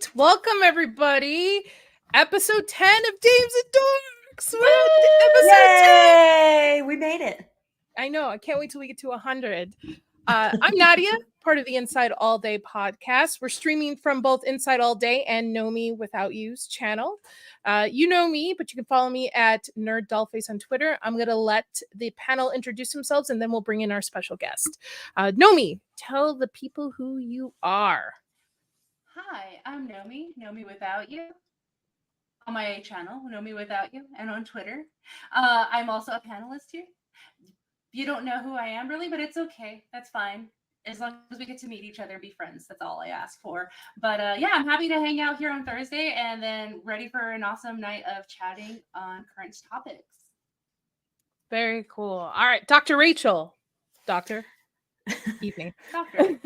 right. Welcome, everybody. Episode 10 of Dames and Dorks. We're at episode 10. Yay! We made it. I know. I can't wait till we get to 100. I'm Nadia, part of the Inside All Day podcast. We're streaming from both Inside All Day and Know Me Without You's channel. You know me, but you can follow me at Nerd Dollface on Twitter. I'm going to let the panel introduce themselves, and then we'll bring in our special guest. Know Me, tell the people who you are. Hi, I'm Know Me Without You. On my channel, Know Me Without You, and on Twitter. I'm also a panelist here. You don't know who I am really, but it's okay. That's fine. As long as we get to meet each other and be friends, that's all I ask for. But yeah, I'm happy to hang out here on Thursday and then ready for an awesome night of chatting on current topics. Very cool. All right, Dr. Rachel. Doctor. Evening. Doctor.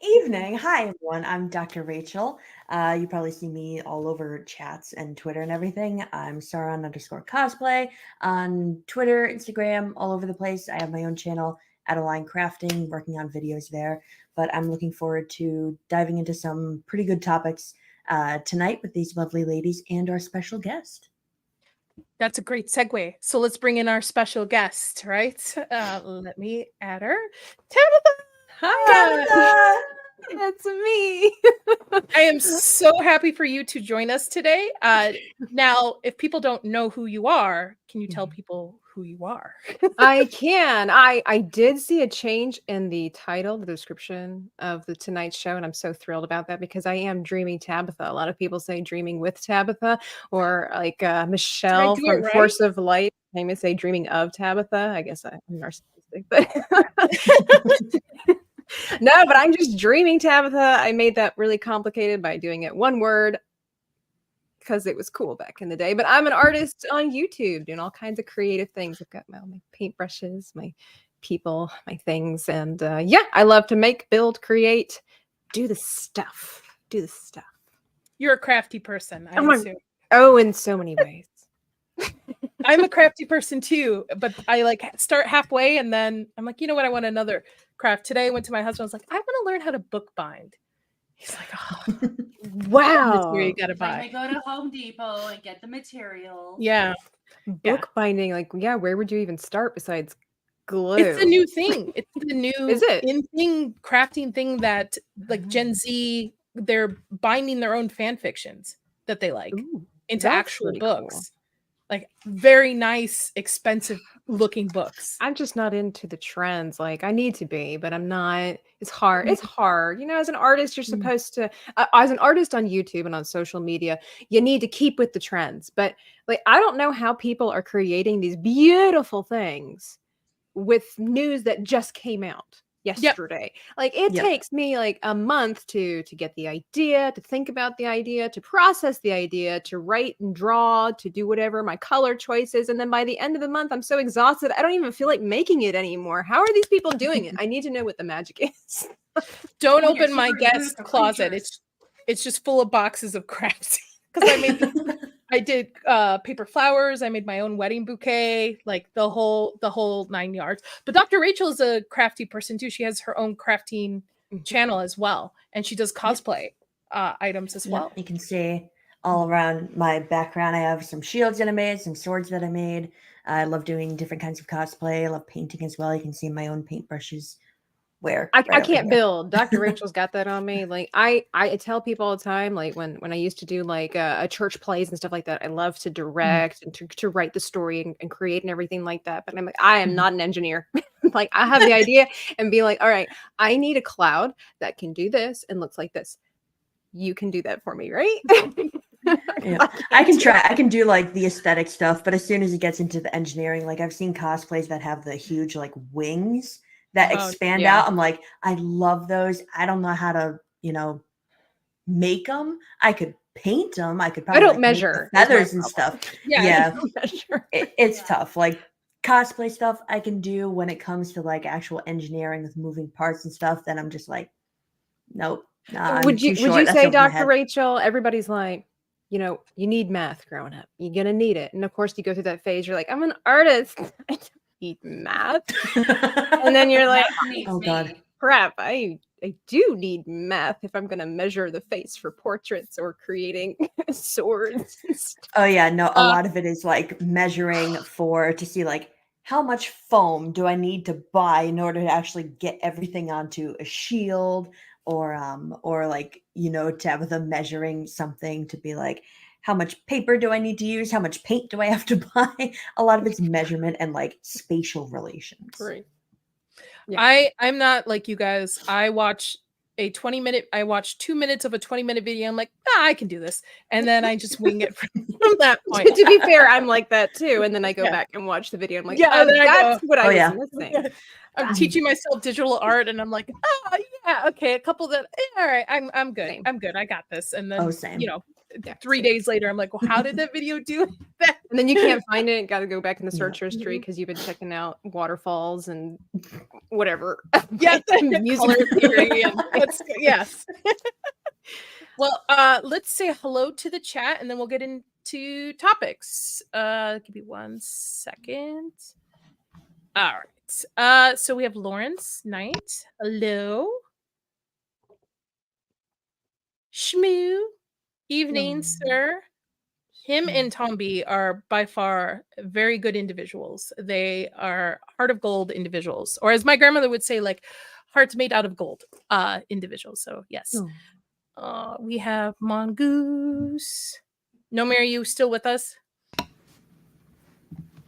Evening. Hi, everyone. I'm Dr. Rachel. You probably see me all over chats and Twitter and everything. I'm Sauron_cosplay on Twitter, Instagram, all over the place. I have my own channel, Adeline Crafting, working on videos there. But I'm looking forward to diving into some pretty good topics tonight with these lovely ladies and our special guest. That's a great segue. So let's bring in our special guest, right? Let me add her. Tabitha! Hi! It's me. I am so happy for you to join us today. Now, if people don't know who you are, can you tell people who you are? I can. I did see a change in the title, the description of the Tonight Show, and I'm so thrilled about that because I am Dreaming Tabitha. A lot of people say Dreaming with Tabitha, or like Michelle from Force of Light. I may say Dreaming of Tabitha. I guess I'm narcissistic, but no, but I'm just Dreaming Tabitha. I made that really complicated by doing it one word because it was cool back in the day. But I'm an artist on YouTube doing all kinds of creative things. I've got my paintbrushes, my people, my things. And yeah, I love to make, build, create, do the stuff. You're a crafty person, I assume. Oh, in so many ways. I'm a crafty person too, but I like start halfway and then I'm like, you know what? I want another craft. Today I went to my husband. I was like, I want to learn how to bookbind. He's like, oh, wow. You gotta buy. Like go to Home Depot and get the material. Yeah. Bookbinding, like, yeah, where would you even start besides glue? It's a new thing. It's the new in-thing crafting thing that like Gen Z, they're binding their own fan fictions that they like into actual books. Cool. Like very nice, expensive looking books. I'm just not into the trends. Like I need to be, but I'm not. It's hard. It's hard. You know, as an artist, you're supposed to, as an artist on YouTube and on social media, you need to keep with the trends. But like, I don't know how people are creating these beautiful things with news that just came out yesterday. Yep. Like it takes me like a month to get the idea, to think about the idea, to process the idea, to write and draw, to do whatever my color choices. And then by the end of the month, I'm so exhausted. I don't even feel like making it anymore. How are these people doing it? I need to know what the magic is. Don't open my guest closet. It's just full of boxes of crafts. Because I did paper flowers. I made my own wedding bouquet, like the whole 9 yards. But Dr. Rachel is a crafty person too. She has her own crafting channel as well, and she does cosplay items as well. You can see all around my background. I have some shields that I made, some swords that I made. I love doing different kinds of cosplay. I love painting as well. You can see my own paintbrushes. I can't build. Dr. Rachel's got that on me. Like I tell people all the time, like when I used to do like a church plays and stuff like that, I love to direct and to write the story and create and everything like that. But I'm like, I am not an engineer. Like I have the idea and be like, all right, I need a cloud that can do this and looks like this. You can do that for me, right? Yeah. I can try. I can do like the aesthetic stuff, but as soon as it gets into the engineering, like I've seen cosplays that have the huge like wings that expand out. I'm like, I love those. I don't know how to, make them. I could paint them. I could probably measure feathers and stuff. Yeah. It's tough. Like cosplay stuff I can do. When it comes to like actual engineering with moving parts and stuff, then I'm just like, nope. Nah, would you say, Dr. Rachel, everybody's like, you need math growing up. You're going to need it. And of course you go through that phase. You're like, I'm an artist. I don't need math. And then you're like, oh God. crap, I do need math if I'm gonna measure the face for portraits or creating swords and stuff. Oh yeah, no, a Uh, lot of it is like measuring to see like how much foam do I need to buy in order to actually get everything onto a shield, or like, Tabitha measuring something to be like, how much paper do I need to use? How much paint do I have to buy? A lot of it's measurement and like spatial relations. Right. Yeah. I'm not like you guys. I watch 2 minutes of a 20-minute video. I'm like, I can do this. And then I just wing it from that point. To be fair, I'm like that too. And then I go Yeah. back and watch the video. I'm like, Yeah, oh, then I that's go, what I "Oh, was yeah." missing. I'm teaching myself digital art and I'm like, yeah, okay, a couple that all right, I'm good. Same. I'm good. I got this. And then Oh, same. Yeah, 3 same. days later, I'm like, well, how did that video do that? And then you can't find it. Got to go back in the Yeah. search history because you've been checking out waterfalls and whatever. Yes, Music color theory and yes. Well, let's say hello to the chat and then we'll get into topics. Give me 1 second. All right. So we have Lawrence Knight. Hello. Shmoo. Evening, sir. Him and Tom B are by far very good individuals. They are heart of gold individuals, or as my grandmother would say, like hearts made out of gold individuals. So yes. We have Mongoose. Nomi, are you still with us?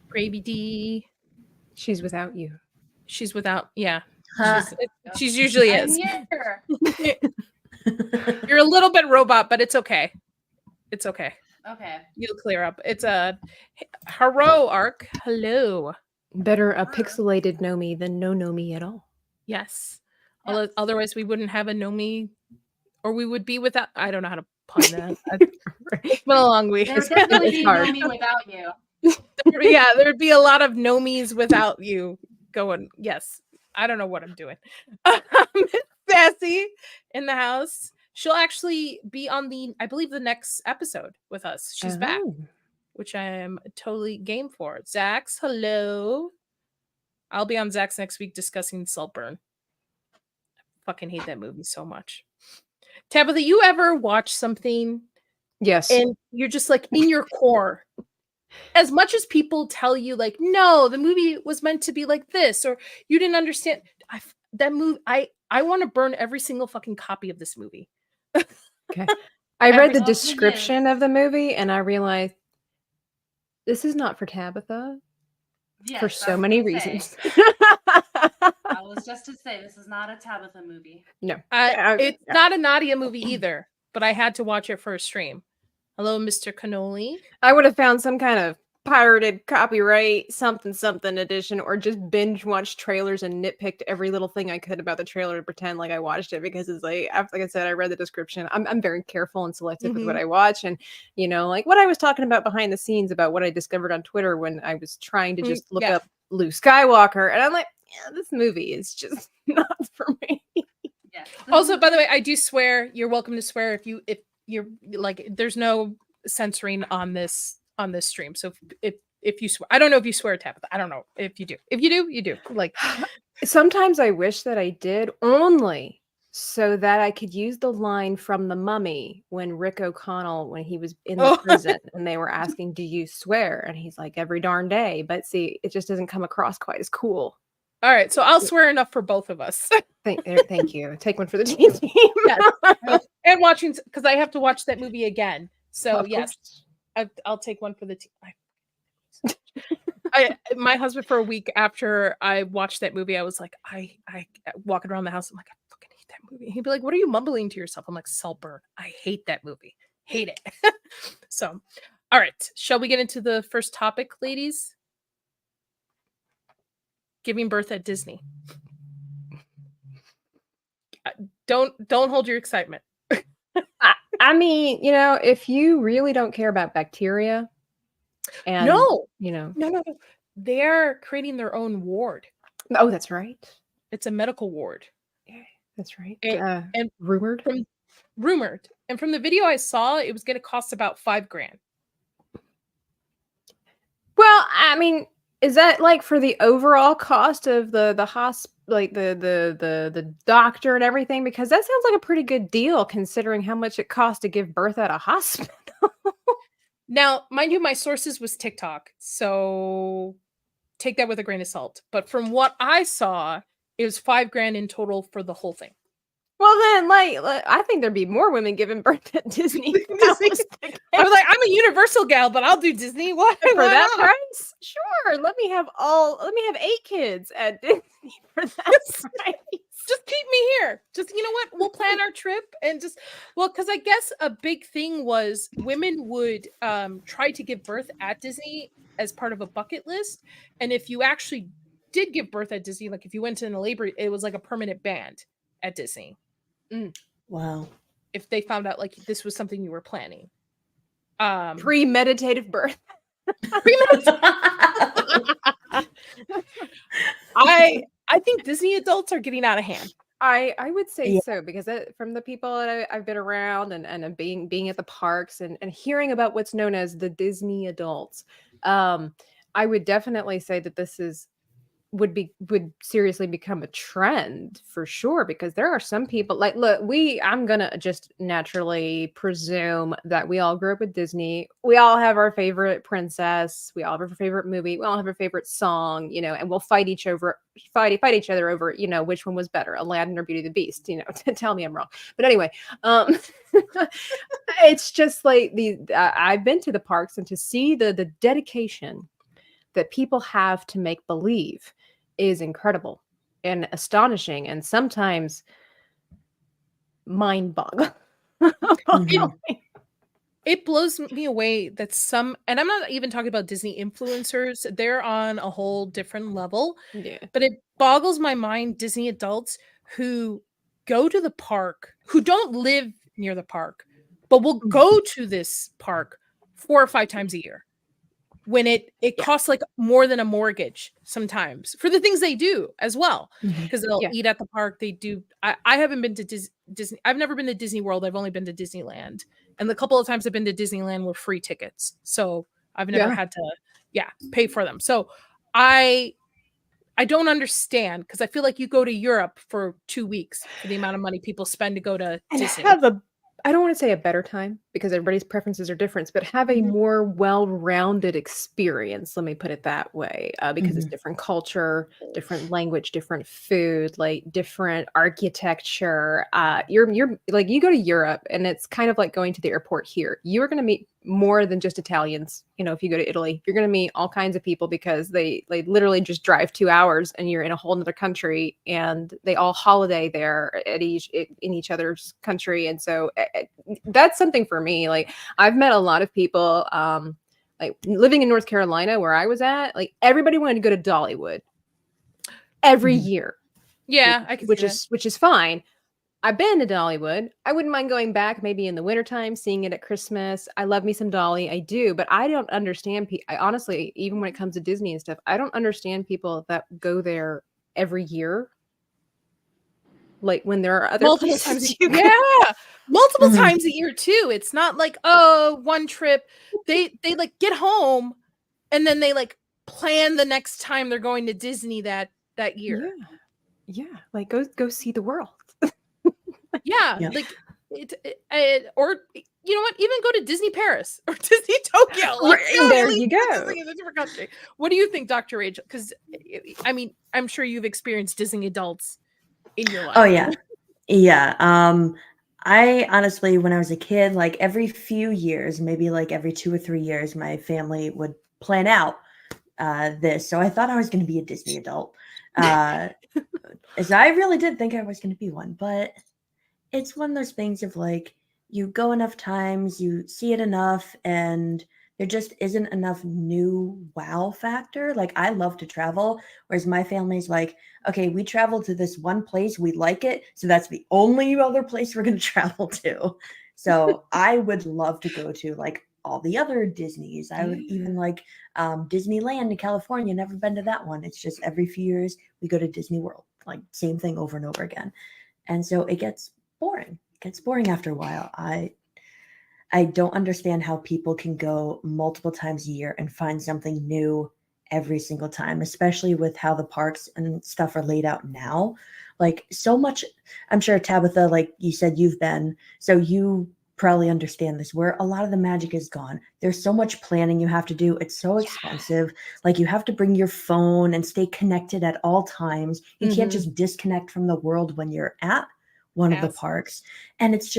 Gravy D. She's without you. She's without, yeah. Huh. She's usually I'm is. here. You're a little bit robot, but it's okay. It's okay. Okay. You'll clear up. It's a Haro arc. Hello. Better a pixelated Nomi than no Nomi at all. Yes. Yes. Otherwise, we wouldn't have a Nomi, or we would be without. I don't know how to pun that. It's been a long week. There would definitely It's be hard. no me without you. Yeah, there'd be a lot of Nomis without you going. Yes. I don't know what I'm doing. Miss Sassy in the house. She'll actually be on I believe, the next episode with us. She's back, Oh. which I am totally game for. Zax, hello. I'll be on Zax next week discussing Saltburn. I fucking hate that movie so much. Tabitha, you ever watch something Yes. and you're just like in your core, as much as people tell you like, no, the movie was meant to be like this, or you didn't understand that movie. I want to burn every single fucking copy of this movie. Okay. I read the Everyone description of the movie and I realized this is not for Tabitha Yes, for I so was many gonna say. reasons. I was just to say this is not a Tabitha movie. No. It's not a Nadia movie either, but I had to watch it for a stream. Hello, Mr. Cannoli. I would have found some kind of pirated copyright something edition, or just binge watched trailers and nitpicked every little thing I could about the trailer to pretend like I watched it, because it's like I said, I read the description. I'm very careful and selective with what I watch, and like what I was talking about behind the scenes about what I discovered on Twitter when I was trying to just look up Luke Skywalker, and I'm like, yeah, this movie is just not for me. Yes. Also, by the way, I do swear. You're welcome to swear if you're like. There's no censoring on this stream. So if you swear, I don't know if you swear, Tabitha. I don't know if you do. If you do, you do. Like sometimes I wish that I did, only so that I could use the line from The Mummy when Rick O'Connell, when he was in the prison and they were asking, do you swear? And he's like, every darn day. But see, it just doesn't come across quite as cool. All right, so I'll swear enough for both of us. Thank you. Take one for the team. Yes. And watching, because I have to watch that movie again. So Of yes, course. I'll take one for the team. My husband, for a week after I watched that movie, I was like, I walking around the house, I'm like, I fucking hate that movie. He'd be like, what are you mumbling to yourself? I'm like, Saltburn. I hate that movie. Hate it. So, all right, shall we get into the first topic, ladies? Giving birth at Disney. Don't hold your excitement. I mean, if you really don't care about bacteria, and No. no, They're creating their own ward. Oh, that's right. It's a medical ward. Yeah, that's right. And rumored. Rumored. And from the video I saw, it was going to cost about $5,000. Well, I mean, Is that like for the overall cost of the like the doctor and everything? Because that sounds like a pretty good deal considering how much it costs to give birth at a hospital. Now, mind you, my sources was TikTok, so take that with a grain of salt. But from what I saw, it was $5,000 in total for the whole thing. Well, then, I think there'd be more women giving birth at Disney. Disney. I was like, I'm a Universal gal, but I'll do Disney. Why For why that not? price? Sure. Let me have 8 kids at Disney for that price. Just keep me here. Just, you know what? We'll plan our trip and just, well, because I guess a big thing was women would try to give birth at Disney as part of a bucket list. And if you actually did give birth at Disney, like if you went in a labor, it was like a permanent ban at Disney. Wow. If they found out like this was something you were planning. Premeditative birth. I think Disney adults are getting out of hand. I would say Yeah. so because from the people that I've been around and being at the parks and hearing about what's known as the Disney adults, I would definitely say that this would seriously become a trend for sure, because there are some people like, look, I'm gonna just naturally presume that we all grew up with Disney. We all have our favorite princess, we all have our favorite movie, we all have our favorite song, and we'll fight each other over, which one was better, Aladdin or Beauty and the Beast, tell me I'm wrong. But anyway, it's just like I've been to the parks, and to see the dedication that people have to make believe is incredible and astonishing, and sometimes mind-boggling. Mhm. It blows me away that some, and I'm not even talking about Disney influencers, they're on a whole different level, Yeah. but it boggles my mind Disney adults who go to the park, who don't live near the park, but will go to this park 4 or 5 times a year. When it Yeah. costs like more than a mortgage sometimes for the things they do as well, Mhm. because they'll Yeah. eat at the park. They do. I haven't been to Disney. I've never been to Disney World. I've only been to Disneyland, and the couple of times I've been to Disneyland were free tickets, so I've never Yeah. had to pay for them. So I don't understand, because I feel like you go to Europe for 2 weeks for the amount of money people spend to go to And Disney. I don't want to say a better time, because everybody's preferences are different, but have a Mhm. more well-rounded experience. Let me put it that way, because it's Mhm. different culture, different language, different food, like different architecture. You're like, you go to Europe, and it's kind of like going to the airport here. You're going to meet more than just Italians. If you go to Italy, you're going to meet all kinds of people, because they literally just drive 2 hours and you're in a whole nother country, and they all holiday there in each other's country. And so that's something for me. Like, I've met a lot of people, like living in North Carolina where I was at, like everybody wanted to go to Dollywood every Mhm. year. Yeah, I can see that. Which is fine. I've been to Dollywood. I wouldn't mind going back maybe in the wintertime, seeing it at Christmas. I love me some Dolly. I do, but I don't understand. I honestly, even when it comes to Disney and stuff, I don't understand people that go there every year. Like, when there are other Multiple places times. you can. Yeah, multiple Mhm. times a year too. It's not like, oh, one trip. They like get home and then they like plan the next time they're going to Disney that year. Yeah. Like, go see the world. Yeah, Yeah. like or you know what? Even go to Disney Paris or Disney Tokyo. Like, Right, go, there at least you do go. something in a different country. What do you think, Dr. Rachel? Because I mean, I'm sure you've experienced Disney adults in your life. Oh yeah. Yeah. I honestly, when I was a kid, like every few years, maybe like every 2 or 3 years, my family would plan out this. So I thought I was going to be a Disney adult. As I really did think I was going to be one, but it's one of those things of like, you go enough times, you see it enough, and there just isn't enough new wow factor. Like, I love to travel, whereas my family's like, okay, we travel to this one place, we like it, so that's the only other place we're going to travel to. So I would love to go to like all the other Disneys. I would even like Disneyland in California. Never been to that one. It's just every few years we go to Disney World, like same thing over and over again. And so it gets boring. It gets boring after a while. I don't understand how people can go multiple times a year and find something new every single time, especially with how the parks and stuff are laid out now. Like so much, I'm sure Tabitha, like you said, you've been, so you probably understand this, where a lot of the magic is gone. There's so much planning you have to do. It's so expensive. Like you have to bring your phone and stay connected at all times. You can't just disconnect from the world when you're at one of the parks. And it's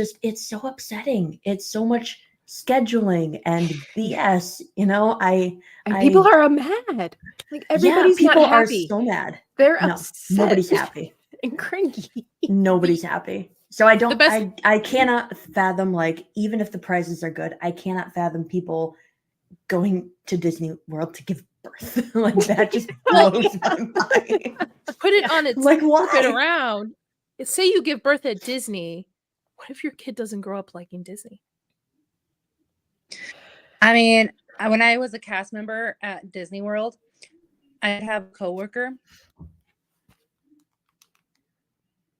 so upsetting. It's so much scheduling and BS, you know. And people are mad. Like everybody's people not happy. are so mad. They're No, upset. nobody's happy. And cranky. Nobody's happy. So I cannot fathom, like, even if the prizes are good, I cannot fathom people going to Disney World to give birth. Like that just blows my mind. Put it on its Like, why? flip it around. Say you give birth at Disney. What if your kid doesn't grow up liking Disney? I mean, when I was a cast member at Disney World, I'd have a coworker.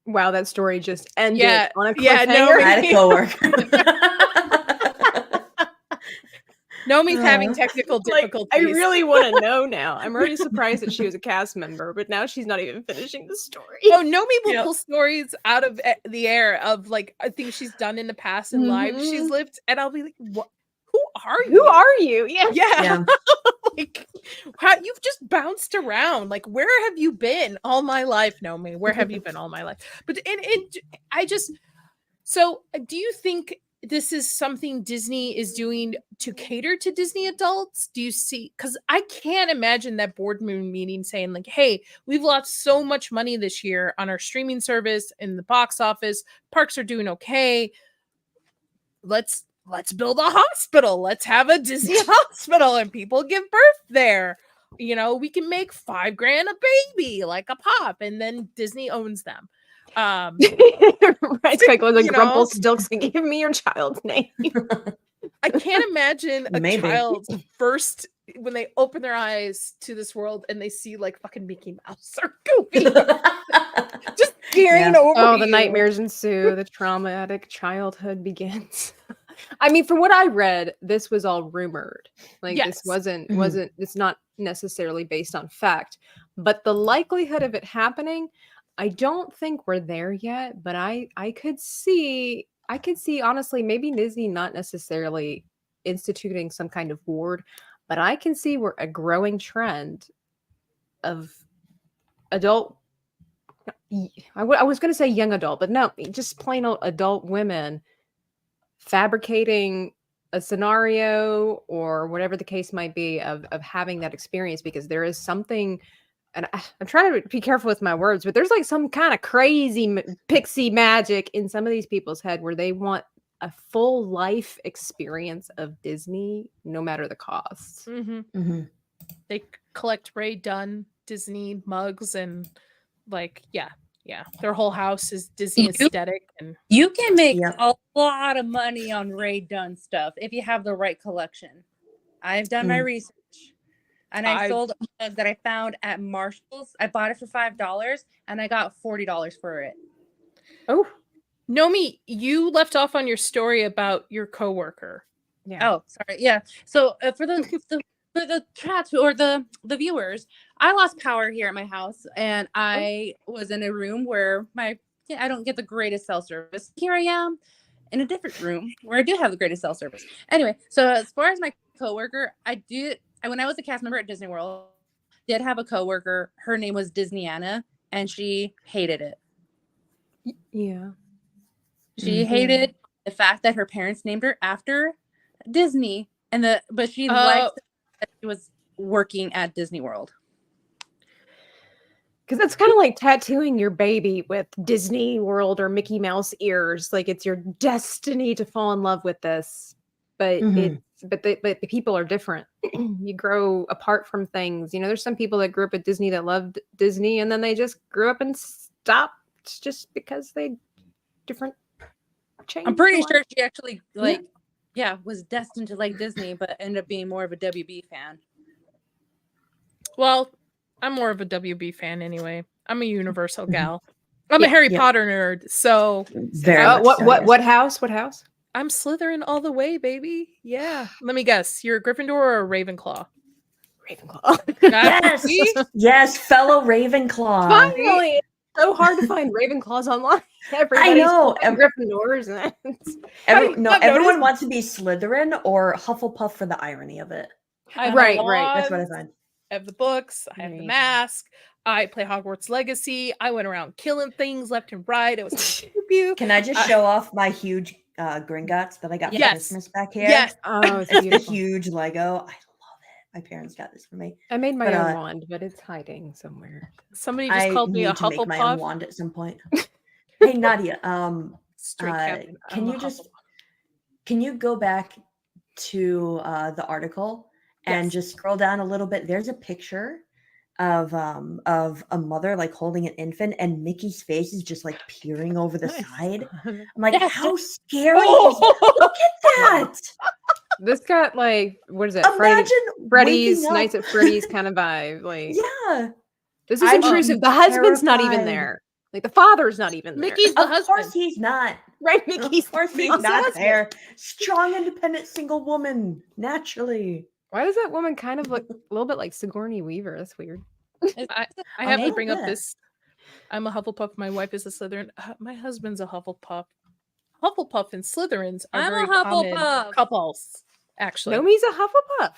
Wow, that story just ended on a cliffhanger. Yeah, no, I had a coworker. Nomi's having technical Like, difficulties. I really want to know now. I'm already surprised that she was a cast member, but now she's not even finishing the story. Oh, Nomi will pull stories out of the air of like things she's done in the past and lives she's lived, and I'll be like, "What? Who are you? Who are you?" Yeah. Like, you've just bounced around. Like, where have you been all my life, Nomi? Where have you been all my life? But so do you think this is something Disney is doing to cater to Disney adults? Do you see? Because I can't imagine that board meeting saying like, "Hey, we've lost so much money this year on our streaming service in the box office. Parks are doing okay. Let's build a hospital. Let's have a Disney hospital and people give birth there. You know, we can make $5,000 a baby, like a pop, and then Disney owns them." Right, it's like Rumpelstiltskin, give me your child's name. I can't imagine a child first when they open their eyes to this world and they see like fucking Mickey Mouse or Goofy just staring over. Oh, the nightmares ensue. The traumatic childhood begins. I mean, from what I read, this was all rumored. Like this wasn't it's not necessarily based on fact, but the likelihood of it happening, I don't think we're there yet, but I could see honestly, maybe Disney not necessarily instituting some kind of ward, but I can see we're a growing trend of adult, I was going to say young adult, but no, just plain old adult women fabricating a scenario or whatever the case might be of having that experience, because there is something. And I'm trying to be careful with my words, but there's like some kind of crazy pixie magic in some of these people's head where they want a full life experience of Disney, no matter the cost. They collect Ray Dunn Disney mugs and like, their whole house is Disney aesthetic. And you can make a lot of money on Ray Dunn stuff if you have the right collection. I've done my research. And I sold a mug that I found at Marshall's. I bought it for $5 and I got $40 for it. Oh, Nomi, you left off on your story about your coworker. Yeah. Oh, sorry. Yeah. So for the chats or the viewers, I lost power here at my house, and I was in a room where I don't get the greatest cell service. Here I am in a different room where I do have the greatest cell service. Anyway, so as far as my coworker, when I was a cast member at Disney World, did have a coworker. Her name was Disney Anna, and she hated it. Yeah. She hated the fact that her parents named her after Disney, but she liked that she was working at Disney World. Because it's kind of like tattooing your baby with Disney World or Mickey Mouse ears. Like it's your destiny to fall in love with this. But the people are different. You grow apart from things. You know, there's some people that grew up at Disney that loved Disney, and then they just grew up and stopped just because they different change. I'm pretty sure she actually was destined to like Disney, but ended up being more of a WB fan. Well, I'm more of a WB fan anyway. I'm a Universal gal. I'm a Harry Potter nerd. So what house? What house? I'm Slytherin all the way, baby. Yeah. Let me guess. You're a Gryffindor or a Ravenclaw? Ravenclaw. Yes, See? yes, fellow Ravenclaw. Finally, it's so hard to find Ravenclaws online. Everybody's know, calling Gryffindors. And Everyone noticed? wants to be Slytherin or Hufflepuff for the irony of it. I have Right, the right. That's what I wands, find. I have the books. I have the Right. mask. I play Hogwarts Legacy. I went around killing things left and right. It was pew pew. Can I just show off my huge Gringotts that I got for Yes. Christmas back here? Yes. oh, it's It's the beautiful. huge Lego. I love it. My parents got this for me. I made my But, own wand, but it's hiding somewhere. Somebody just I called me a need to make my own Hufflepuff. wand at some point. Hey Nadia, Straight captain. can I'm a you just Hufflepuff. can you go back to the article and Yes. just scroll down a little bit? There's a picture of a mother like holding an infant, and Mickey's face is just like peering over the Nice. side. I'm like, Yes. how scary is it? Look at that! This got like, what is it? Imagine Freddy's waking Nights up. at Freddy's kind of vibe. Like, Yeah, this is I'd be intrusive. The husband's not even terrified. there. Like, the father's not even there. Mickey's the of husband. course he's not. right. Mickey's Of course he's Mickey's the not husband. there. Strong, independent, single woman, naturally. Why does that woman kind of look a little bit like Sigourney Weaver? That's weird. I have to little bring up bit. this. I'm a Hufflepuff. My wife is a Slytherin. My husband's a Hufflepuff. Hufflepuff and Slytherins are I'm a very common Hufflepuff. couples. Actually, Nomi's a Hufflepuff.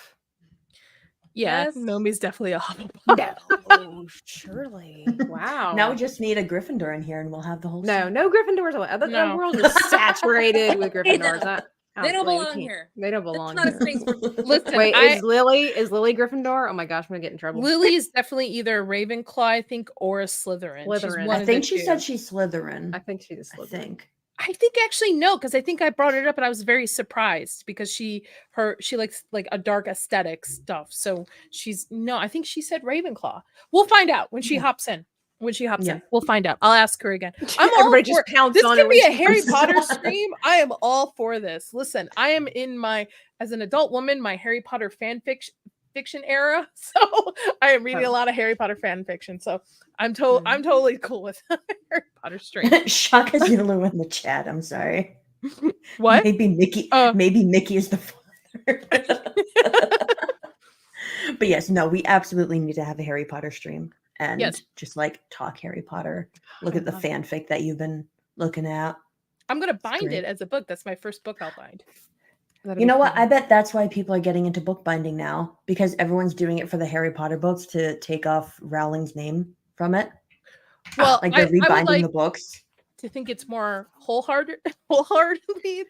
yeah, Yes. Nomi's definitely a Hufflepuff. Oh, surely. Wow. Now we just need a Gryffindor in here, and we'll have the whole. no, set. no Gryffindors allowed. The No. world is saturated with Gryffindors. They don't we belong can't- here. They don't There's belong not a here. space for Listen, Wait, I, is Lily Gryffindor? Oh my gosh, I'm gonna get in trouble. Lily is definitely either a Ravenclaw, I think, or a Slytherin. She's Slytherin. one I of think the she two. said she's Slytherin. I think she's a I Slytherin. think. I think actually no, because I think I brought it up and I was very surprised because she likes like a dark aesthetic stuff. So I think she said Ravenclaw. We'll find out when she Yeah. hops in. When she hops Yeah. in, we'll find out. I'll ask her again. I'm all Everybody for just pounced this. on Can her be when a she Harry first- Potter stream. I am all for this. Listen, I am in as an adult woman, my Harry Potter fiction era. So I am reading a lot of Harry Potter fan fiction. So I'm totally cool with Harry Potter stream. Shaka Zulu in the chat. I'm sorry. What? Maybe Mickey. Maybe Mickey is the father. But yes, no, we absolutely need to have a Harry Potter stream and Yes. just like talk Harry Potter. Look at the love it. fanfic that you've been looking at. I'm gonna bind great. it as a book. That's my first book I'll bind. That'd You be know what? cool. I bet that's why people are getting into bookbinding now, because everyone's doing it for the Harry Potter books to take off Rowling's name from it. Well, Like they're I would rebinding like the books. to think it's more wholeheartedly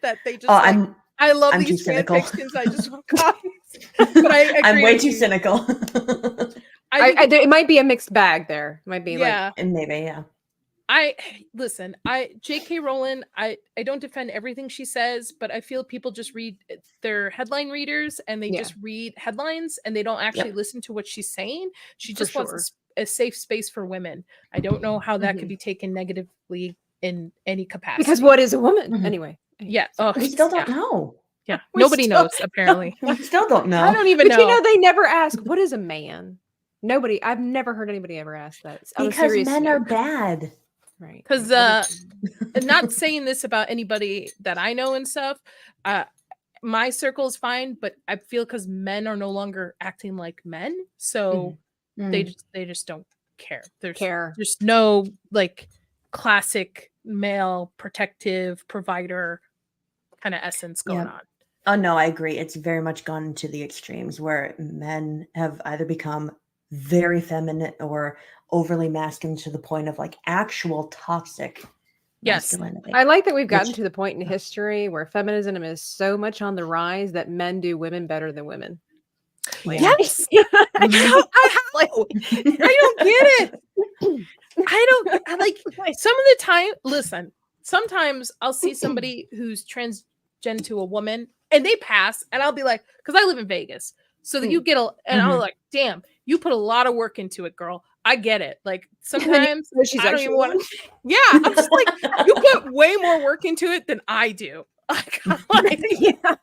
that they just. Oh, like, I love I'm too these fan cynical. fictions. I just want copies. But I agree I'm way with too you. cynical. I think it might be a mixed bag there. It might be yeah. And maybe, yeah. Listen, J.K. Rowling, I don't defend everything she says, but I feel people just read their headline readers and they Yeah. just read headlines and they don't actually listen to what she's saying. She For just wants sure. a safe space for women. I don't know how that could be taken negatively in any capacity. because what is a woman Mhm. anyway? Yeah. Oh, We still don't yeah. know. Yeah. We Nobody still knows, apparently. We still don't know. I don't even But know. you know, they never ask what is a man. Nobody. I've never heard anybody ever ask that. On a Because serious men note. are bad. Right. 'Cause, And not saying this about anybody that I know and stuff. My circle is fine, but I feel because men are no longer acting like men, so they just don't care. There's no like classic male protective provider kind of essence going Yeah. on. Oh no, I agree. It's very much gone to the extremes where men have either become very feminine or overly masculine to the point of like actual toxic Yes. masculinity. I like that we've gotten Which- to the point in history where feminism is so much on the rise that men do women better than women. Like- Yes. I don't get it. I like some of the time. Listen, sometimes I'll see somebody who's transgen to a woman and they pass, and I'll be like, because I live in Vegas, so that you get and I'm like, damn, you put a lot of work into it, girl. I get it. Like sometimes she's I don't actually even want to. Yeah, I'm just like, you put way more work into it than I do. Like, yeah.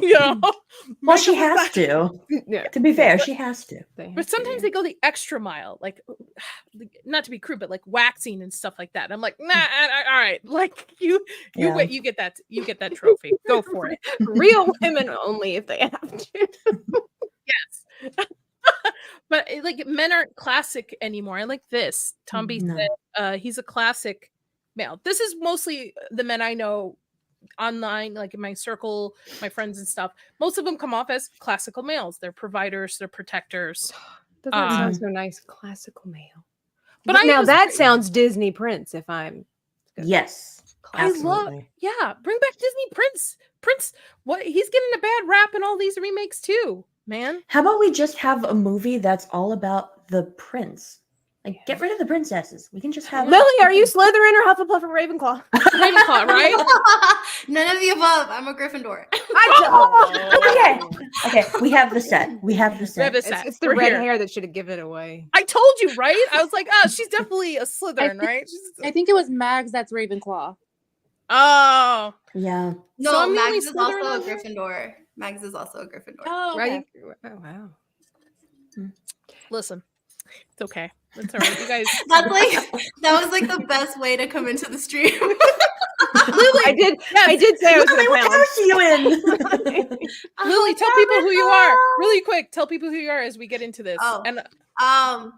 you know, Well, she has to. Yeah. To be fair, she has to. But sometimes they go the extra mile, like not to be crude, but like waxing and stuff like that. I'm like, nah, all right, like you Yeah. wait, you get that trophy. Go for it. real women only if they have to. Yes. But like men aren't classic anymore. I like this. Tomby No. said he's a classic male. This is mostly the men I know online, like in my circle, my friends and stuff. Most of them come off as classical males. They're providers, they're protectors. Doesn't sound so nice. Classical male. But But I now was that like- sounds Disney Prince. If I'm Yes. I love, Absolutely. yeah, bring back Disney Prince. Prince, what he's getting a bad rap in all these remakes too, man. How about we just have a movie that's all about the prince? Like, get rid of the princesses. We can just have Lily, are you Slytherin or Hufflepuff or Ravenclaw? Ravenclaw, right? None of the above. I'm a Gryffindor. Okay. Okay. We have the set. We have the We have set. a It's, set. it's the We're red here. hair that should have given it away. I told you, right? I was like, oh, she's definitely a Slytherin, think- right? I think it was Mags that's Ravenclaw. Oh, Yeah. No, So I'm the only Mags is Slytherin also a on here? Gryffindor. Mags is also a Gryffindor. Oh, Right? Oh, wow. listen, it's okay. It's all right. You guys, That's like that was like the best way to come into the stream. I did. I did say I was Lily, going what to house are you in? Lily, tell people who you are. Really quick, tell people who you are as we get into this. Oh. And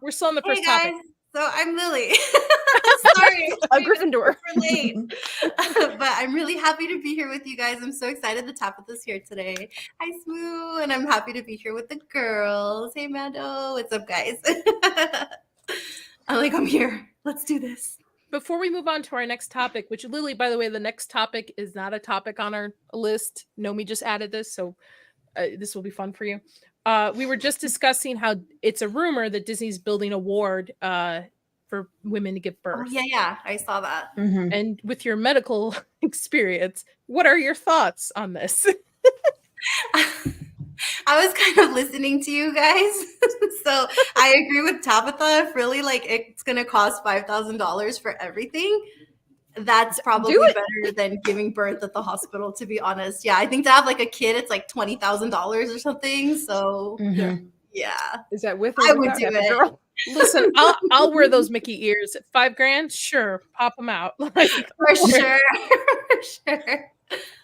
we're still on the Hey first guys, topic. so I'm Lily. Sorry, A Gryffindor. super late, but I'm really happy to be here with you guys. I'm so excited that Tabitha's here today. Hi, Smoo, and I'm happy to be here with the girls. Hey, Mando, what's up, guys? I'm here. Let's do this. Before we move on to our next topic, which Lily, by the way, the next topic is not a topic on our list. Nomi just added this, so this will be fun for you. We were just discussing how it's a rumor that Disney's building a ward for women to give birth. Oh, yeah, I saw that. Mhm. And with your medical experience, what are your thoughts on this? I was kind of listening to you guys, so I agree with Tabitha. If really, it's gonna cost $5,000 for everything, that's probably Do it. better than giving birth at the hospital. To be honest, yeah, I think to have like a kid, it's like $20,000 or something. So Mhm. yeah, Is that with I or would without do it. Epidural? Listen, I'll wear those Mickey ears. $5,000, sure, pop them out. Like, for sure, for sure.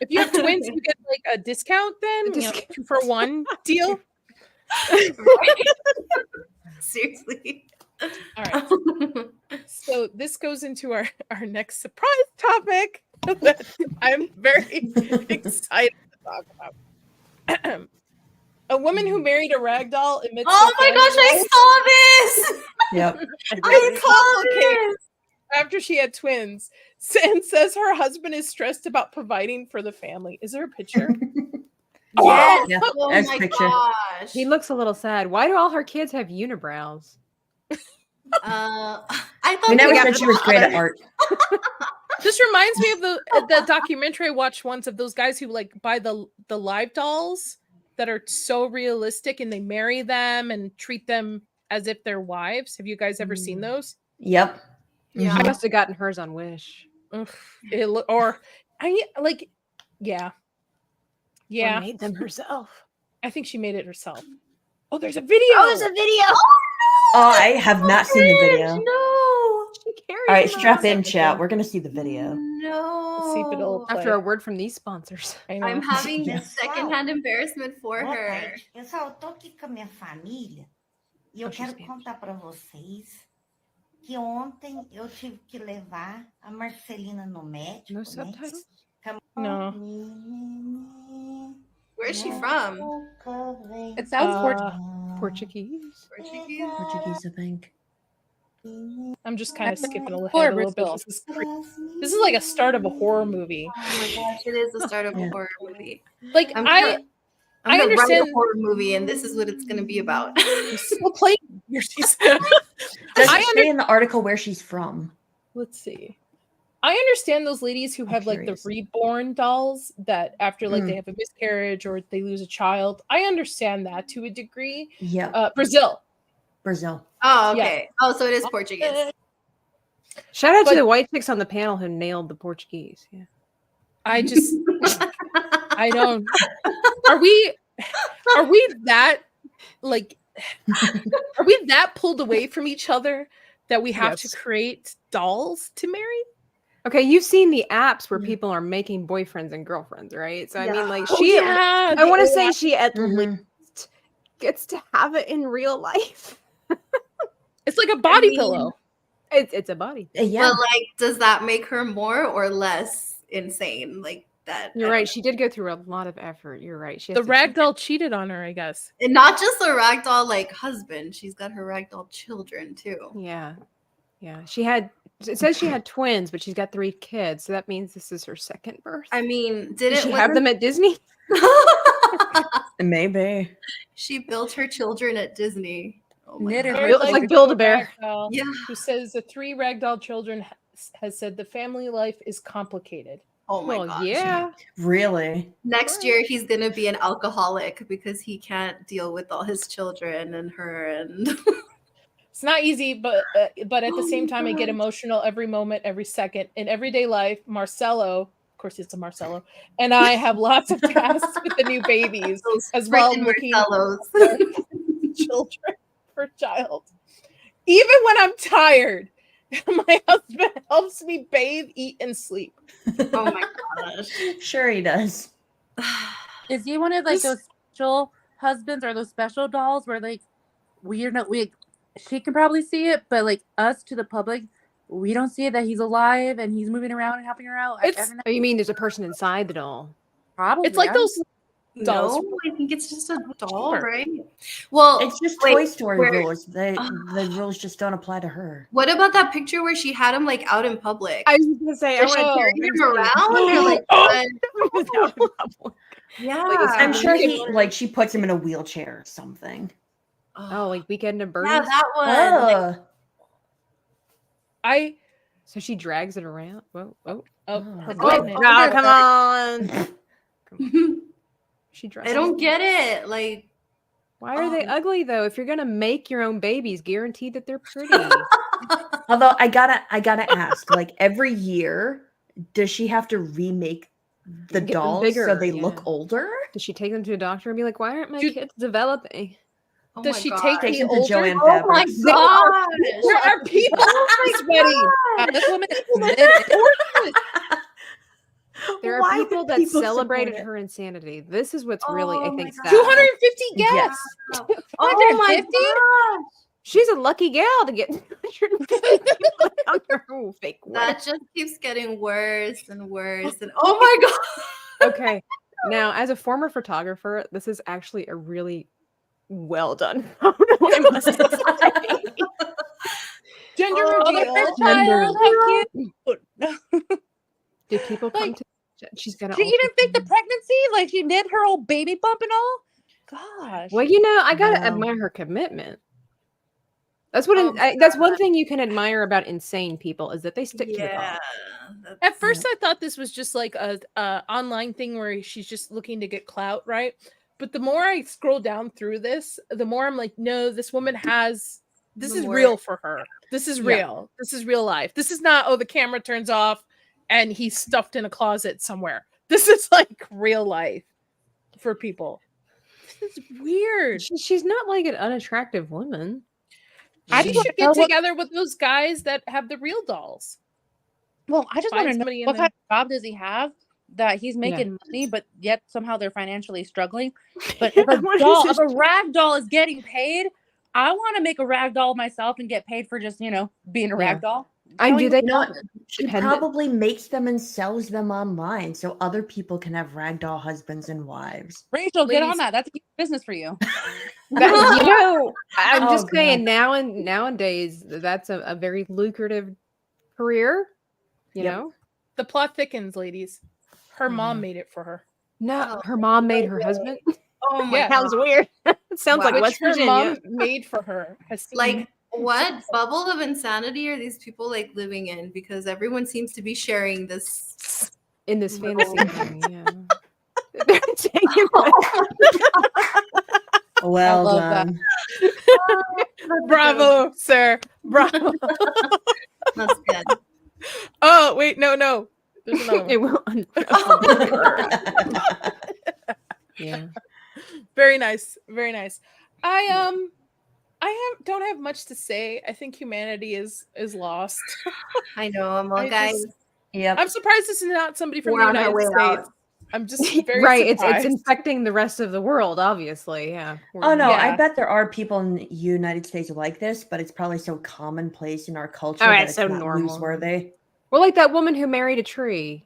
if you have twins, you get like a discount. Then A you know, 2-for-1 deal. Seriously. All right. So this goes into our next surprise topic that I'm very excited to talk about. A woman who married a rag doll admits. Oh to my gosh, I family saw this. Yep. I saw complicated. this. after she had twins and says her husband is stressed about providing for the family. Is there a picture? Yes. Yeah, Oh that's my picture. gosh. He looks a little sad. Why do all her kids have unibrows? I thought We never they said got she was great at other- art. This reminds me of the documentary I watched once of those guys who like buy the live dolls that are so realistic and they marry them and treat them as if they're wives. Have you guys ever seen those? Yep. Yeah. She must have gotten hers on Wish. Yeah. Or made them herself. I think she made it herself. Oh, there's a video. video. Oh, I have not seen the video. No. She carries All right, them strap around in, everything. chat. We're gonna see the video. No. see if it'll play. After a word from these sponsors. I know. I'm having Yeah. this secondhand embarrassment for Boa her. tarde. Pessoal, eu tô aqui com a minha família e eu Oh, she's quero Spanish. contar para vocês que ontem eu tive que levar a Marcelina no médico. No né? subtitles? No. Where's she from? It sounds Portuguese. Portuguese? Portuguese, I think. I'm just kind of skipping ahead a Horror little bit. film. This is like a start of a horror movie. Oh my gosh, it is the start of a Yeah. horror movie. Like I'm I gonna write understand- a horror movie, and this is what it's going to be about. still play. Does I it say in the article where she's from? Let's see. I understand those ladies who have like the curious. reborn dolls that after like Mm. they have a miscarriage or they lose a child. I understand that to a degree. Yep. Brazil. Brazil. Oh, Yeah. okay. Oh, so it is Portuguese. Shout out But- to the white chicks on the panel who nailed the Portuguese. Yeah. I just I don't. Are we that like are we that pulled away from each other that we have Yes. to create dolls to marry? Okay, you've seen the apps where Yeah. people are making boyfriends and girlfriends, right? So I Yeah. mean, like Oh, she, yeah, I want to the say she at Mhm. least gets to have it in real life. like a body mean- pillow. It's a body. Yeah. But like, does that make her more or less insane? Like that? You're I right. don't She did go through a lot of effort. You're right. She has The to ragdoll cheated on her, I guess. know. And not just a ragdoll like husband. She's got her ragdoll children too. Yeah. Yeah. It says she had twins, but she's got 3 kids. So that means this is her second birth. I mean, Did did she have them at Disney? Maybe. She built her children at Disney. Oh my Knit her God. Very Built- like Build-A-Bear. Ragdoll, Yeah. Who says the 3 ragdoll children has said the family life is complicated. Oh my Well, God. yeah. Really? Next year he's gonna be an alcoholic because he can't deal with all his children and her and It's not easy, but at the Oh same my time, I get God. emotional every moment, every second. In everyday life, Marcelo, of course, it's a Marcelo, and I have lots of tasks with the new babies, those as well freaking looking Marcellos. children for child. Even when I'm tired, my husband helps me bathe, eat, and sleep. Oh my gosh. Sure he does. Is he one of like This- those special husbands or those special dolls where like she can probably see it, but like us to the public, we don't see it that he's alive and he's moving around and helping her out. It's- Oh, you mean there's a person inside the doll? probably It's like I don't- those dolls. No, I think it's just a doll, cheaper. right? Well, It's just wait, Toy Story where- rules. The rules just don't apply to her. what about that picture where she had him like out in public? I was just gonna say, I Is she wanna- carrying him around or like what? Yeah. I'm sure she puts him in a wheelchair or something. Oh, like Weekend of Bernie's. yeah, that one. Like, I So she drags it around. Whoa, whoa. her Oh, pregnant. No, come on. She drags. I don't get it. Like, Why are they ugly though? If you're gonna make your own babies, guarantee that they're pretty. Although I gotta ask, like every year, does she have to remake the Get them dolls bigger, so they yeah. look older? Does she take them to a doctor and be like, "Why aren't my Dude, kids developing?" oh Does my she God. take Take the them to older? Joanne Oh my Fabrics. gosh. There are people sweaty. This woman is committed. There are Why would people that people celebrated support it? her insanity. This is what's really, Oh I my think, God. sad. 250 Yes. guests. Oh my 150? gosh. She's a lucky gal to get 250 people to come to her fake wedding. That just keeps getting worse and worse. And oh my God. Okay. Now, as a former photographer, this is actually a really well done photo, I must say. Gender Oh, reveal. the child, how cute. Did people come Like, to? She's gonna. She even faked the pregnancy, like she did her old baby bump and all. Gosh. Well, you know, I gotta Wow. admire her commitment. That's what. Oh my That's one God. thing you can admire about insane people is that they stick to the Yeah. cause. At first, I thought this was just like a online thing where she's just looking to get clout, right? But the more I scroll down through this, the more I'm like, no, this woman has. This The is more- real for her. This is Yeah. real. This is real life. This is not, oh, the camera turns off and he's stuffed in a closet somewhere. This is like real life for people. This is weird. She's not like an unattractive woman. I She just should wanna know get what- together with those guys that have the real dolls. Well, I just Find want to know somebody in what there. kind of job does he have that he's making money, but yet somehow they're financially struggling. But if What a is doll, this if a rag doll is getting paid, I want to make a rag doll myself and get paid for just being a Yeah. rag doll. I do. They You know not what? She dependent? probably makes them and sells them online so other people can have ragdoll husbands and wives. Rachel, get on Ladies- that. That's a huge business for you. That, you know, I'm Oh, just saying God. nowadays that's a very lucrative career. You Yep. know, The plot thickens, ladies. Her mom Yeah. made it for her. no, Oh, her mom made no her way. husband. Oh my Yeah. God. Sounds weird. It sounds Wow. like Which West her Virginia. mom made for her. Has seen Like, what bubble of insanity are these people like living in? Because everyone seems to be sharing this. In this Little- fantasy movie, yeah. They're taking Well love that. done. Bravo, sir. Bravo. That's good. Oh, wait, no. There's another it one. will unravel. Yeah. Very nice. Very nice. Don't have much to say. I think humanity is lost. I know. I'm all I guys. just- Yep. I'm surprised this is not somebody from We're the on our United way States. out. I'm just very right. surprised. It's infecting the rest of the world, obviously. Yeah. Oh no, I Yeah. bet there are people in the United States like this, but it's probably so commonplace in our culture Oh, that it's it's so not normal. newsworthy. Well, like that woman who married a tree.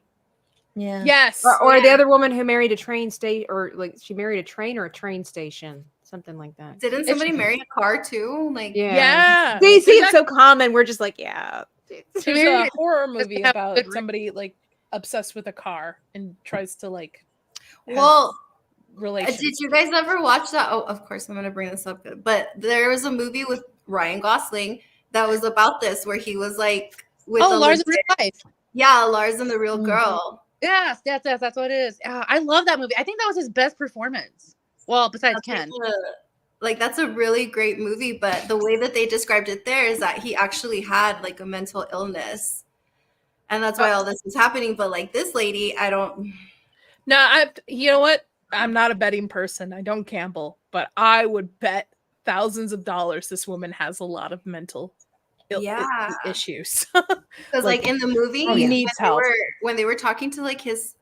Yeah. Yes. Or the other woman who married a train station, or like she married a train or a train station, something like that. Didn't somebody marry a car too? Like, Yeah. See, There's it's so common. We're just like, yeah. There's a married- horror to movie have about good somebody like obsessed with a car and tries to like have well, relations. did you guys ever watch that? Oh, of course, I'm gonna bring this up. But there was a movie with Ryan Gosling that was about this, where he was like with a Lars in legit- real life. yeah, Lars and the Real Mhm. Girl. Yes, that's what it is. I love that movie. I think that was his best performance. Well, besides Ken. That's a really great movie, but the way that they described it there is that he actually had like a mental illness, and that's why all this was happening. But like this lady, I don't. No, you know what? I'm not a betting person. I don't gamble, but I would bet thousands of dollars this woman has a lot of mental issues. Because like in the movie, he needs help. When they were talking to like his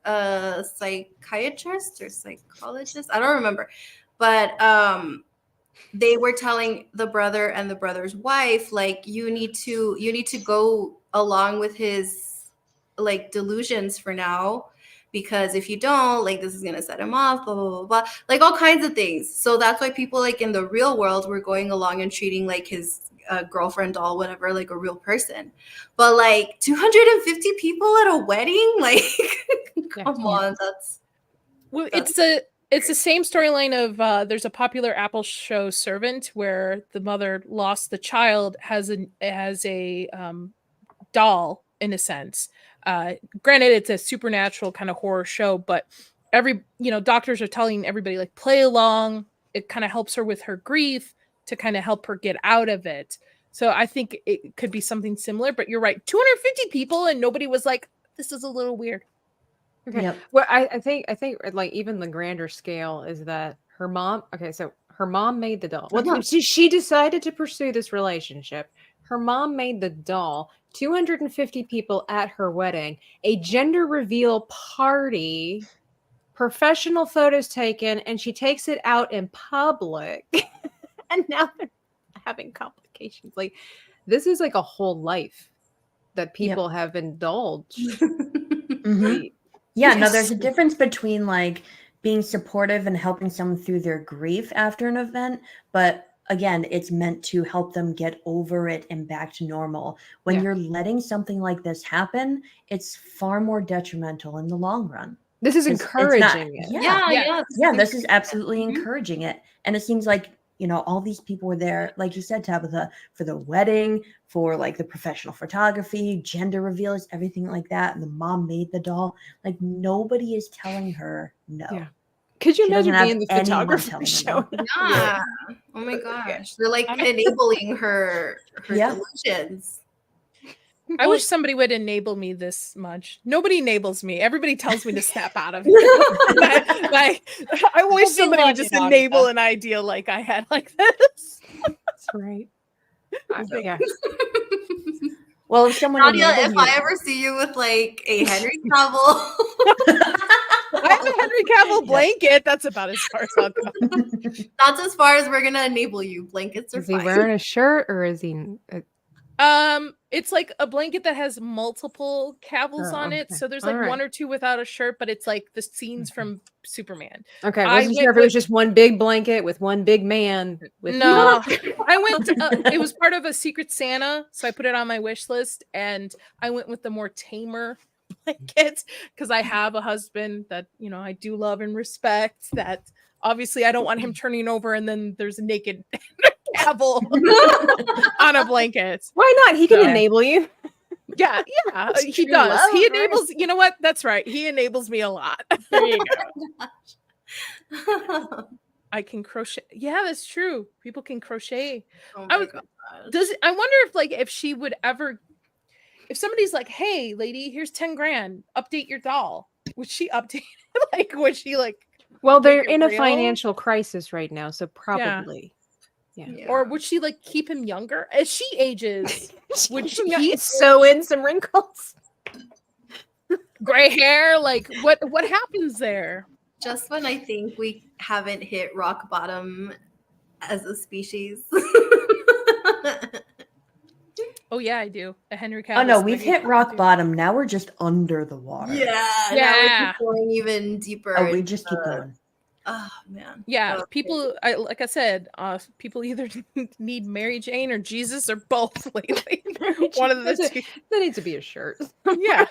psychiatrist or psychologist, I don't remember, but they were telling the brother and the brother's wife, like, you need to go along with his like delusions for now, because if you don't, like, this is gonna set him off, blah blah blah blah, like all kinds of things. So that's why people like in the real world were going along and treating like his girlfriend, doll, whatever, like a real person. But like 250 people at a wedding, like come on, that's well, it's the same storyline of there's a popular Apple show, Servant, where the mother lost the child, has a doll in a sense. Granted, it's a supernatural kind of horror show, but doctors are telling everybody like play along. It kind of helps her with her grief to kind of help her get out of it. So I think it could be something similar, but you're right. 250 people and nobody was like, this is a little weird. Okay. Yep. Well, I think like even the grander scale is that her mom. Okay, so her mom made the doll. Well, she decided to pursue this relationship. Her mom made the doll. 250 people at her wedding. A gender reveal party. Professional photos taken, and she takes it out in public. And now they're having complications. Like, this is like a whole life that people have indulged. Mhm. Yeah, no, there's a difference between like being supportive and helping someone through their grief after an event, but again, it's meant to help them get over it and back to normal. When you're letting something like this happen, it's far more detrimental in the long run. This is It's encouraging not- it. Yeah, this is absolutely encouraging it. And it seems like, all these people were there, like you said, Tabitha, for the wedding, for like the professional photography, gender reveals, everything like that. And the mom made the doll. Like, nobody is telling her no. Yeah. Could you She doesn't imagine being have the anyone photographer telling her showing no. up? Yeah. Oh my gosh. They're like enabling her delusions. I wish somebody would enable me this much. Nobody enables me. Everybody tells me to snap out of it. like, I wish somebody would just enable an idea like I had like this. That's right. Yeah. Well, if someone Nadia, enabled if you- I ever see you with like a Henry Cavill, I have a Henry Cavill blanket. That's about as far as I'll go. that's as far as we're gonna enable you. Blankets are Is he fine. wearing a shirt or is he? It's like a blanket that has multiple Cavills on it. okay. So there's All like right. one or two without a shirt, but it's like the scenes from Superman. Okay, I I wasn't went sure if it was with- just one big blanket with one big man. With No, I went. It was part of a Secret Santa, so I put it on my wish list, and I went with the more tamer blanket because I have a husband that I do love and respect. That obviously I don't want him turning over and then there's a naked Cavill on a blanket. Why not? He can So- enable you. Yeah, he true does. love, He right? enables. You know what? That's right. He enables me a lot. There you go. I can crochet. Yeah, that's true. People can crochet. Oh I my was- gosh. I wonder if she would ever, if somebody's like, "Hey, lady, here's 10 grand. Update your doll." Would she update? Would she like? Well, they're Make it in a real? financial crisis right now, so probably. Yeah. Or would she like keep him younger as she ages? Would she? Sew in some wrinkles? Gray hair, like what happens there? Just when I think we haven't hit rock bottom as a species. Oh yeah, I do. A Henry Cavill. Oh no, we've spaghetti hit rock dude. bottom. Now we're just under the water. Yeah, now we're Yeah. just going even deeper. Oh, we just keep going. Oh man. Yeah, Okay. people. Like I said, people either need Mary Jane or Jesus or both lately. One of the two. That needs to be a shirt. Yeah,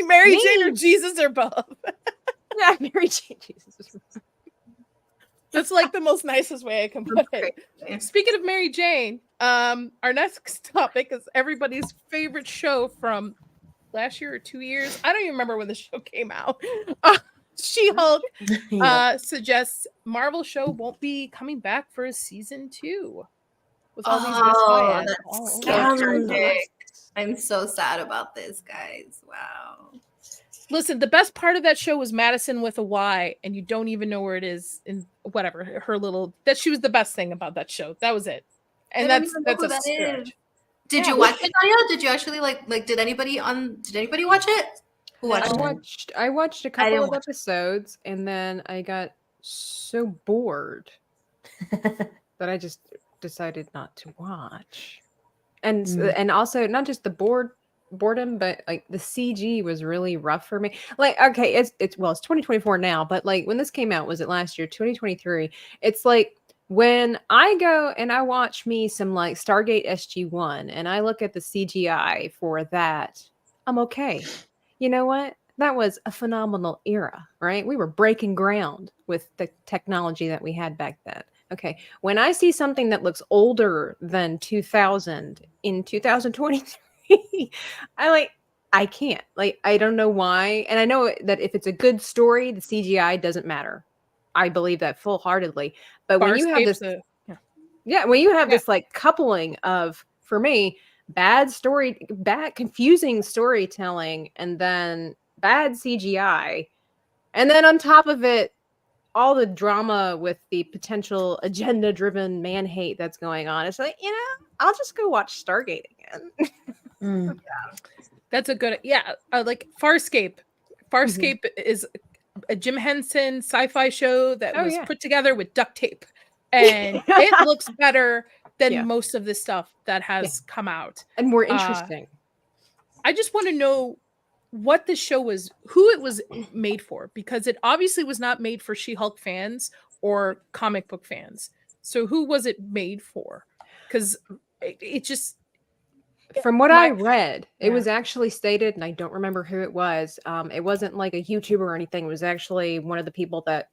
Mary Me. Jane or Jesus or both. Yeah, Mary Jane. Jesus. That's like the most nicest way I can put it. Speaking of Mary Jane, our next topic is everybody's favorite show from last year or 2 years. I don't even remember when the show came out. She-Hulk Yeah. suggests Marvel show won't be coming back for a season 2 with all these missed tie-ins. that's all so over. tragic. I'm so sad about this, guys. Wow. Listen, the best part of that show was Madison with a Y, and you don't even know where it is in whatever her little. That she was the best thing about that show. That was it, and I don't that's even know who a that stretch. is. Did Yeah, you watch it, Nadia? Did you actually like? Did anybody watch it? Who watched it? I watched a didn't couple of watch it. episodes, and then I got so bored that I just decided not to watch. And and also not just the boredom, but like the CG was really rough for me. Like, okay, it's 2024 now, but like when this came out, was it last year, 2023? It's like when I go and I watch me some like Stargate SG-1 and I look at the CGI for that, I'm okay. You know what? That was a phenomenal era, right? We were breaking ground with the technology that we had back then. Okay. When I see something that looks older than 2000 in 2023, I can't. Like, I don't know why. And I know that if it's a good story, the CGI doesn't matter. I believe that full-heartedly. But when you have this when you have this like coupling of, for me, bad confusing storytelling, and then bad CGI, and then on top of it, all the drama with the potential agenda-driven man hate that's going on. It's like, I'll just go watch Stargate again. That's a good, like Farscape. Farscape is a Jim Henson sci-fi show that was put together with duct tape, and it looks better than most of the stuff that has come out, and more interesting. I just want to know what the show was, who it was made for, because it obviously was not made for She-Hulk fans or comic book fans. So who was it made for? Because it just, from what I read, it was actually stated, and I don't remember who it was. It wasn't like a YouTuber or anything. It was actually one of the people that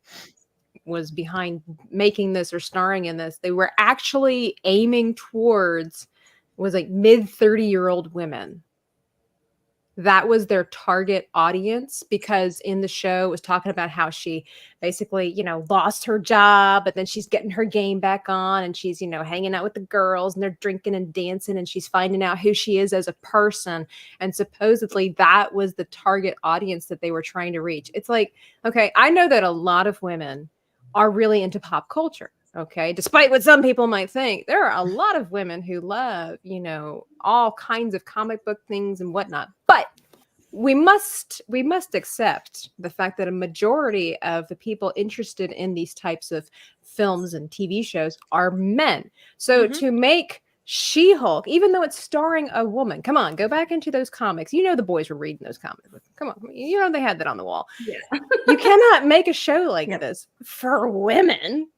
was behind making this or starring in this. They were actually aiming towards was like mid 30-year-old women. That was their target audience, because in the show it was talking about how she basically, lost her job, but then she's getting her game back on, and she's, hanging out with the girls, and they're drinking and dancing, and she's finding out who she is as a person. And supposedly that was the target audience that they were trying to reach. It's like, okay, I know that a lot of women are really into pop culture. Okay. Despite what some people might think, there are a lot of women who love, all kinds of comic book things and whatnot. But we must accept the fact that a majority of the people interested in these types of films and TV shows are men. So to make She-Hulk, even though it's starring a woman, come on, go back into those comics. The boys were reading those comics. Come on, they had that on the wall. Yeah. You cannot make a show like this for women.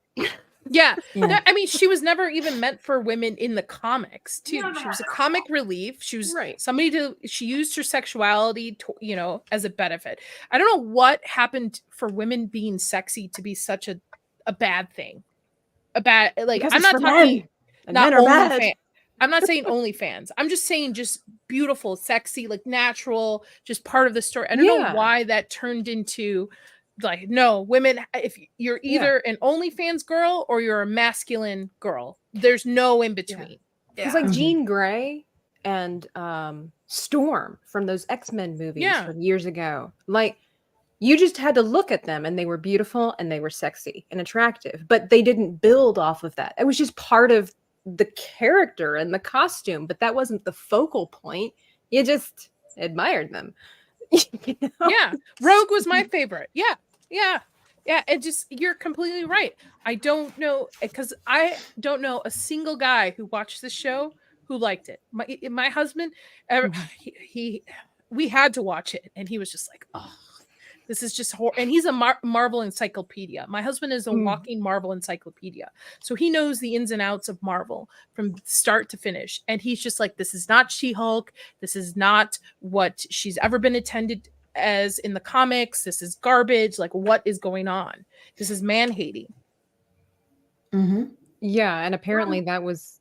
Yeah. I mean, she was never even meant for women in the comics, too. She was a comic relief. She was somebody she used her sexuality to, as a benefit. I don't know what happened for women being sexy to be such a bad thing. I'm not talking not only I'm not saying OnlyFans. I'm just saying just beautiful, sexy, like natural, just part of the story. I don't know why that turned into like, no, women, if you're either an OnlyFans girl or you're a masculine girl, there's no in between. It's like Jean Grey and Storm from those X-Men movies from years ago. Like, you just had to look at them and they were beautiful and they were sexy and attractive, but they didn't build off of that. It was just part of the character and the costume, but that wasn't the focal point. You just admired them. You know? Yeah, Rogue was my favorite. Yeah. And just you're completely right. I don't know because I don't know a single guy who watched this show who liked it. My husband, he we had to watch it, and he was just like, oh. This is just and he's a Marvel encyclopedia. My husband is a walking Marvel encyclopedia. So he knows the ins and outs of Marvel from start to finish. And he's just like, this is not She-Hulk. This is not what she's ever been intended as in the comics. This is garbage. Like, what is going on? This is man-hating. Yeah, and apparently that was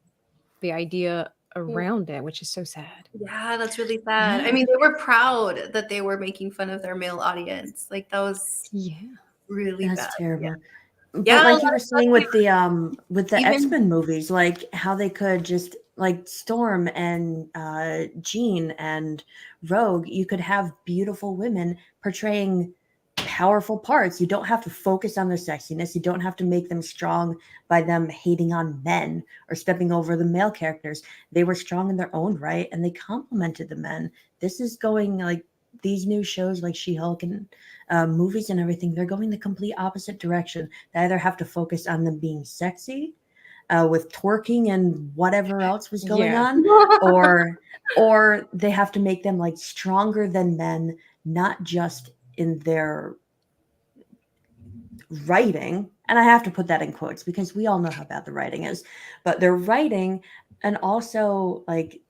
the idea around it, which is so sad. Yeah, that's really sad. I mean, they were proud that they were making fun of their male audience. Like that was really bad. That's terrible. But Yeah, like you were saying with the even- X-Men movies, like how they could just like Storm and Jean and Rogue, you could have beautiful women portraying powerful parts. You don't have to focus on their sexiness. You don't have to make them strong by them hating on men or stepping over the male characters. They were strong in their own right, and they complemented the men. This is going like these new shows like She-Hulk and movies and everything, they're going the complete opposite direction. They either have to focus on them being sexy with twerking and whatever else was going on, or they have to make them like stronger than men, not just in their writing, and I have to put that in quotes because we all know how bad the writing is, but their writing, and also like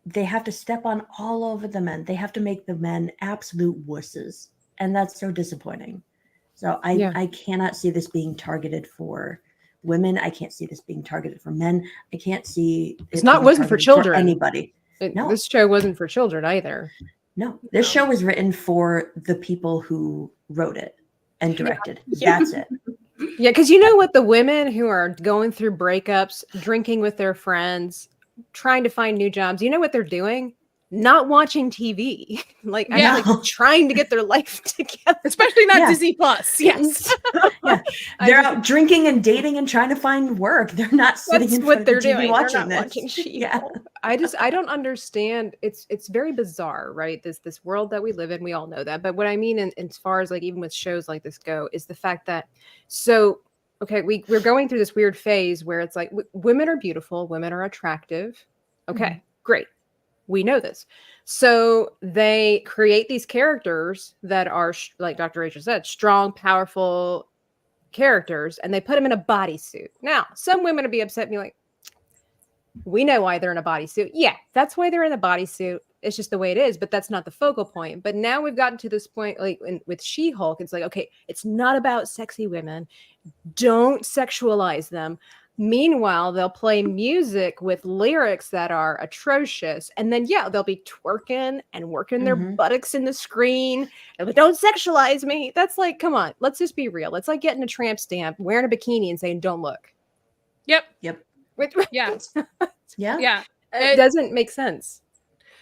they have to step on all over the men. They have to make the men absolute wusses, and that's so disappointing. So I cannot see this being targeted for women. I can't see this being targeted for men. I can't see wasn't for children. Anybody. No. This show wasn't for children either. No, this show was written for the people who wrote it and directed. That's it. Yeah, because you know what? The women who are going through breakups, drinking with their friends, trying to find new jobs, you know what they're doing? Not watching TV. Like, actually trying to get their life together. Especially not Disney Plus. Yes. They're out drinking and dating and trying to find work. They're not sitting in front of the TV watching this. Watching I don't understand. It's very bizarre, right? This world that we live in, we all know that. But what I mean, as far as like even with shows like this go, is the fact that we're going through this weird phase where it's like women are beautiful, women are attractive. Okay, great. We know this. So they create these characters that are, like Dr. Rachel said, strong, powerful characters, and they put them in a bodysuit. Now, some women would be upset and be like, we know why they're in a bodysuit. Yeah, that's why they're in a bodysuit. It's just the way it is, but that's not the focal point. But now we've gotten to this point, like with She-Hulk, it's like, okay, it's not about sexy women. Don't sexualize them. Meanwhile, they'll play music with lyrics that are atrocious. And then, they'll be twerking and working their buttocks in the screen. And don't sexualize me. That's like, come on, let's just be real. It's like getting a tramp stamp, wearing a bikini and saying, don't look. Yep. Yeah. It doesn't make sense.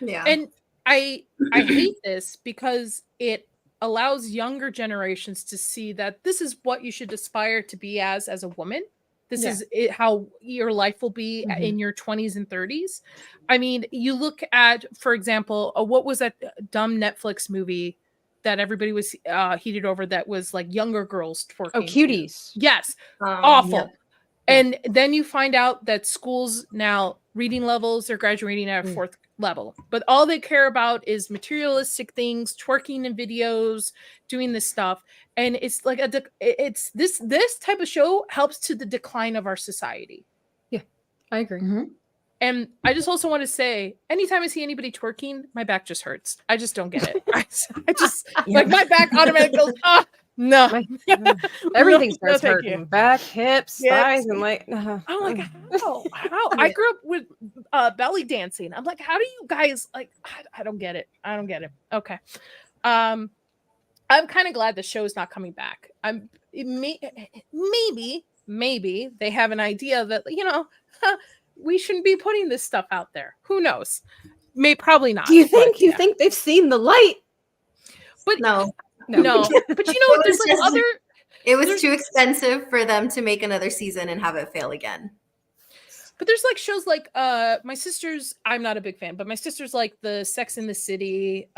Yeah. And I hate this because it allows younger generations to see that this is what you should aspire to be as a woman. This is how your life will be in your 20s and 30s. I mean, you look at, for example, what was that dumb Netflix movie that everybody was heated over that was like younger girls twerking? Oh, Cuties. Yes. Awful. Yep. And then you find out that schools now reading levels are graduating at a 4th level, but all they care about is materialistic things, twerking in videos, doing this stuff. And it's like it's this type of show helps to the decline of our society. Yeah, I agree. And I just also want to say, anytime I see anybody twerking, my back just hurts. I just don't get it. I just like my back automatically goes, no. Everything starts hurting. Back, hips, thighs, and like, I'm like, how? I grew up with belly dancing. I'm like, how do you guys like? I don't get it. Okay. I'm kind of glad the show is not coming back. Maybe they have an idea that we shouldn't be putting this stuff out there. Who knows? Probably not. Do you think think they've seen the light? But no. But there's like other. It was too expensive for them to make another season and have it fail again. But there's like shows like my sister's, I'm not a big fan, but my sister's like the Sex in the City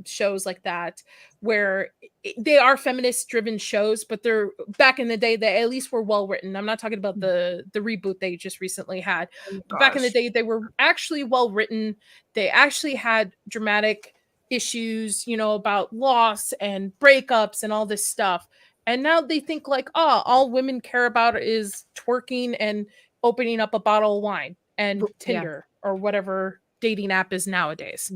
shows like that, where they are feminist driven shows, but they're back in the day they at least were well written. I'm not talking about the reboot they just recently had. But back in the day they were actually well written. They actually had dramatic issues, you know, about loss and breakups and all this stuff. And now they think like, oh, all women care about is twerking and opening up a bottle of wine and Tinder or whatever dating app is nowadays.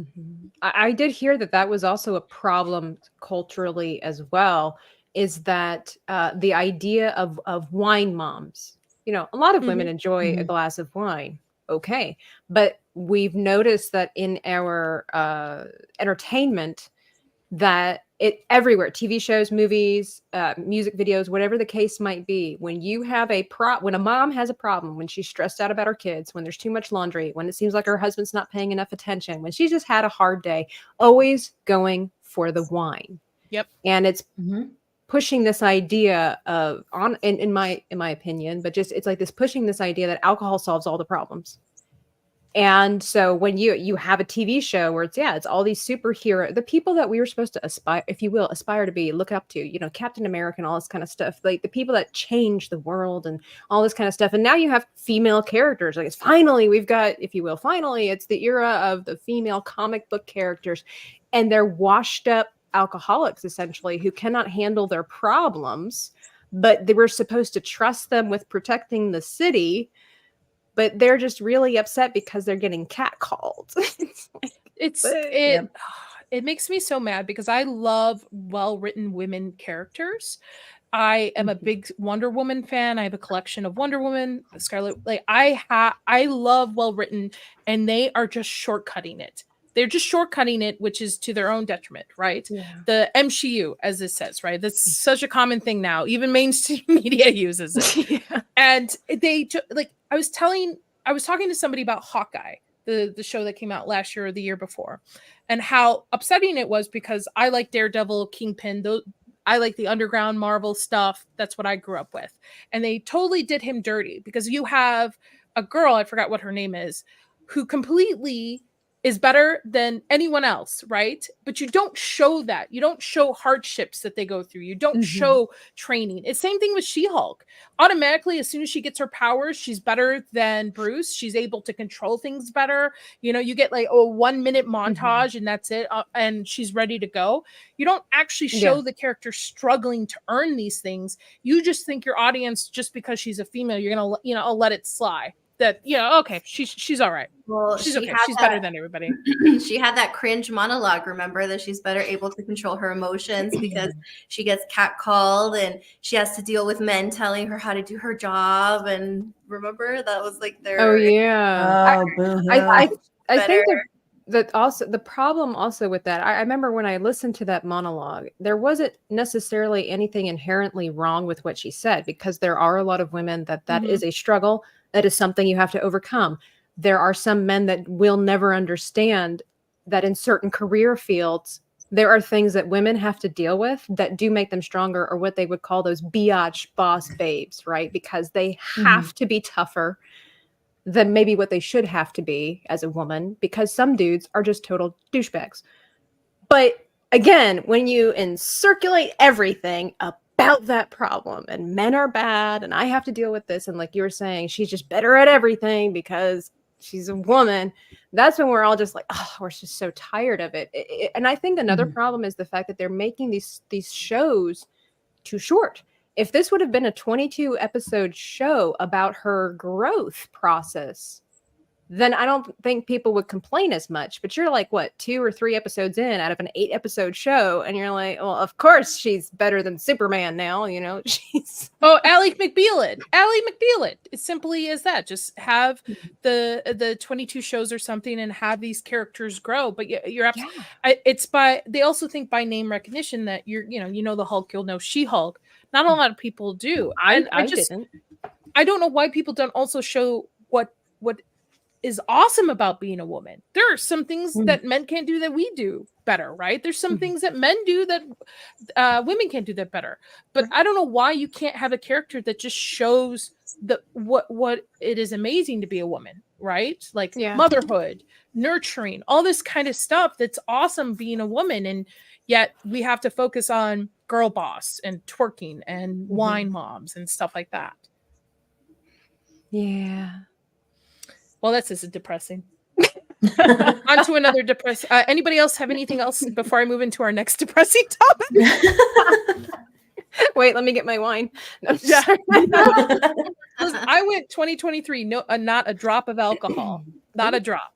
I did hear that was also a problem culturally as well, is that the idea of wine moms. You know, a lot of women enjoy a glass of wine. Okay. But we've noticed that in our entertainment, that it everywhere, TV shows, movies, music videos, whatever the case might be, when you have when a mom has a problem, when she's stressed out about her kids, when there's too much laundry, when it seems like her husband's not paying enough attention, when she's just had a hard day, always going for the wine. Yep. And it's pushing this idea of in my opinion, but just it's like this pushing this idea that alcohol solves all the problems. And so when you have a TV show where it's all these superhero, the people that we were supposed to aspire, if you will, aspire to be, look up to, you know, Captain America and all this kind of stuff, like the people that change the world and all this kind of stuff. And now you have female characters. Like it's finally, we've got, if you will, finally, it's the era of the female comic book characters, and they're washed up alcoholics essentially who cannot handle their problems, but they were supposed to trust them with protecting the city. But they're just really upset because they're getting catcalled. It makes me so mad because I love well-written women characters. I am a big Wonder Woman fan. I have a collection of Wonder Woman, Scarlet. Like I love well-written, and they are just shortcutting it. They're just shortcutting it, which is to their own detriment, right? Yeah. The MCU, as it says, right? That's such a common thing now. Even mainstream media uses it. And they like. I was talking to somebody about Hawkeye, the show that came out last year or the year before, and how upsetting it was because I like Daredevil, Kingpin, I like the underground Marvel stuff. That's what I grew up with. And they totally did him dirty because you have a girl, I forgot what her name is, who completely is better than anyone else, right? But you don't show that. You don't show hardships that they go through. You don't show training. It's same thing with She-Hulk. Automatically, as soon as she gets her powers, she's better than Bruce. She's able to control things better. You know, you get like a 1 minute montage and that's it. And she's ready to go. You don't actually show the character struggling to earn these things. You just think your audience, just because she's a female, you're going to, let it slide. That okay, she's all right. Well, she's okay. She's better than everybody. She had that cringe monologue. Remember that she's better able to control her emotions because she gets catcalled and she has to deal with men telling her how to do her job. And remember that was like their. Oh yeah. I think that also the problem also with that. I remember when I listened to that monologue, there wasn't necessarily anything inherently wrong with what she said, because there are a lot of women that is a struggle. That is something you have to overcome. There are some men that will never understand that in certain career fields, there are things that women have to deal with that do make them stronger, or what they would call those biatch boss babes, right? Because they have to be tougher than maybe what they should have to be as a woman, because some dudes are just total douchebags. But again, when you encirculate everything about that problem and men are bad and I have to deal with this, and like you were saying, she's just better at everything because she's a woman, that's when we're all just like, oh, we're just so tired of it. And I think another problem is the fact that they're making these shows too short. If this would have been a 22 episode show about her growth process, then I don't think people would complain as much. But you're like, what, 2 or 3 episodes in out of an 8 episode show, and you're like, well, of course she's better than Superman now, she's Ally McBeal. It's simply as that. Just have the 22 shows or something and have these characters grow. But you're absolutely it's they also think by name recognition that the Hulk, you'll know She-Hulk. Not a lot of people do. I didn't. I don't know why people don't also show what is awesome about being a woman. There are some things that men can't do that we do better, right? There's some things that men do that women can't do that better. But I don't know why you can't have a character that just shows what it is amazing to be a woman, right? Like motherhood, nurturing, all this kind of stuff that's awesome being a woman. And yet we have to focus on girl boss and twerking and wine moms and stuff like that. Yeah. Well, that's just depressing. On to another depressing. Anybody else have anything else before I move into our next depressing topic? Wait, let me get my wine. No, Listen, I went 2023, not a drop of alcohol, not a drop.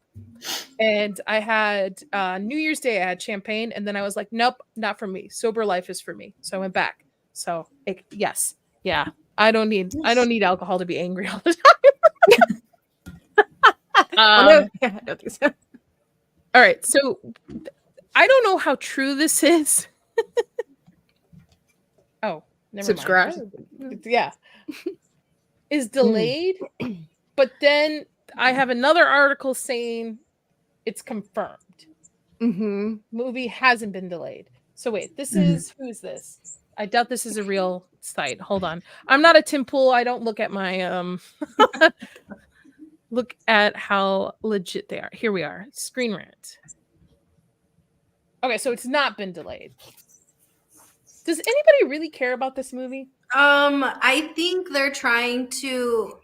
And I had New Year's Day, I had champagne, and then I was like, nope, not for me. Sober life is for me. So I went back. So yes, yeah, I don't need alcohol to be angry all the time. No, I don't think so. All right, so I don't know how true this is. Oh, never Subscribe. Mind. Yeah, is delayed, but then I have another article saying it's confirmed. Movie hasn't been delayed. So wait, this is who is this? I doubt this is a real site. Hold on, I'm not a Tim Pool. I don't look at my look at how legit they are. Here we are. Screen Rant. Okay, so it's not been delayed. Does anybody really care about this movie? I think they're trying to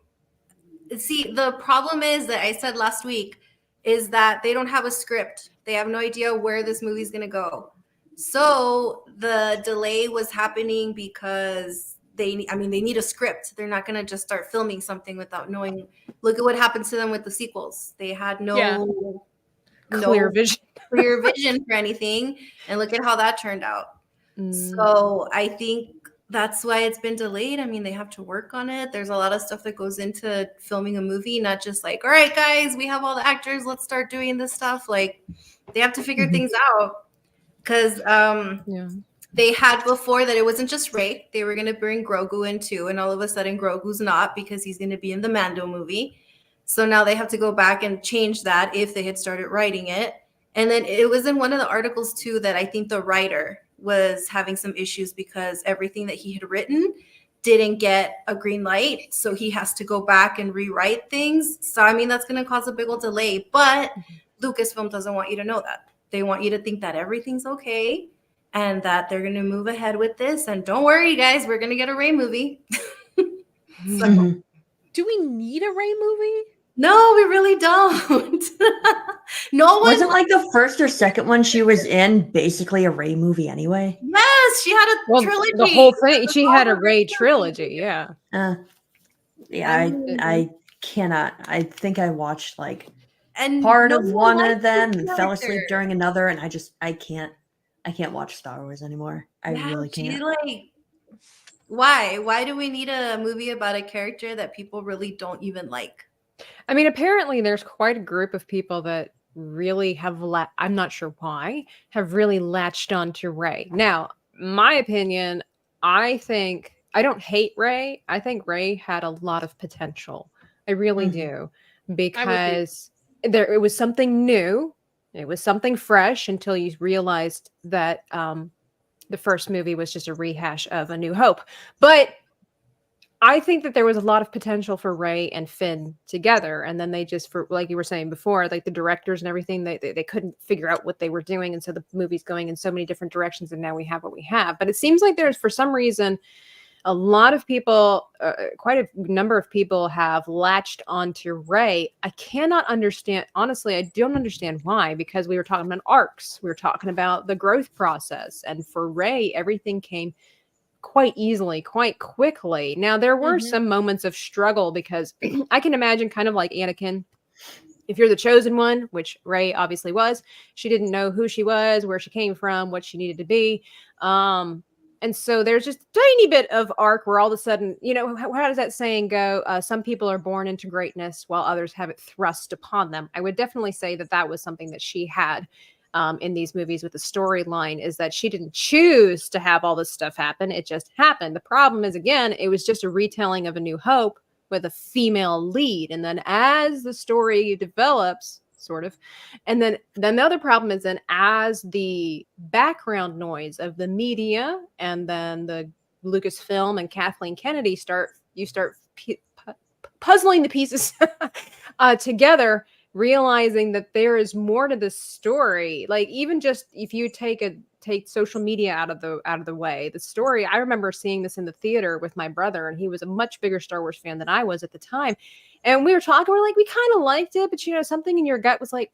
see. The problem is that I said last week is that they don't have a script. They have no idea where this movie's going to go. So the delay was happening because they need a script. They're not going to just start filming something without knowing. Look at what happened to them with the sequels. They had no clear vision for anything. And look at how that turned out. So I think that's why it's been delayed. I mean, they have to work on it. There's a lot of stuff that goes into filming a movie, not just like, all right, guys, we have all the actors. Let's start doing this stuff. Like, they have to figure things out. Because they had before that it wasn't just Rey. They were going to bring Grogu in too. And all of a sudden, Grogu's not because he's going to be in the Mando movie. So now they have to go back and change that if they had started writing it. And then it was in one of the articles too that I think the writer was having some issues because everything that he had written didn't get a green light. So he has to go back and rewrite things. So, I mean, that's going to cause a big old delay. But Lucasfilm doesn't want you to know that. They want you to think that everything's okay and that they're going to move ahead with this. And don't worry, guys, we're going to get a Rey movie. So, do we need a Rey movie? No, we really don't. No one. Wasn't like the first or second one she was in basically a Rey movie anyway? Yes, she had a trilogy. The whole thing. She had a Rey trilogy. Yeah. I cannot. I think I watched like and part no of one one likes of them the and fell asleep character. during another, and I can't watch Star Wars anymore. I really can't. Why do we need a movie about a character that people really don't even like? I mean, apparently there's quite a group of people that really have I'm not sure why, have really latched on to Rey. Now, my opinion, I don't hate Rey. I think Rey had a lot of potential. I really do. Because it was something new. It was something fresh until you realized that the first movie was just a rehash of A New Hope. But I think that there was a lot of potential for Rey and Finn together. And then they just, for like you were saying before, like the directors and everything, they couldn't figure out what they were doing. And so the movie's going in so many different directions. And now we have what we have. But it seems like there's, for some reason, a lot of people, quite a number of people have latched onto Rey. I cannot understand. Honestly, I don't understand why, because we were talking about arcs. We were talking about the growth process. And for Rey, everything came quite easily, quite quickly. Now, there were some moments of struggle because I can imagine kind of like Anakin. If you're the chosen one, which Rey obviously was, she didn't know who she was, where she came from, what she needed to be. And so there's just a tiny bit of arc where all of a sudden, you know, how does that saying go? Some people are born into greatness while others have it thrust upon them. I would definitely say that that was something that she had in these movies with the storyline, is that she didn't choose to have all this stuff happen. It just happened. The problem is, again, it was just a retelling of A New Hope with a female lead. And then as the story develops, sort of, and then the other problem is then as the background noise of the media and then the Lucasfilm and Kathleen Kennedy start puzzling the pieces together, realizing that there is more to this story. Like, even just if you take social media out of the way, the story, I remember seeing this in the theater with my brother, and he was a much bigger Star Wars fan than I was at the time. And we were talking, we're like, we kind of liked it, but you know, something in your gut was like,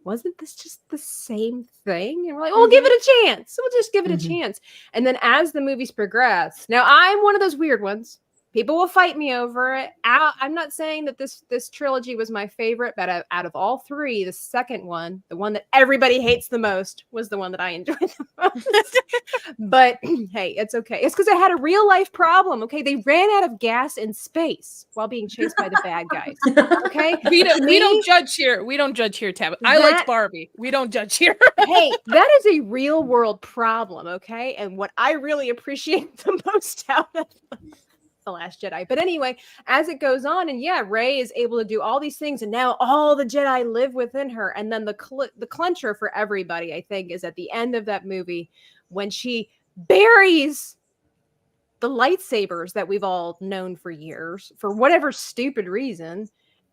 wasn't this just the same thing? And we're like, well, we'll give it a chance. We'll just give it a chance. And then as the movies progress, now I'm one of those weird ones. People will fight me over it. I'm not saying that this trilogy was my favorite, but out of all three, the second one, the one that everybody hates the most, was the one that I enjoyed the most. But hey, it's okay. It's because I had a real life problem. Okay, they ran out of gas in space while being chased by the bad guys. Okay, We don't judge here. We don't judge here, Tab. I liked Barbie. We don't judge here. Hey, that is a real world problem. Okay, and what I really appreciate the most out of The Last Jedi. But anyway, as it goes on, and yeah, Rey is able to do all these things, and now all the Jedi live within her. And then the clincher for everybody, I think, is at the end of that movie when she buries the lightsabers that we've all known for years for whatever stupid reason,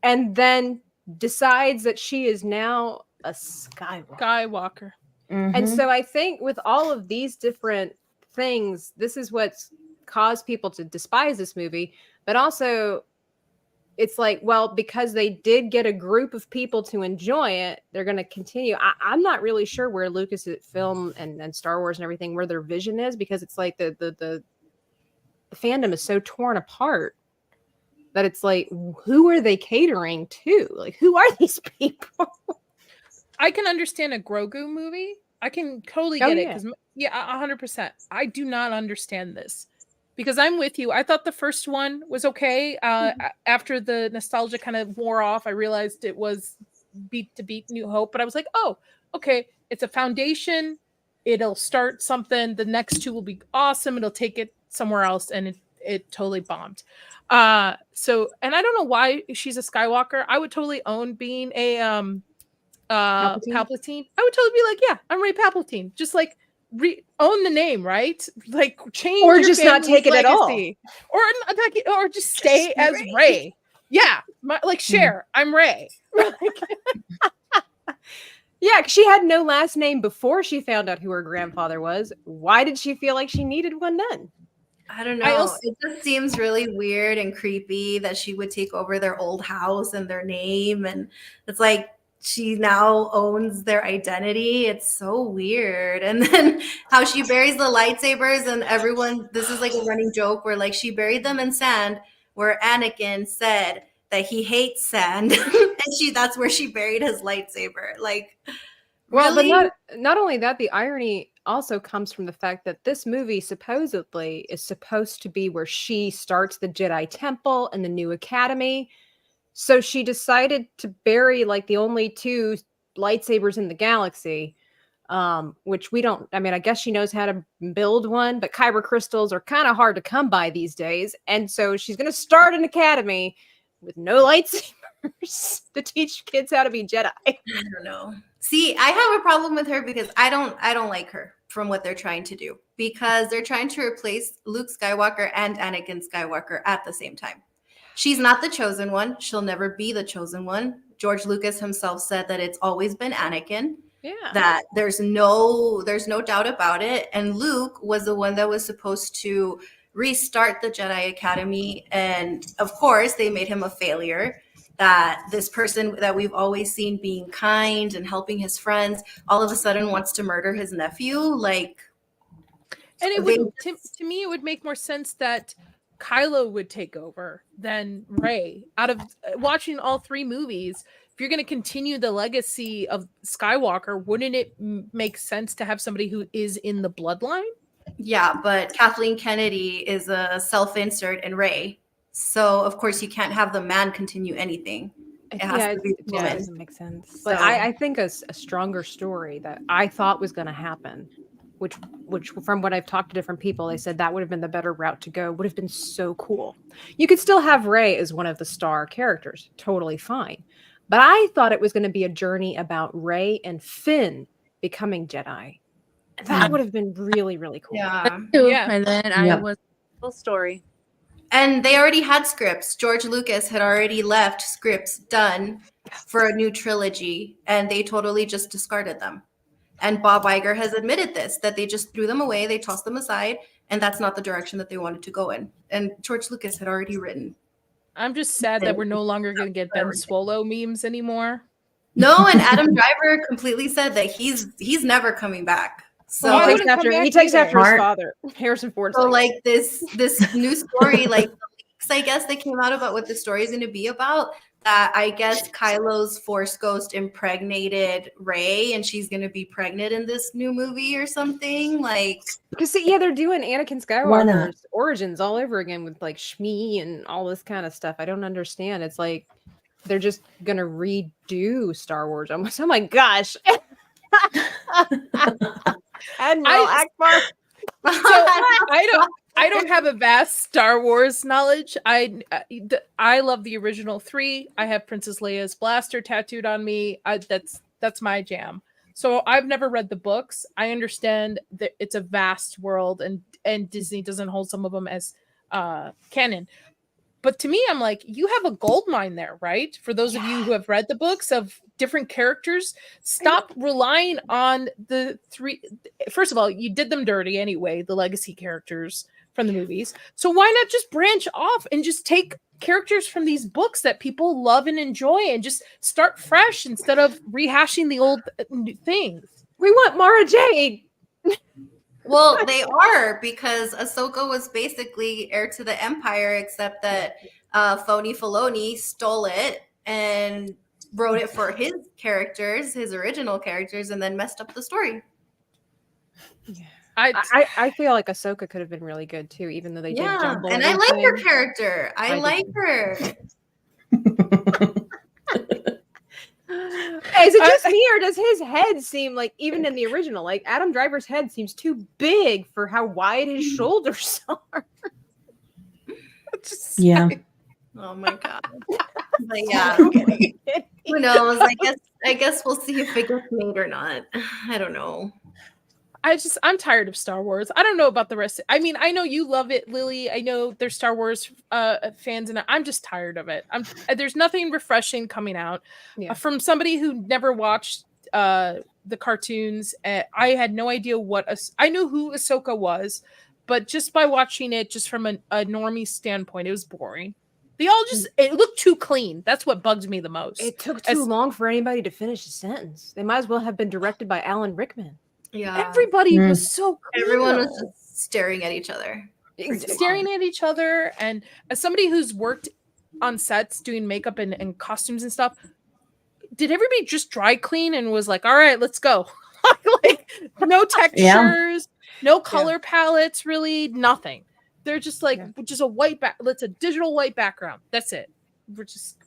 and then decides that she is now a Skywalker. And so I think with all of these different things, this is what's caused people to despise this movie. But also, it's like, well, because they did get a group of people to enjoy it, they're going to continue. I'm not really sure where Lucasfilm and Star Wars and everything, where their vision is, because it's like the fandom is so torn apart that it's like, who are they catering to? Like, who are these people? I can understand a Grogu movie. I can totally get it. Because 100%. I do not understand this. Because I'm with you. I thought the first one was okay. After the nostalgia kind of wore off, I realized it was beat to beat New Hope. But I was like, oh, okay. It's a foundation. It'll start something. The next two will be awesome. It'll take it somewhere else. And it totally bombed. So, and I don't know why she's a Skywalker. I would totally own being a Palpatine. I would totally be like, yeah, I'm Rey Palpatine. Just like, own the name, right? Like, change or your just not take it legacy. at all, or just stay as Rey. Yeah, like Cher, I'm Rey. Yeah, because she had no last name before she found out who her grandfather was. Why did she feel like she needed one then? I don't know. It just seems really weird and creepy that she would take over their old house and their name, and it's like she now owns their identity. It's so weird. And then how she buries the lightsabers, and everyone, this is like a running joke where like she buried them in sand, where Anakin said that he hates sand, and that's where she buried his lightsaber. Like, well, really? but not only that, the irony also comes from the fact that this movie supposedly is supposed to be where she starts the Jedi Temple and the new academy. So she decided to bury like the only two lightsabers in the galaxy, which we don't, I mean, I guess she knows how to build one, but kyber crystals are kind of hard to come by these days. And so she's going to start an academy with no lightsabers to teach kids how to be Jedi. I don't know. See, I have a problem with her because I don't like her from what they're trying to do, because they're trying to replace Luke Skywalker and Anakin Skywalker at the same time. She's not the chosen one. She'll never be the chosen one. George Lucas himself said that it's always been Anakin. Yeah. That there's no doubt about it. And Luke was the one that was supposed to restart the Jedi Academy. And of course, they made him a failure. That this person that we've always seen being kind and helping his friends all of a sudden wants to murder his nephew. Like, and it would, to me, it would make more sense that Kylo would take over than Rey. Out of watching all three movies, if you're going to continue the legacy of Skywalker, wouldn't it make sense to have somebody who is in the bloodline? Yeah, but Kathleen Kennedy is a self-insert in Rey. So, of course, you can't have the man continue anything. It has to be the woman. It doesn't make sense. But I think a stronger story that I thought was going to happen which from what I've talked to different people, they said that would have been the better route to go. Would have been so cool. You could still have Rey as one of the star characters, totally fine. But I thought it was going to be a journey about Rey and Finn becoming Jedi. That would have been really, really cool. Yeah. Yeah. And then I was full story. And they already had scripts. George Lucas had already left scripts done for a new trilogy, and they totally just discarded them. And Bob Iger has admitted this, that they just threw them away, they tossed them aside, and that's not the direction that they wanted to go in. And George Lucas had already written. I'm just sad that we're no longer going to get Ben Swallow memes anymore. No, and Adam Driver completely said that he's never coming back. So Well, he takes after his father, Harrison Ford. So like this new story, like the leaks, I guess, that came out about what the story is going to be about. That I guess Kylo's Force Ghost impregnated Rey, and she's going to be pregnant in this new movie or something. Like, because they're doing Anakin Skywalker's origins all over again with like Shmi and all this kind of stuff. I don't understand. It's like they're just going to redo Star Wars almost. Oh my gosh. Admiral Akbar. So I don't have a vast Star Wars knowledge. I love the original 3. I have Princess Leia's blaster tattooed on me. That's my jam. So I've never read the books. I understand that it's a vast world, and Disney doesn't hold some of them as canon. But to me, I'm like, you have a gold mine there, right? For those of you who have read the books of different characters, stop relying on the 3. First of all, you did them dirty anyway, the legacy characters from the movies. So why not just branch off and just take characters from these books that people love and enjoy and just start fresh instead of rehashing the old things? We want Mara Jade. well, they are, because Ahsoka was basically heir to the Empire, except that Phony Filoni stole it and wrote it for his characters, his original characters, and then messed up the story. Yeah. I feel like Ahsoka could have been really good too, even though they did jumble. And I like her character. I like her. Is it just me, or does his head seem like, even in the original, like Adam Driver's head seems too big for how wide his shoulders are? Yeah. Oh my god. But yeah, who knows? I guess we'll see if it gets made or not. I don't know. I'm tired of Star Wars. I don't know about the rest. I mean, I know you love it, Lily. I know there's Star Wars fans, and I'm just tired of it. There's nothing refreshing coming out from somebody who never watched the cartoons. I had no idea I knew who Ahsoka was, but just by watching it, just from a normie standpoint, it was boring. They all it looked too clean. That's what bugged me the most. It took too long for anybody to finish a sentence. They might as well have been directed by Alan Rickman. Yeah, everybody was so cool. Everyone was just staring at each other. And as somebody who's worked on sets doing makeup and costumes and stuff, did everybody just dry clean and was like, all right, let's go? Like no textures, no color palettes, really nothing. They're just like just a white it's a digital white background. That's it.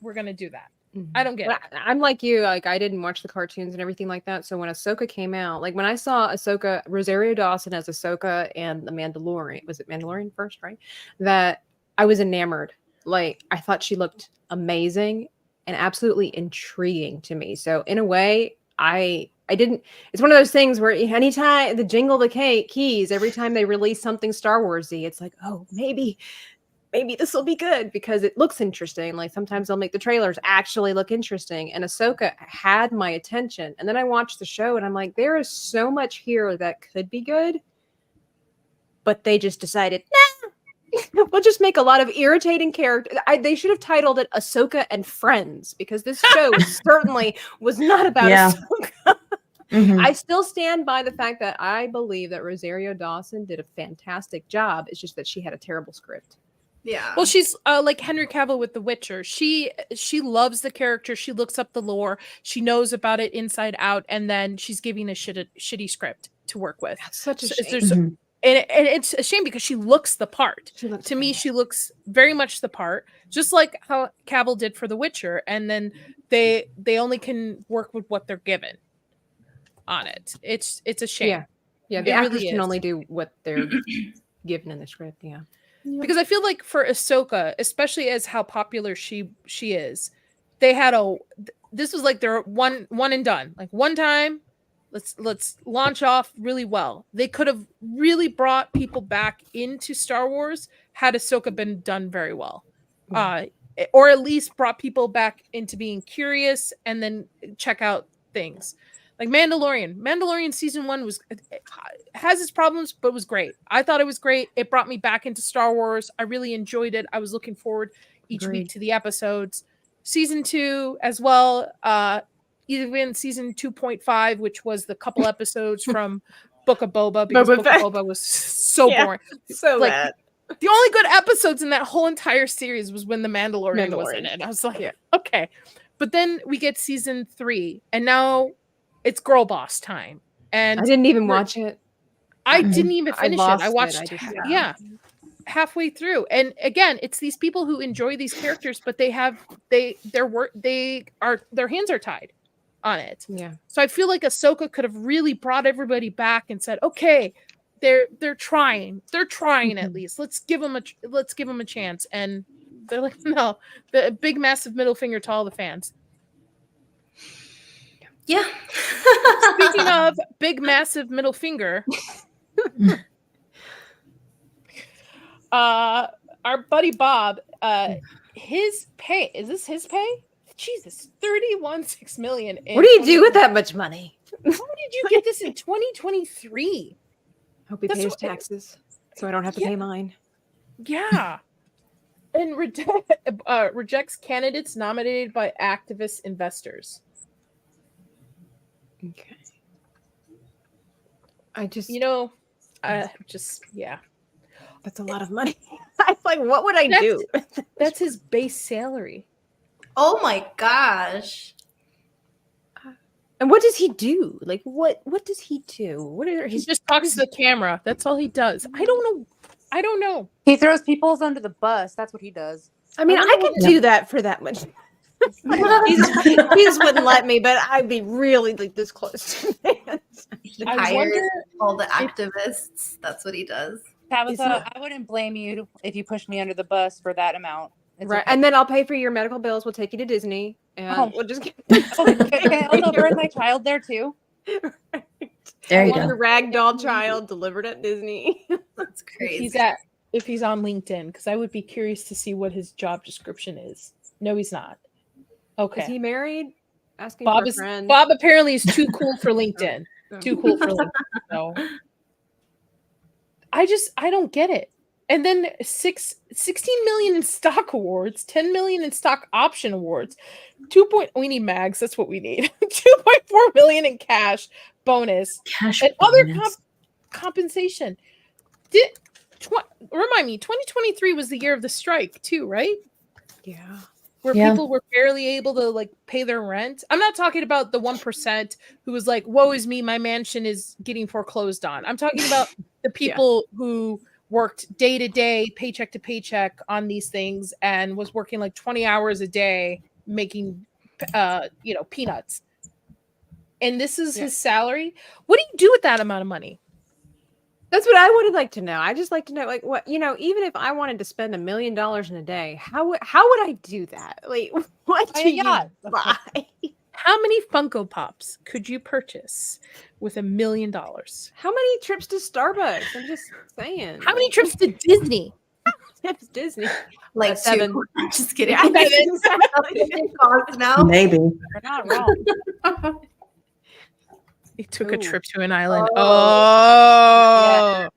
We're gonna do that. I don't get it. I'm like you. Like, I didn't watch the cartoons and everything like that. So when Ahsoka came out, like when I saw Ahsoka, Rosario Dawson as Ahsoka and the Mandalorian, was it Mandalorian first, right? That I was enamored. Like, I thought she looked amazing and absolutely intriguing to me. So in a way, I didn't, it's one of those things where anytime the jingle the keys, every time they release something Star Wars-y, it's like, oh, maybe this will be good because it looks interesting. Like sometimes they'll make the trailers actually look interesting. And Ahsoka had my attention. And then I watched the show and I'm like, there is so much here that could be good. But they just decided, nah, we'll just make a lot of irritating characters. They should have titled it Ahsoka and Friends, because this show certainly was not about Ahsoka. Mm-hmm. I still stand by the fact that I believe that Rosario Dawson did a fantastic job. It's just that she had a terrible script. Yeah. Well, she's like Henry Cavill with The Witcher. She loves the character. She looks up the lore. She knows about it inside out, and then she's giving a shitty script to work with. That's such a shame. And it's a shame because she looks the part. To me, she looks very much the part, just like how Cavill did for The Witcher. And then they only can work with what they're given on it. It's a shame. Yeah, the It actors really can is. only do what they're given in the script. Yeah. Because I feel like for Ahsoka, especially as how popular she is, they had this was like their one and done. Like one time, let's launch off really well. They could have really brought people back into Star Wars had Ahsoka been done very well. Or at least brought people back into being curious and then check out things. Like Mandalorian season 1 was has its problems, but was great. I thought it was great. It brought me back into Star Wars. I really enjoyed it. I was looking forward each week to the episodes. Season 2 as well. Even season 2.5, which was the couple episodes from Book of Boba, because Book of Boba was so boring. So like bad. the only good episodes in that whole entire series was when the Mandalorian was in it. I was like, okay. But then we get season 3, and now it's girl boss time. And I didn't even watch it. I didn't even finish it. I lost watched it. halfway through. And again, it's these people who enjoy these characters, but their hands are tied on it. Yeah. So I feel like Ahsoka could have really brought everybody back and said, okay, they're trying. They're trying at least. Let's give them a chance. And they're like, no, the big massive middle finger to all the fans. Yeah. Speaking of big massive middle finger, our buddy Bob, his pay, is this his pay? Jesus, 31.6 million. What do you do with that much money? How did you get this in 2023? Hope he pays taxes, so I don't have to pay mine. Yeah. And rejects candidates nominated by activist investors. Okay. I just, yeah. That's a lot of money. I'm like, what would I do? That's his base salary. Oh my gosh. And what does he do? Like, what does he do? He just talks to the camera. That's all he does. I don't know. He throws people under the bus. That's what he does. I mean, I could do that for that much. he just wouldn't let me, but I'd be really like this close to fans. He hires all the activists. That's what he does. Tabitha, I wouldn't blame you if you pushed me under the bus for that amount. It's right. okay. And then I'll pay for your medical bills. We'll take you to Disney. And we'll just get can I also burn my child there too? There you go. The ragdoll child delivered at Disney. That's crazy. If he's on LinkedIn, because I would be curious to see what his job description is. No, he's not. Okay. Is he married? Asking Bob for a friend. Bob apparently is too cool for LinkedIn. Too cool for LinkedIn. So I don't get it. And then 16 million in stock awards, 10 million in stock option awards, we need mags. That's what we need. 2.4 million in cash bonus and other compensation. Remind me, 2023 was the year of the strike too, right? Yeah. Where people were barely able to like pay their rent. I'm not talking about the 1% who was like, woe is me, my mansion is getting foreclosed on. I'm talking about the people who worked day to day, paycheck to paycheck on these things and was working like 20 hours a day making peanuts. And this is his salary. What do you do with that amount of money? That's what I would like to know. I just like to know, like, what, even if I wanted to spend $1 million in a day, how would I do that? Like, what do you buy? How many Funko Pops could you purchase with $1 million? How many trips to Starbucks? I'm just saying. How many trips to Disney? Disney. Like 7. Just kidding. Now. Maybe. You're not wrong. He took a trip to an island. Oh.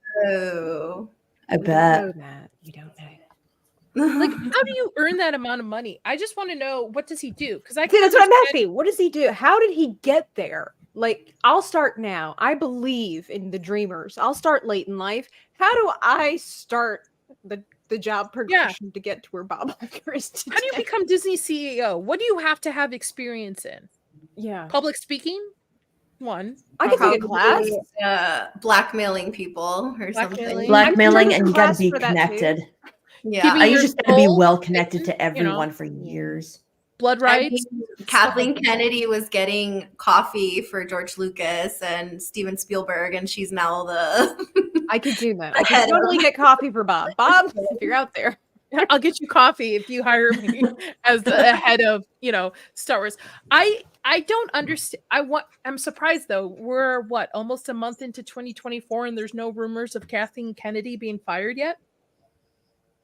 I bet. You don't know. Like, how do you earn that amount of money? I just want to know, what does he do? Because that's what I'm asking. What does he do? How did he get there? Like, I'll start now. I believe in the dreamers. I'll start late in life. How do I start the job progression to get to where Bob Iger is today? How do you become Disney CEO? What do you have to have experience in? Yeah. Public speaking? One. I can take a class. Blackmailing people or something. Blackmailing, and you got to be connected. Yeah. You just got to be well connected to everyone for years. blood rights. Kathleen Kennedy was getting coffee for George Lucas and Steven Spielberg, and she's now the. I could do that. I could totally get coffee for Bob. Bob, if you're out there. I'll get you coffee if you hire me as the head of, Star Wars. I don't understand. I'm surprised though. We're almost a month into 2024 and there's no rumors of Kathleen Kennedy being fired yet?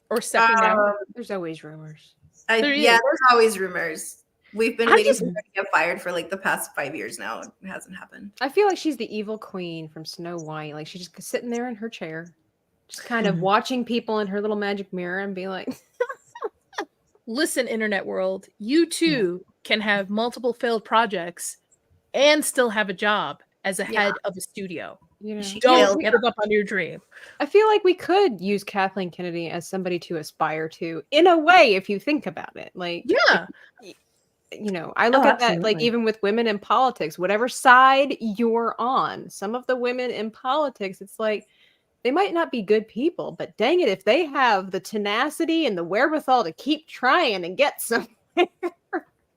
Or stepping down? There's always rumors. There's always rumors. We've been waiting for her to get fired for like the past 5 years now. It hasn't happened. I feel like she's the evil queen from Snow White. Like she's just sitting there in her chair, just kind of watching people in her little magic mirror and be like, listen, internet world, you too can have multiple failed projects and still have a job as a head of a studio. Don't give up on your dream. I feel like we could use Kathleen Kennedy as somebody to aspire to, in a way, if you think about it. Like, I look at that, like, even with women in politics, whatever side you're on, some of the women in politics, it's like, they might not be good people, but dang it, if they have the tenacity and the wherewithal to keep trying and get somewhere.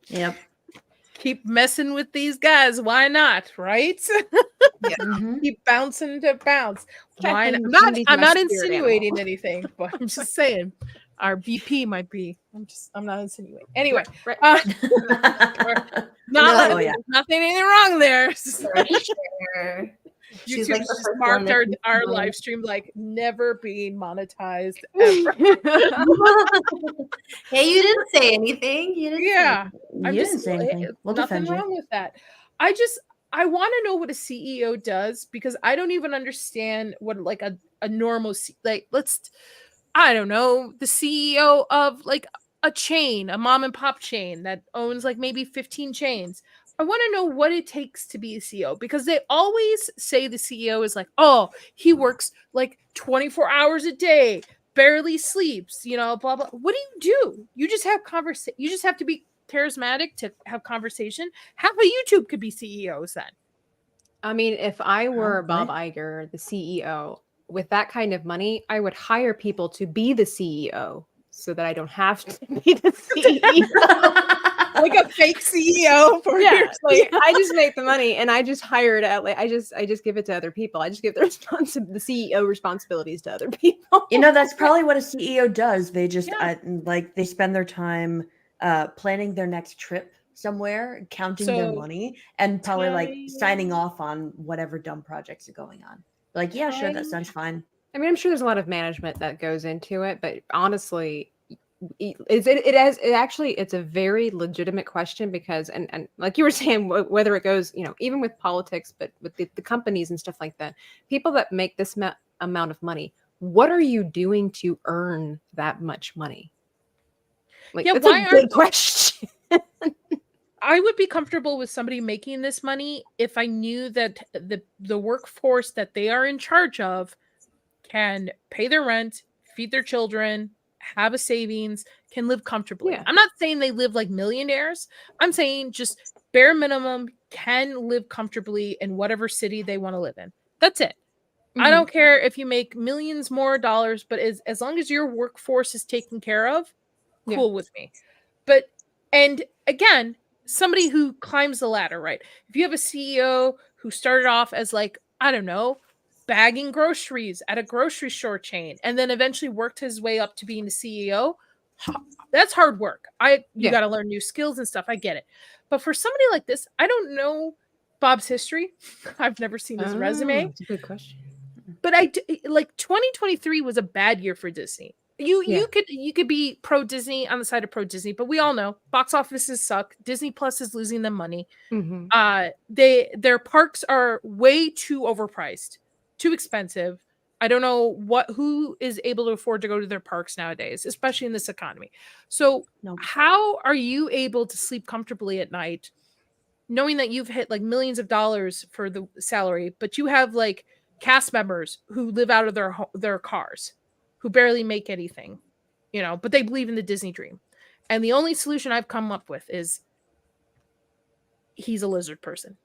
Yep. Keep messing with these guys. Why not? Right? Keep bouncing to bounce. Why not? I'm not insinuating anything, but I'm just saying our BP might be. I'm not insinuating. Anyway, nothing ain't wrong there. Sure. She's like just marked our live stream like never being monetized ever. Hey, you didn't say anything. You didn't say anything. We'll nothing wrong with that. I want to know what a CEO does because I don't even understand what like a normal I don't know, the CEO of like a chain, a mom and pop chain that owns like maybe 15 chains. I want to know what it takes to be a CEO because they always say the CEO is like, oh, he works like 24 hours a day, barely sleeps, blah, blah. What do? You just have conversation. You just have to be charismatic to have conversation. Half of YouTube could be CEOs then. I mean, if I were Bob Iger, the CEO, with that kind of money, I would hire people to be the CEO so that I don't have to be the CEO. Like a fake CEO for like I just make the money and I just hire it out. Like I just give it to other people. I just give the CEO responsibilities to other people. That's probably what a CEO does. They just they spend their time planning their next trip somewhere, counting their money, and probably like signing off on whatever dumb projects are going on. Like, yeah, sure, that sounds fine. I mean, I'm sure there's a lot of management that goes into it, but honestly, it's a very legitimate question because and like you were saying, whether it goes even with politics, but with the companies and stuff like that, people that make this amount of money, what are you doing to earn that much money? Like, that's a good question. I would be comfortable with somebody making this money if I knew that the workforce that they are in charge of can pay their rent, feed their children, have a savings, can live comfortably. Yeah. I'm not saying they live like millionaires. I'm saying just bare minimum can live comfortably in whatever city they want to live in. That's it. I don't care if you make millions more dollars, but as long as your workforce is taken care of, cool with me. But, and again, somebody who climbs the ladder, right? If you have a CEO who started off as like, I don't know, bagging groceries at a grocery store chain and then eventually worked his way up to being the CEO, that's hard work. You got to learn new skills and stuff. I get it. But for somebody like this, I don't know Bob's history. I've never seen his resume. That's a good question. But 2023 was a bad year for Disney. You could be pro Disney on the side of pro Disney, but we all know box offices suck. Disney Plus is losing them money. Their parks are way too overpriced, too expensive. I don't know who is able to afford to go to their parks nowadays, especially in this economy. So how are you able to sleep comfortably at night knowing that you've hit like millions of dollars for the salary, but you have like cast members who live out of their cars, who barely make anything, but they believe in the Disney dream. And the only solution I've come up with is he's a lizard person.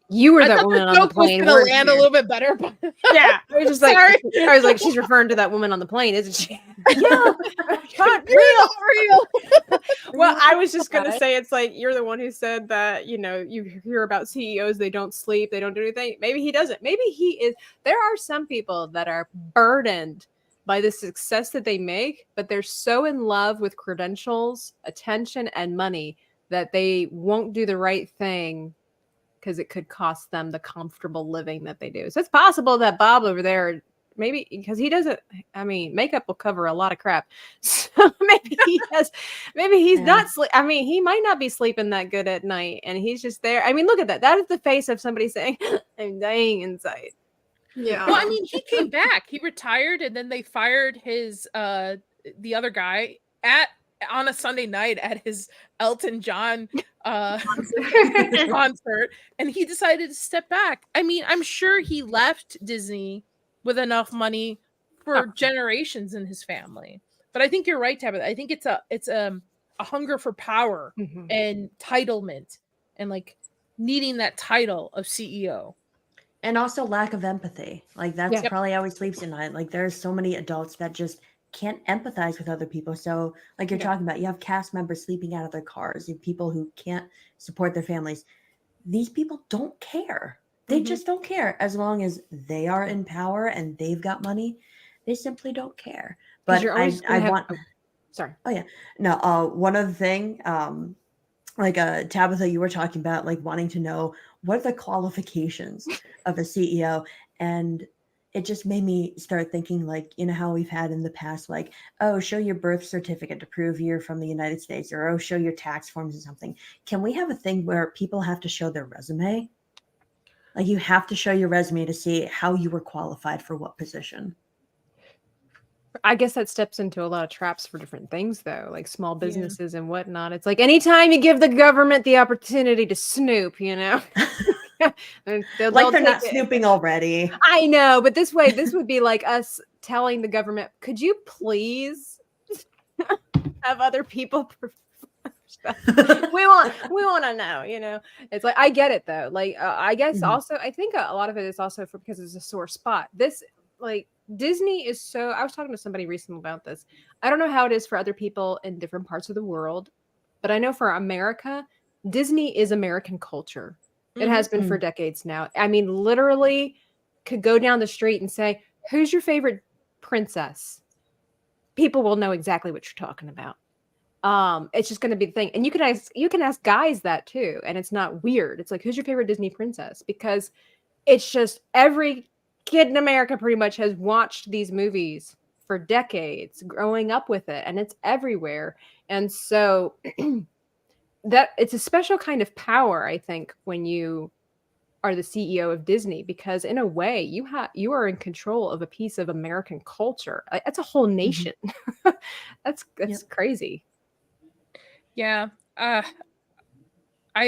You were I that thought woman the on the joke was plane, gonna weren't land you? a little bit better, but Yeah, I was just Sorry. like, I was like, she's referring to that woman on the plane, isn't she? Yeah, not you're real. not real. Well, I was just gonna Okay. say, it's like you're the one who said that, you know, you hear about CEOs, they don't sleep, they don't do anything. Maybe he doesn't. Maybe he is. There are some people that are burdened by the success that they make, but they're so in love with credentials, attention, and money that they won't do the right thing because it could cost them the comfortable living that they do. So it's possible that Bob over there, maybe because he doesn't, I mean, makeup will cover a lot of crap. So maybe he has, maybe he's not sleep. I mean, he might not be sleeping that good at night, and he's just there. I mean, look at that. That is the face of somebody saying, I'm dying inside. Yeah. Well, I mean, he came back. He retired, and then they fired his the other guy on a Sunday night at his Elton John concert, and he decided to step back. I mean, I'm sure he left Disney with enough money for generations in his family. But I think you're right, Tabitha. I think it's a hunger for power and entitlement, and like needing that title of CEO. And also lack of empathy. Like that's probably how he sleeps at night. Like there's so many adults that just can't empathize with other people. So like you're talking about, you have cast members sleeping out of their cars, you have people who can't support their families. These people don't care. They just don't care. As long as they are in power and they've got money, they simply don't care. But I want sorry. Oh yeah. No, one other thing, like Tabitha, you were talking about like wanting to know what are the qualifications of a CEO, and it just made me start thinking, like, you know how we've had in the past, like, oh, show your birth certificate to prove you're from the United States, or oh, show your tax forms or something. Can we have a thing where people have to show their resume? Like you have to show your resume to see how you were qualified for what position. I guess that steps into a lot of traps for different things, though, like small businesses and whatnot. It's like anytime you give the government the opportunity to snoop, you know, they're not snooping already. I know, but this would be like us telling the government, could you please have other people we want to know, you know. It's like, I get it though. Like I guess also I think a lot of it is also because it's a sore spot. This, like, Disney is so, I was talking to somebody recently about this. I don't know how it is for other people in different parts of the world, but I know for America, Disney is American culture. It has been for decades now. I mean, literally could go down the street and say, who's your favorite princess? People will know exactly what you're talking about. It's just going to be the thing. And you can ask guys that too. And it's not weird. It's like, who's your favorite Disney princess? Because it's just every kid in America pretty much has watched these movies for decades, growing up with it, and it's everywhere. And so that it's a special kind of power, I think, when you are the CEO of Disney, because in a way you are in control of a piece of American culture. That's a whole nation. That's crazy. Yeah. I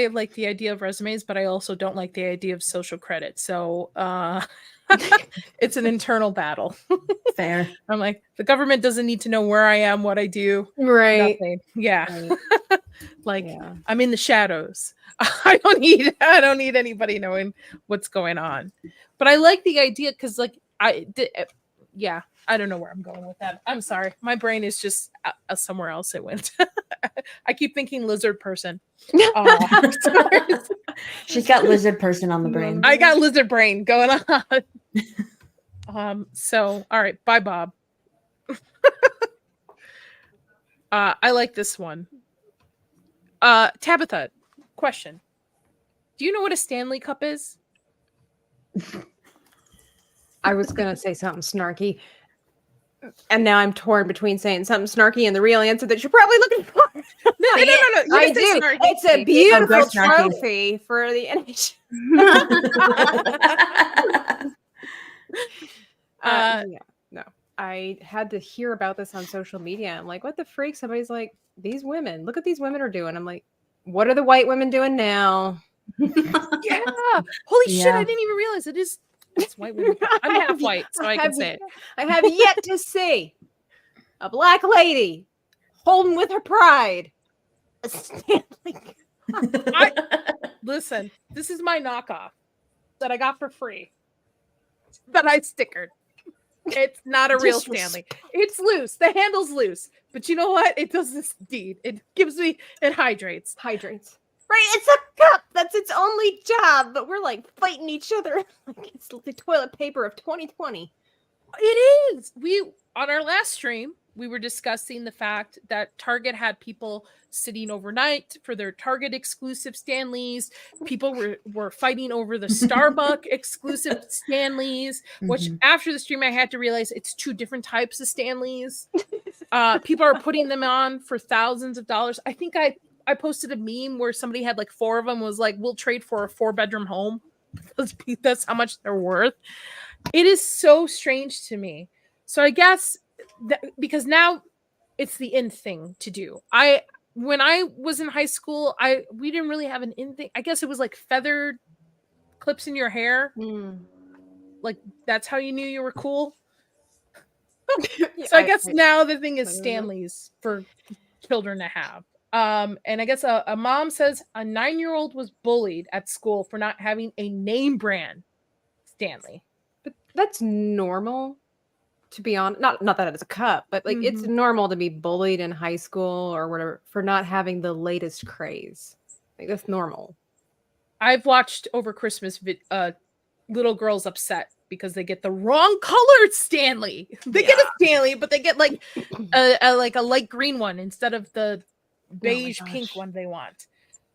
like the idea of resumes, but I also don't like the idea of social credit. So it's an internal battle. Fair. I'm like, the government doesn't need to know where I am, what I do. Right. Nothing. Yeah. Right. Like I'm in the shadows. I don't need anybody knowing what's going on. But I like the idea because, like, I don't know where I'm going with that. I'm sorry. My brain is just somewhere else it went. I keep thinking lizard person. She's got lizard person on the brain. I got lizard brain going on. So, all right. Bye, Bob. I like this one. Tabitha, question. Do you know what a Stanley Cup is? I was going to say something snarky. And now I'm torn between saying something snarky and the real answer that you're probably looking for. No. I do. Snarky. It's a beautiful trophy for the NHL. No. I had to hear about this on social media. I'm like, what the freak? Somebody's like, these women, look what these women are doing. I'm like, what are the white women doing now? Yeah. Holy shit, I didn't even realize it is. It's white women. I'm half white, so I can say it. I have yet to see a black lady holding with her pride a Stanley Cup. listen, this is my knockoff that I got for free that I stickered. It's not a real Stanley. It's loose. The handle's loose. But you know what? It does this deed. It gives me, it hydrates. Hydrates. Right, it's a cup. That's its only job. But we're like fighting each other like it's the toilet paper of 2020. It is. On our last stream, we were discussing the fact that Target had people sitting overnight for their Target exclusive Stanleys. People were fighting over the Starbucks exclusive Stanleys, which after the stream I had to realize it's two different types of Stanleys. People are putting them on for thousands of dollars. I think I posted a meme where somebody had like 4 of them, was like, we'll trade for a 4-bedroom home. That's how much they're worth. It is so strange to me. So I guess because now it's the in thing to do. When I was in high school, we didn't really have an in thing. I guess it was like feathered clips in your hair. Like that's how you knew you were cool. So I guess now the thing is Stanleys for children to have. And I guess a mom says a 9-year-old was bullied at school for not having a name brand Stanley. But that's normal, to be honest. Not that it's a cup, but like it's normal to be bullied in high school or whatever for not having the latest craze. Like that's normal. I've watched over Christmas little girls upset because they get the wrong colored Stanley. They get a Stanley, but they get like a light green one instead of the beige pink one they want.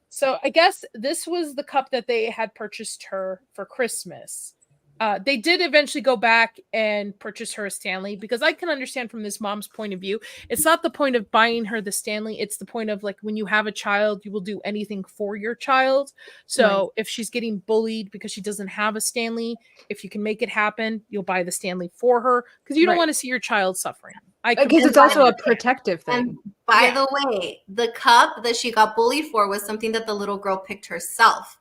So I guess this was the cup that they had purchased her for Christmas. They did eventually go back and purchase her a Stanley, because I can understand from this mom's point of view, it's not the point of buying her the Stanley. It's the point of like, when you have a child, you will do anything for your child. So if she's getting bullied because she doesn't have a Stanley, if you can make it happen, you'll buy the Stanley for her, because you don't want to see your child suffering. Because it's also a protective thing. And by the way, the cup that she got bullied for was something that the little girl picked herself.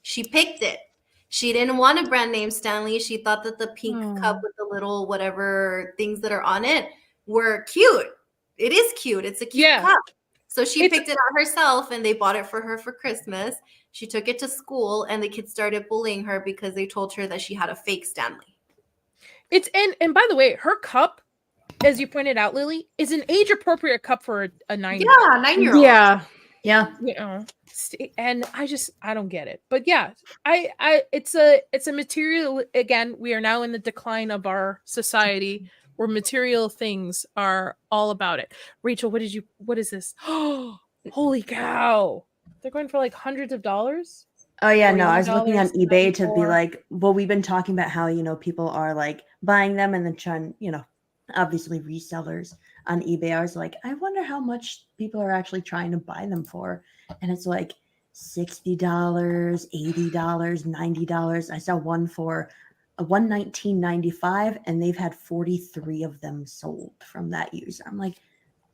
She picked it. She didn't want a brand name Stanley. She thought that the pink cup with the little whatever things that are on it were cute. It is cute. It's a cute cup. So she picked it out herself, and they bought it for her for Christmas. She took it to school, and the kids started bullying her because they told her that she had a fake Stanley. And by the way, her cup, as you pointed out, Lily, is an age-appropriate cup for a 9-year-old. Yeah, 9-year-old. Yeah. You know, and I don't get it. But yeah, it's a material. Again, we are now in the decline of our society where material things are all about it. Rachel, what is this? Oh, holy cow. They're going for like hundreds of dollars. Oh yeah, no, I was looking on $40, eBay to be $94. like, well, we've been talking about how, people are like buying them and then trying, obviously resellers on eBay. I was like, I wonder how much people are actually trying to buy them for. And it's like $60, $80, $90. I saw one for $119.95, and they've had 43 of them sold from that user. I'm like,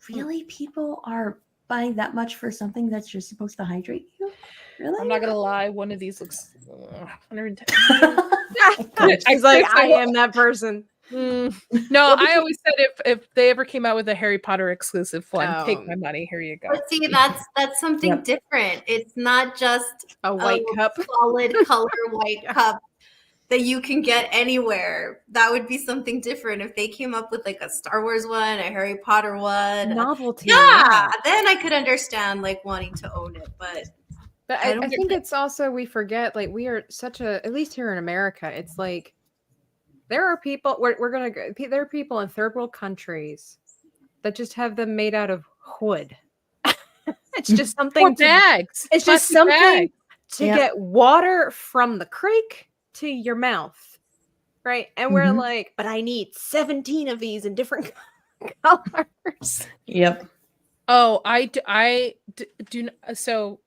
really? People are buying that much for something that's just supposed to hydrate you? Really? I'm not gonna lie, one of these looks 110. She's like, I am that person. No, I always said if they ever came out with a Harry Potter exclusive one, take my money. Here you go. But see, that's something different. It's not just a white cup, solid color white cup that you can get anywhere. That would be something different if they came up with like a Star Wars one, a Harry Potter one, novelty. Yeah, then I could understand like wanting to own it, but I think it's also, we forget, like, we are such at least here in America, it's like there are people there are people in third world countries that just have them made out of wood. It's just something bags. It's just something to get water from the creek to your mouth, right? And we're like, but I need 17 of these in different colors. Yep. Oh, I do. So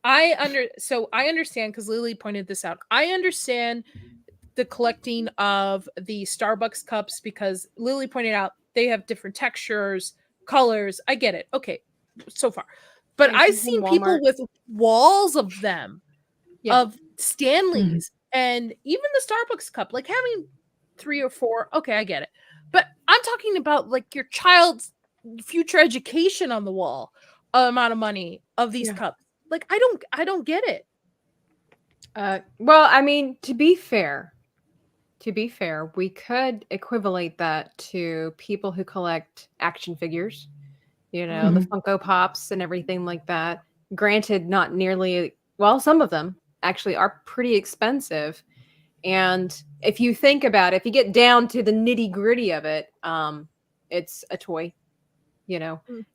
I understand, because Lily pointed this out. I understand the collecting of the Starbucks cups, because Lily pointed out they have different textures, colors. I get it. Okay, so far. But I've seen people with walls of them, of Stanleys, and even the Starbucks cup, like having 3 or 4. Okay, I get it. But I'm talking about like your child's future education on the wall, amount of money of these cups. Like, I don't get it. Well, I mean, to be fair, we could equivalent that to people who collect action figures, the Funko Pops and everything like that. Granted, not nearly, well, some of them actually are pretty expensive. And if you think about it, if you get down to the nitty gritty of it, it's a toy,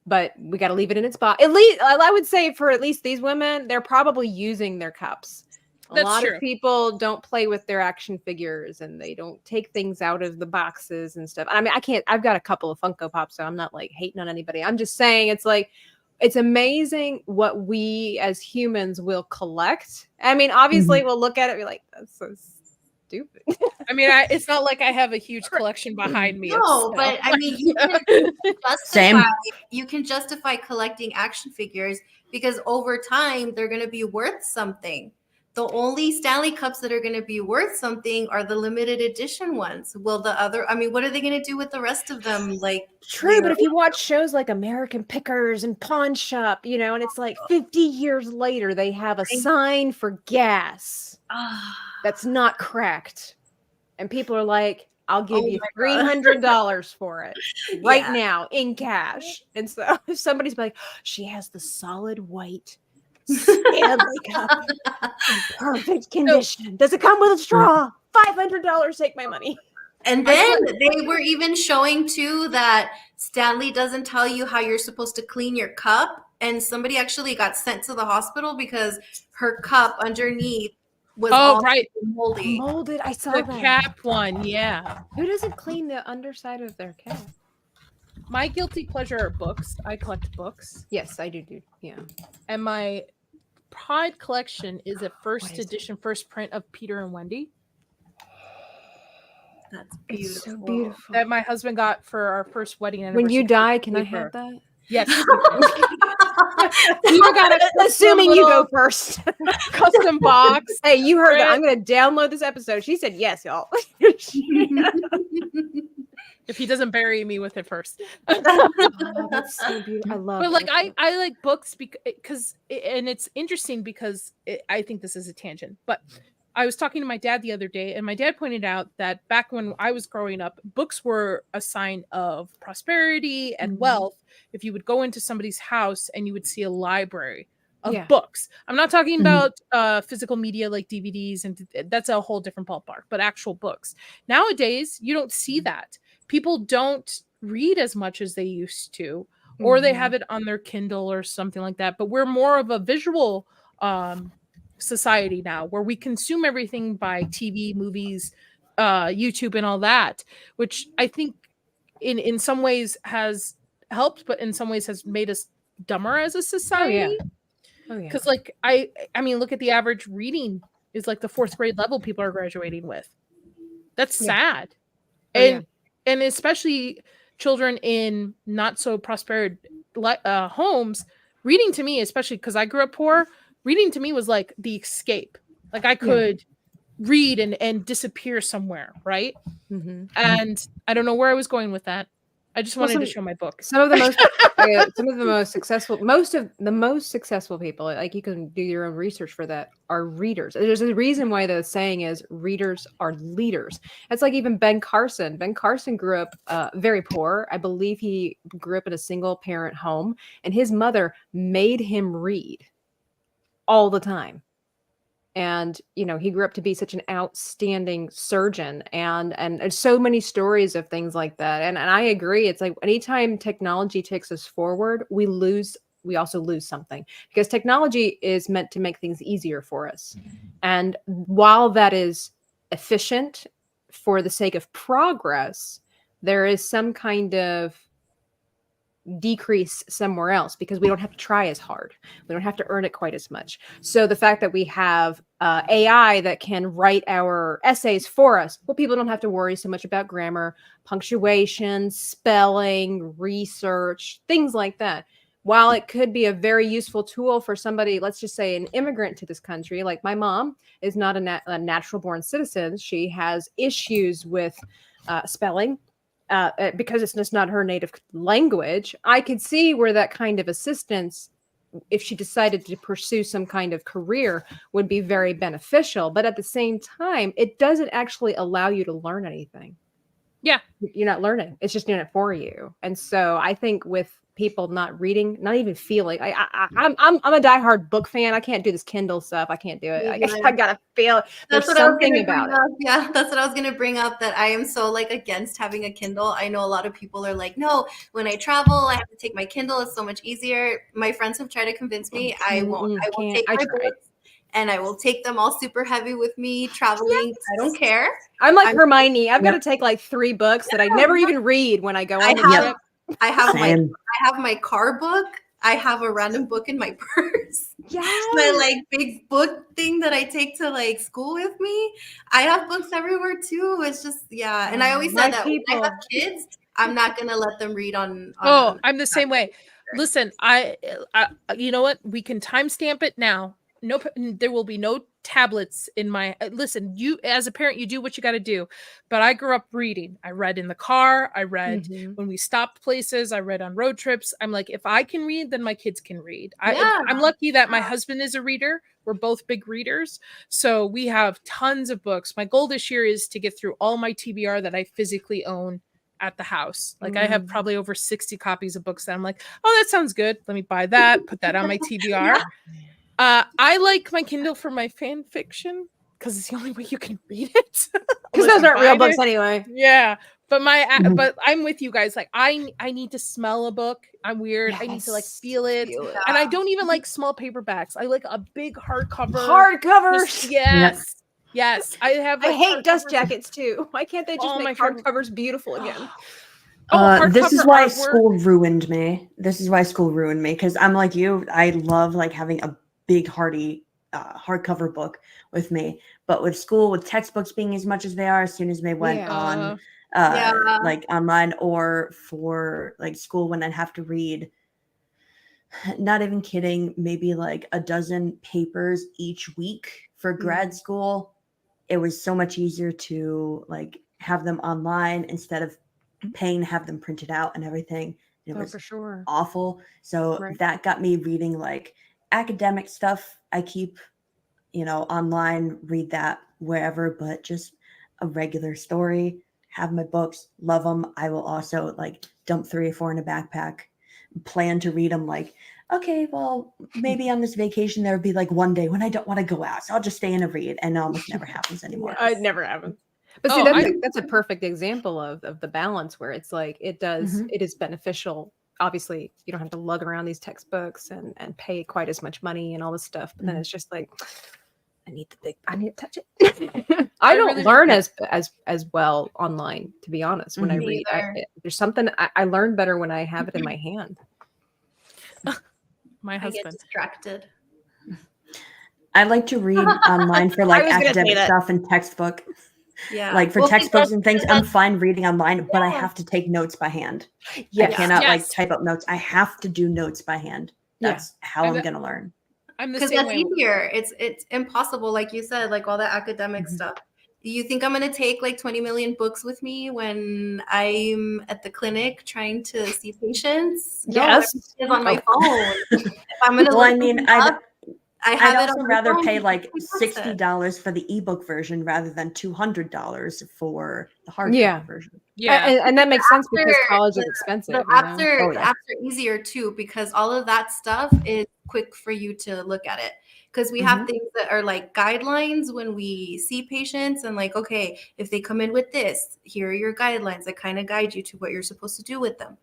but we got to leave it in its box. At least I would say for at least these women, they're probably using their cups. A That's lot true. of people don't play with their action figures and they don't take things out of the boxes and stuff. I mean, I've got a couple of Funko Pops, so I'm not like hating on anybody. I'm just saying it's amazing what we as humans will collect. I mean, obviously we'll look at it and be like, that's so stupid. I mean, it's not like I have a huge collection behind me. No, but I mean, you can justify collecting action figures because over time they're going to be worth something. The only Stanley Cups that are going to be worth something are the limited edition ones. Well, what are they going to do with the rest of them? Like, true, but if you watch shows like American Pickers and Pawn Shop, and it's like 50 years later, they have a sign for gas that's not cracked. And people are like, I'll give you $300 for it right now in cash. And so if somebody's like, she has the solid white Stanley Cup in perfect condition. Does it come with a straw? $500, take my money. And then they were even showing too that Stanley doesn't tell you how you're supposed to clean your cup. And somebody actually got sent to the hospital because her cup underneath was moldy. Molded. I saw the that. cap one, yeah. Who doesn't clean the underside of their cap? My guilty pleasure are books. I collect books. Yes, I do. Yeah. And my pride collection is a first edition, first print of Peter and Wendy. That's beautiful. It's so beautiful. That my husband got for our first wedding anniversary. When you die, can I have that? Yes. You got it. Assuming you go first. Custom box. Hey, you heard that. I'm going to download this episode. She said yes, y'all. If he doesn't bury me with it first. Oh, that's so beautiful. I love it. But I like books because and it's interesting because I think this is a tangent, but I was talking to my dad the other day, and my dad pointed out that back when I was growing up, books were a sign of prosperity and wealth. If you would go into somebody's house and you would see a library of books. I'm not talking about physical media like DVDs, and that's a whole different ballpark, but actual books. Nowadays, you don't see that. People don't read as much as they used to, or they have it on their Kindle or something like that. But we're more of a visual society now, where we consume everything by TV, movies, YouTube, and all that, which I think in some ways has helped, but in some ways has made us dumber as a society. Oh yeah. Because I mean, look at the average reading is like the 4th grade level people are graduating with. That's sad. And especially children in not so prosperous homes, reading to me, especially because I grew up poor, reading to me was like the escape. Like I could read and disappear somewhere, right? And I don't know where I was going with that. I just wanted to show my book. Some of the most successful people, like you can do your own research for that, are readers. There's a reason why the saying is readers are leaders. It's like even Ben Carson. Ben Carson grew up very poor. I believe he grew up in a single parent home, and his mother made him read all the time. And, he grew up to be such an outstanding surgeon, and there's so many stories of things like that. And I agree. It's like anytime technology takes us forward, we also lose something, because technology is meant to make things easier for us. And while that is efficient for the sake of progress, there is some kind of decrease somewhere else, because we don't have to try as hard. We don't have to earn it quite as much. So the fact that we have AI that can write our essays for us, well, people don't have to worry so much about grammar, punctuation, spelling, research, things like that. While it could be a very useful tool for somebody, let's just say an immigrant to this country, like my mom is not a natural born citizen. She has issues with spelling. Because it's just not her native language. I could see where that kind of assistance if she decided to pursue some kind of career, would be very beneficial. But at the same time, it doesn't actually allow you to learn anything. Yeah. You're not learning. It's just doing it for you. And so I think with people not reading, not even feeling, I'm a diehard book fan. I can't do this Kindle stuff. I can't do it. I gotta feel it. There's something about it. Yeah, that's what I was gonna bring up, that I am so like against having a Kindle. I know a lot of people are like, no, when I travel, I have to take my Kindle. It's so much easier. My friends have tried to convince me. I won't. I will take my books, and I will take them all super heavy with me traveling. Yes. I don't care. I'm like Hermione. I've got to take like 3 books that I never even read when I go on the trip. I have my car book. I have a random book in my purse. Yes. My like big book thing that I take to like school with me. I have books everywhere too. It's just, yeah. And I always said that when I have kids, I'm not gonna let them read on I'm the same way. Listen, I you know what? We can timestamp it now. No, there will be no tablets in my listen, you as a parent, you do what you got to do, but I grew up reading. I read in the car, I read when we stopped places, I read on road trips. I'm like, if I can read, then my kids can read. I'm lucky that my husband is a reader. We're both big readers, so we have tons of books. My goal this year is to get through all my TBR that I physically own at the house. Like I have probably over 60 copies of books that I'm like, oh, that sounds good, let me buy that, put that on my TBR. I like my Kindle for my fan fiction because it's the only way you can read it. Because those aren't real books anyway. Yeah, but but I'm with you guys. Like I need to smell a book. I'm weird. Yes. I need to like feel it. And I don't even like small paperbacks. I like a big hardcover. Hardcovers. Yes. Yes. I hate dust jackets too. Why can't they just make hardcovers beautiful again? This is why school ruined me. Because I'm like you. I love like having a big hardy hardcover book with me, but with school, with textbooks being as much as they are, as soon as they went on like online, or for like school when I'd have to read, not even kidding, maybe like a dozen papers each week for grad school, it was so much easier to like have them online instead of paying to have them printed out and everything. It was for sure awful. So that got me reading like academic stuff. I keep, online, read that wherever, but just a regular story, have my books, love them. I will also like dump 3 or 4 in a backpack, plan to read them. Like, okay, well, maybe on this vacation, there would be like one day when I don't want to go out. So I'll just stay in and read. And it almost never happens anymore. It never happens. But see, that's a perfect example of the balance where it's like, it is beneficial. Obviously, you don't have to lug around these textbooks and pay quite as much money and all this stuff. But then it's just like, I need to touch it. I don't learn as well online, to be honest. When I read, there's something I learn better when I have it in my hand. My husband. I get distracted. I like to read online for like academic stuff and textbook. Yeah, like for textbooks and things, I'm fine reading online, but I have to take notes by hand. I cannot like type up notes. I have to do notes by hand. That's how I'm gonna learn. Because that's easier. It's impossible, like you said, like all that academic stuff. Do you think I'm gonna take like 20 million books with me when I'm at the clinic trying to see patients? Yes, it's on my phone. If I'm gonna I'd also rather pay like $60 for the ebook version rather than $200 for the hardcover version. Yeah, and that makes sense because college is expensive. The apps are easier too, because all of that stuff is quick for you to look at it. Because we have things that are like guidelines when we see patients, and like, okay, if they come in with this, here are your guidelines that kind of guide you to what you're supposed to do with them.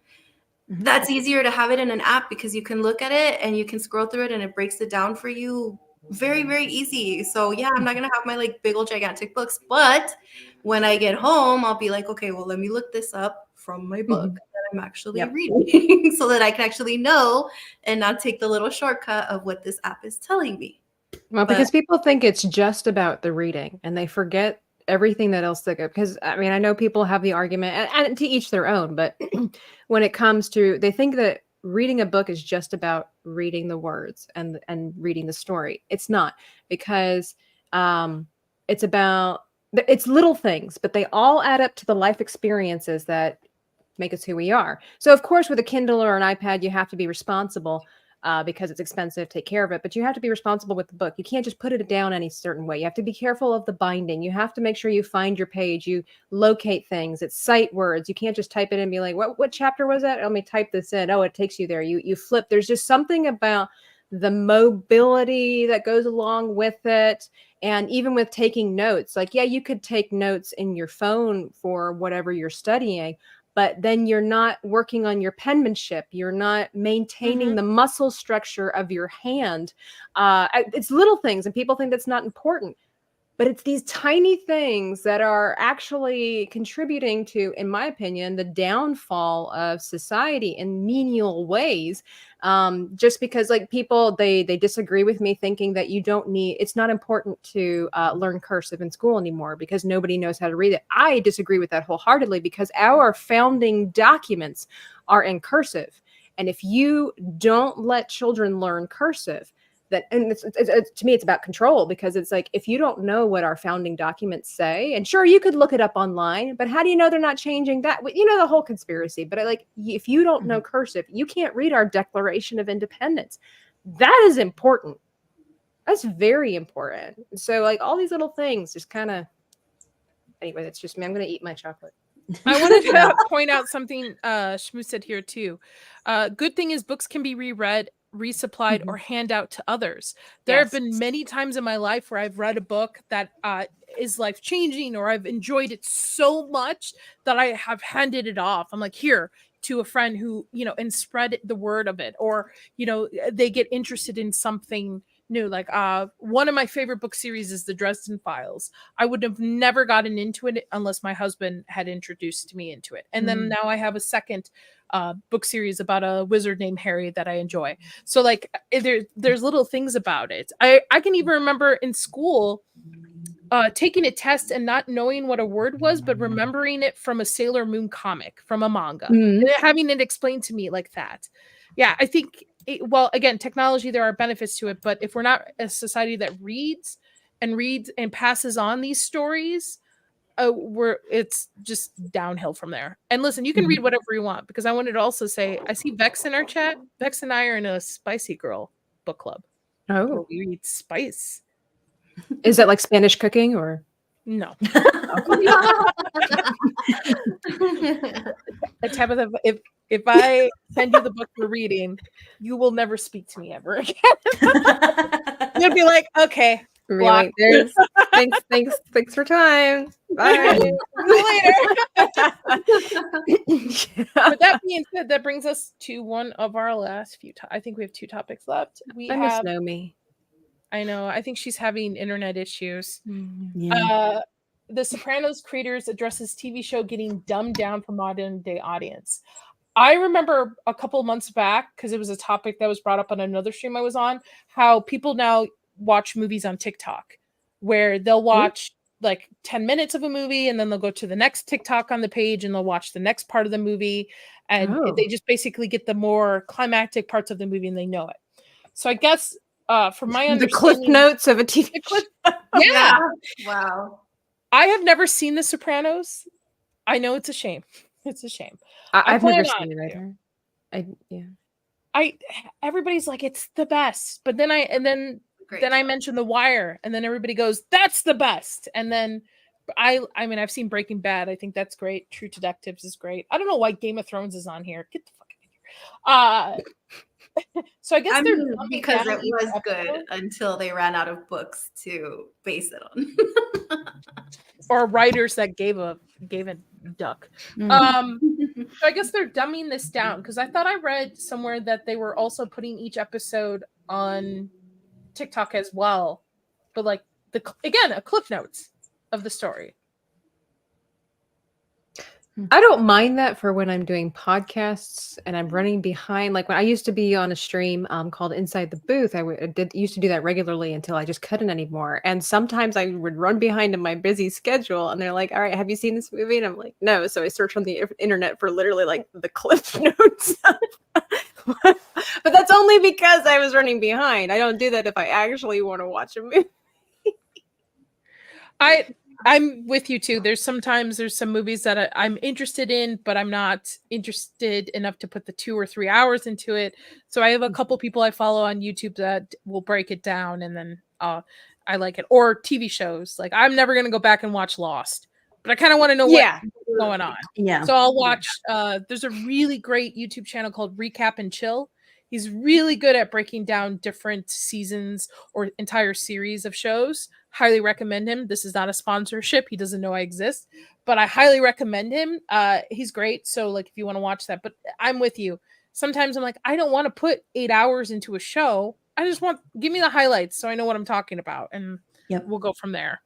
That's easier to have it in an app because you can look at it and you can scroll through it and it breaks it down for you very, very easy. So yeah, I'm not going to have my like big old gigantic books, but when I get home, I'll be like, okay, well, let me look this up from my book that I'm actually reading so that I can actually know and not take the little shortcut of what this app is telling me. Well, because people think it's just about the reading and they forget everything that else because I mean, I know people have the argument and to each their own, but when it comes to, they think that reading a book is just about reading the words and reading the story. It's not, because it's little things, but they all add up to the life experiences that make us who we are. So of course, with a Kindle or an iPad, you have to be responsible. because it's expensive, take care of it. But you have to be responsible with the book. You can't just put it down any certain way. You have to be careful of the binding. You have to make sure you find your page. You locate things. It's sight words. You can't just type it in and be like, what chapter was that? Let me type this in. Oh, it takes you there. You flip. There's just something about the mobility that goes along with it. And even with taking notes, like, yeah, you could take notes in your phone for whatever you're studying, but then you're not working on your penmanship. You're not maintaining the muscle structure of your hand. It's little things, and people think that's not important. But it's these tiny things that are actually contributing to, in my opinion, the downfall of society in menial ways. Just because, like, people, they disagree with me, thinking that it's not important to learn cursive in school anymore because nobody knows how to read it. I disagree with that wholeheartedly, because our founding documents are in cursive. And if you don't let children learn cursive, and to me, it's about control, because it's like, if you don't know what our founding documents say, and sure, you could look it up online, but how do you know they're not changing that? You know, the whole conspiracy. But if you don't know cursive, you can't read our Declaration of Independence. That is important. That's very important. So, like, all these little things just kind of, anyway, that's just me. I'm going to eat my chocolate. I wanted to point out something Shmoo said here too. Good thing is books can be reread, resupplied, or hand out to others. There have been many times in my life where I've read a book that is life-changing, or I've enjoyed it so much that I have handed it off. I'm like, here, to a friend who, and spread the word of it, or, they get interested in something new. Like one of my favorite book series is the Dresden Files. I would have never gotten into it unless my husband had introduced me into it. And then now I have a second book series about a wizard named Harry that I enjoy. So like there's little things about it. I can even remember in school taking a test and not knowing what a word was, but remembering it from a Sailor Moon comic, from a manga, and having it explained to me like that. Yeah, I think, well, again, technology, there are benefits to it, but if we're not a society that reads and passes on these stories, it's just downhill from there. And listen, you can read whatever you want, because I wanted to also say, I see Vex in our chat. Vex and I are in a Spicy Girl book club. Oh, we read spice. Is that like Spanish cooking or? No. Tabitha, if I send you the book we're reading, you will never speak to me ever again. You'll be like, okay, really? Thanks for time. Bye. See you later. With that being said, that brings us to one of our last few. I think we have 2 topics left. I miss Nomi. I know. I think she's having internet issues. Yeah. The Sopranos creators addresses TV show getting dumbed down for modern day audience. I remember a couple months back, because it was a topic that was brought up on another stream I was on, how people now watch movies on TikTok, where they'll watch like 10 minutes of a movie, and then they'll go to the next TikTok on the page and they'll watch the next part of the movie. And they just basically get the more climactic parts of the movie and they know it. So I guess from my understanding, the cliff notes of a TV show. Yeah. Wow. I have never seen The Sopranos. I know it's a shame. It's a shame. I've never seen it either. Everybody's like, it's the best. But then I mentioned The Wire, and then everybody goes, that's the best. And then I mean, I've seen Breaking Bad. I think that's great. True Detectives is great. I don't know why Game of Thrones is on here. Get the fuck out of here. So I guess because it was good until they ran out of books to base it on. Or writers that gave a duck. So I guess they're dumbing this down, because I thought I read somewhere that they were also putting each episode on TikTok as well, but like a cliff notes of the story. I don't mind that for when I'm doing podcasts and I'm running behind. Like when I used to be on a stream called Inside the Booth, I used to do that regularly until I just couldn't anymore. And sometimes I would run behind in my busy schedule, and they're like, "All right, have you seen this movie?" And I'm like, "No." So I search on the internet for literally like the cliff notes. But that's only because I was running behind. I don't do that if I actually want to watch a movie. I'm with you too. There's some movies that I'm interested in, but I'm not interested enough to put the 2 or 3 hours into it. So I have a couple people I follow on YouTube that will break it down, and then I like it. Or TV shows. Like I'm never gonna go back and watch Lost, but I kind of want to know what's going on. Yeah. So I'll watch. There's a really great YouTube channel called Recap and Chill. He's really good at breaking down different seasons or entire series of shows. Highly recommend him. This is not a sponsorship. He doesn't know I exist, but I highly recommend him. He's great. So like if you want to watch that, but I'm with you. Sometimes I'm like, I don't want to put 8 hours into a show. I just give me the highlights so I know what I'm talking about, and we'll go from there.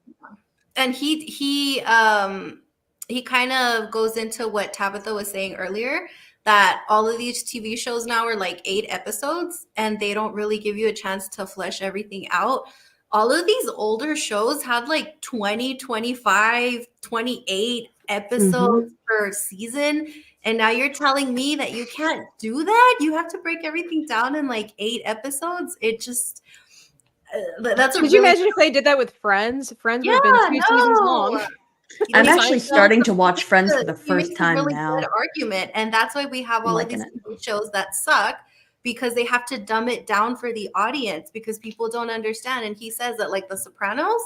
And he kind of goes into what Tabitha was saying earlier, that all of these TV shows now are like 8 episodes and they don't really give you a chance to flesh everything out. All of these older shows had like 20, 25, 28 episodes per season. And now you're telling me that you can't do that? You have to break everything down in like 8 episodes? It just... that's a Could you imagine if they did that with Friends? Friends would have been 2 seasons long. I'm actually starting to watch Friends for the first time really now. Good argument, and that's why we have all of these shows that suck, because they have to dumb it down for the audience because people don't understand. And he says that like The Sopranos,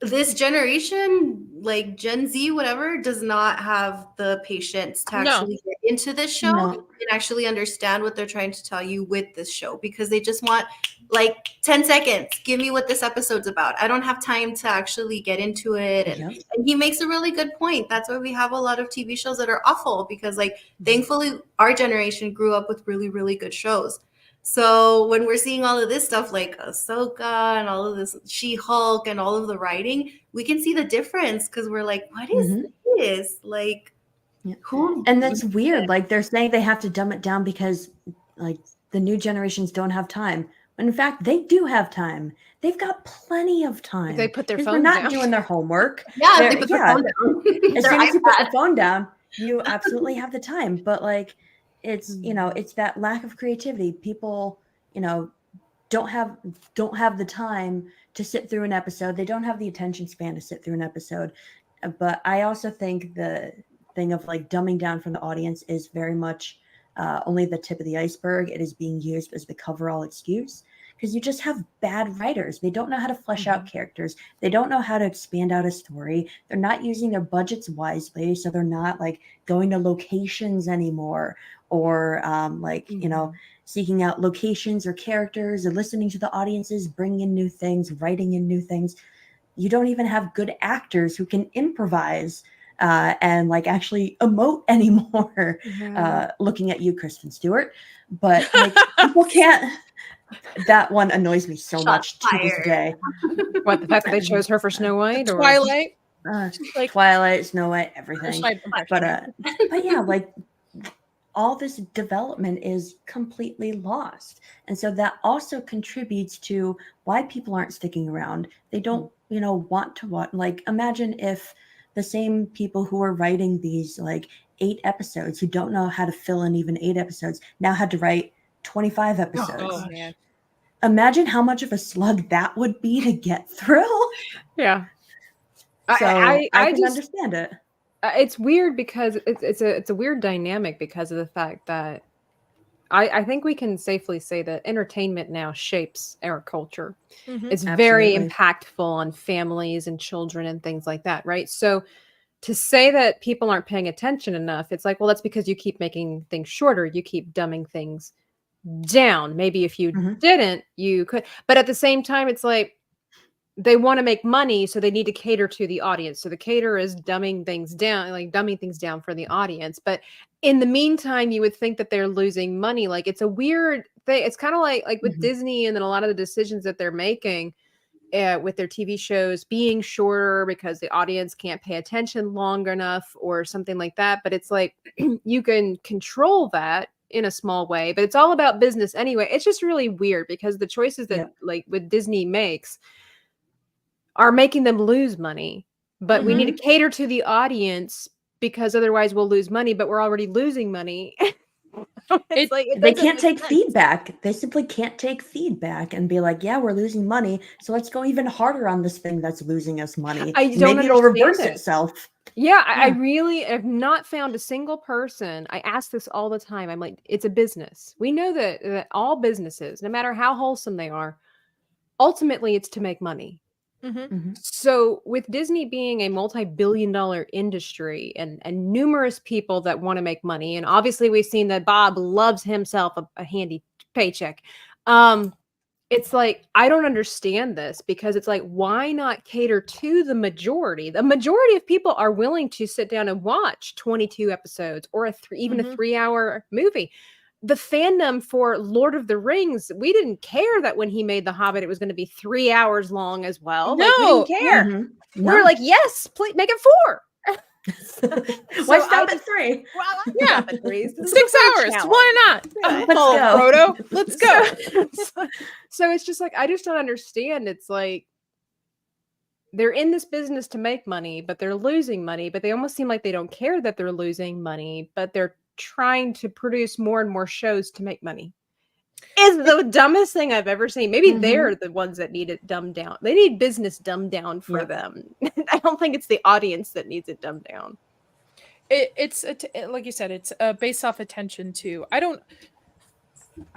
this generation, like Gen Z, whatever, does not have the patience to actually get into this show and actually understand what they're trying to tell you with this show, because they just want like 10 seconds. Give me what this episode's about. I don't have time to actually get into it. And he makes a really good point. That's why we have a lot of TV shows that are awful, because like thankfully our generation grew up with really, really good shows. So when we're seeing all of this stuff like Ahsoka and all of this She-Hulk and all of the writing, we can see the difference, because we're like, what is this? Like, who? And that's weird. Like they're saying they have to dumb it down because like the new generations don't have time. When in fact, they do have time. They've got plenty of time. They put their phone They're not down. doing their homework. They put their phone down. As soon as you put the phone down, you absolutely have the time. But like, it's it's that lack of creativity. People, don't have the time to sit through an episode. They don't have the attention span to sit through an episode. But I also think the thing of like dumbing down from the audience is very much only the tip of the iceberg. It is being used as the coverall excuse, because you just have bad writers. They don't know how to flesh out characters. They don't know how to expand out a story. They're not using their budgets wisely, so they're not like going to locations anymore, or seeking out locations or characters, or listening to the audiences, bringing in new things, writing in new things. You don't even have good actors who can improvise and like actually emote anymore. Looking at you, Kristen Stewart, but like people can't. That one annoys me so much to this day. What, the fact that they chose her for Snow White, or Twilight, like Twilight, Snow White, everything. But yeah, like all this development is completely lost, and so that also contributes to why people aren't sticking around. They don't, want to watch. Like, imagine if the same people who are writing these like 8 episodes, who don't know how to fill in even 8 episodes, now had to write 25 episodes. Oh, man. Imagine how much of a slug that would be to get through. Yeah. So I can understand it. It's weird because it's a weird dynamic, because of the fact that I think we can safely say that entertainment now shapes our culture. It's very impactful on families and children and things like that, right? So to say that people aren't paying attention enough, it's like, well, that's because you keep making things shorter. You keep dumbing things down. Maybe if you didn't, you could. But at the same time, it's like they want to make money, so they need to cater to the audience. So the caterer is dumbing things down for the audience. But in the meantime, you would think that they're losing money. Like, it's a weird thing. It's kind of like with Disney, and then a lot of the decisions that they're making with their TV shows being shorter because the audience can't pay attention long enough or something like that. But it's like you can control that in a small way, but it's all about business anyway. It's just really weird, because the choices that like what Disney makes are making them lose money, but we need to cater to the audience, because otherwise we'll lose money, but we're already losing money. It's like it They doesn't can't make take sense. feedback. They simply can't take feedback and be like, yeah, we're losing money, so let's go even harder on this thing that's losing us money. I don't Maybe it'll understand reverse it. itself. Yeah, I Yeah. really have not found a single person. I ask this all the time. I'm like, it's a business. We know that all businesses, no matter how wholesome they are, ultimately it's to make money. Mhm. So with Disney being a multi-billion-dollar industry and numerous people that want to make money, and obviously we've seen that Bob loves himself a handy paycheck. It's like I don't understand this because it's like why not cater to the majority? The majority of people are willing to sit down and watch 22 episodes or even a 3-hour movie. The fandom for Lord of the Rings, we didn't care that when he made The Hobbit, it was going to be 3 hours long as well. Like we didn't No, care. Mhm. We were like, yes, please make it 4. Why So stop at 3? well, I Yeah. stop at 3. This is a 6 fun hours. challenge. Why not? Yeah, Let's Oh, go. Frodo, let's go. So it's just like I just don't understand. It's like they're in this business to make money, but they're losing money, but they almost seem like they don't care that they're losing money, but they're trying to produce more and more shows to make money. Is the dumbest thing I've ever seen. Maybe they're the ones that need it dumbed down. They need business dumbed down for Yep. them. I don't think it's the audience that needs it dumbed down. Like you said, it's based off attention too. I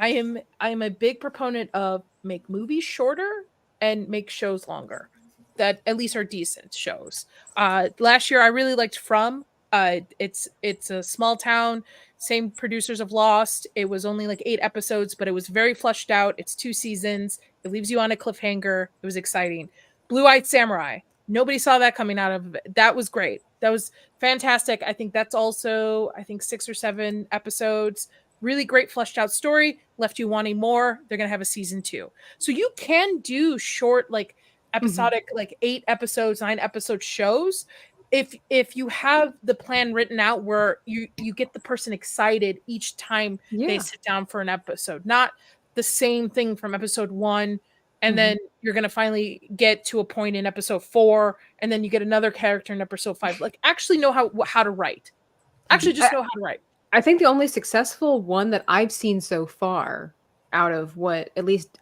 am a big proponent of make movies shorter and make shows longer that at least are decent shows. Last year I really liked From. It's a small town, same producers of Lost. It was only like 8 episodes, but it was very fleshed out. It's 2 seasons. It leaves you on a cliffhanger. It was exciting. Blue-Eyed Samurai. Nobody saw that coming out of it. That was great. That was fantastic. I think that's also 6 or 7 episodes. Really great fleshed out story, left you wanting more. They're gonna have a season 2. So you can do short, like episodic, like 8 episodes, 9 episode shows. If you have the plan written out where you get the person excited each time they Yeah. sit down for an episode, not the same thing from episode 1, and then you're gonna finally get to a point in episode 4, and then you get another character in episode 5. Like actually know how to write. Actually just know how to write. I think the only successful one that I've seen so far out of what at least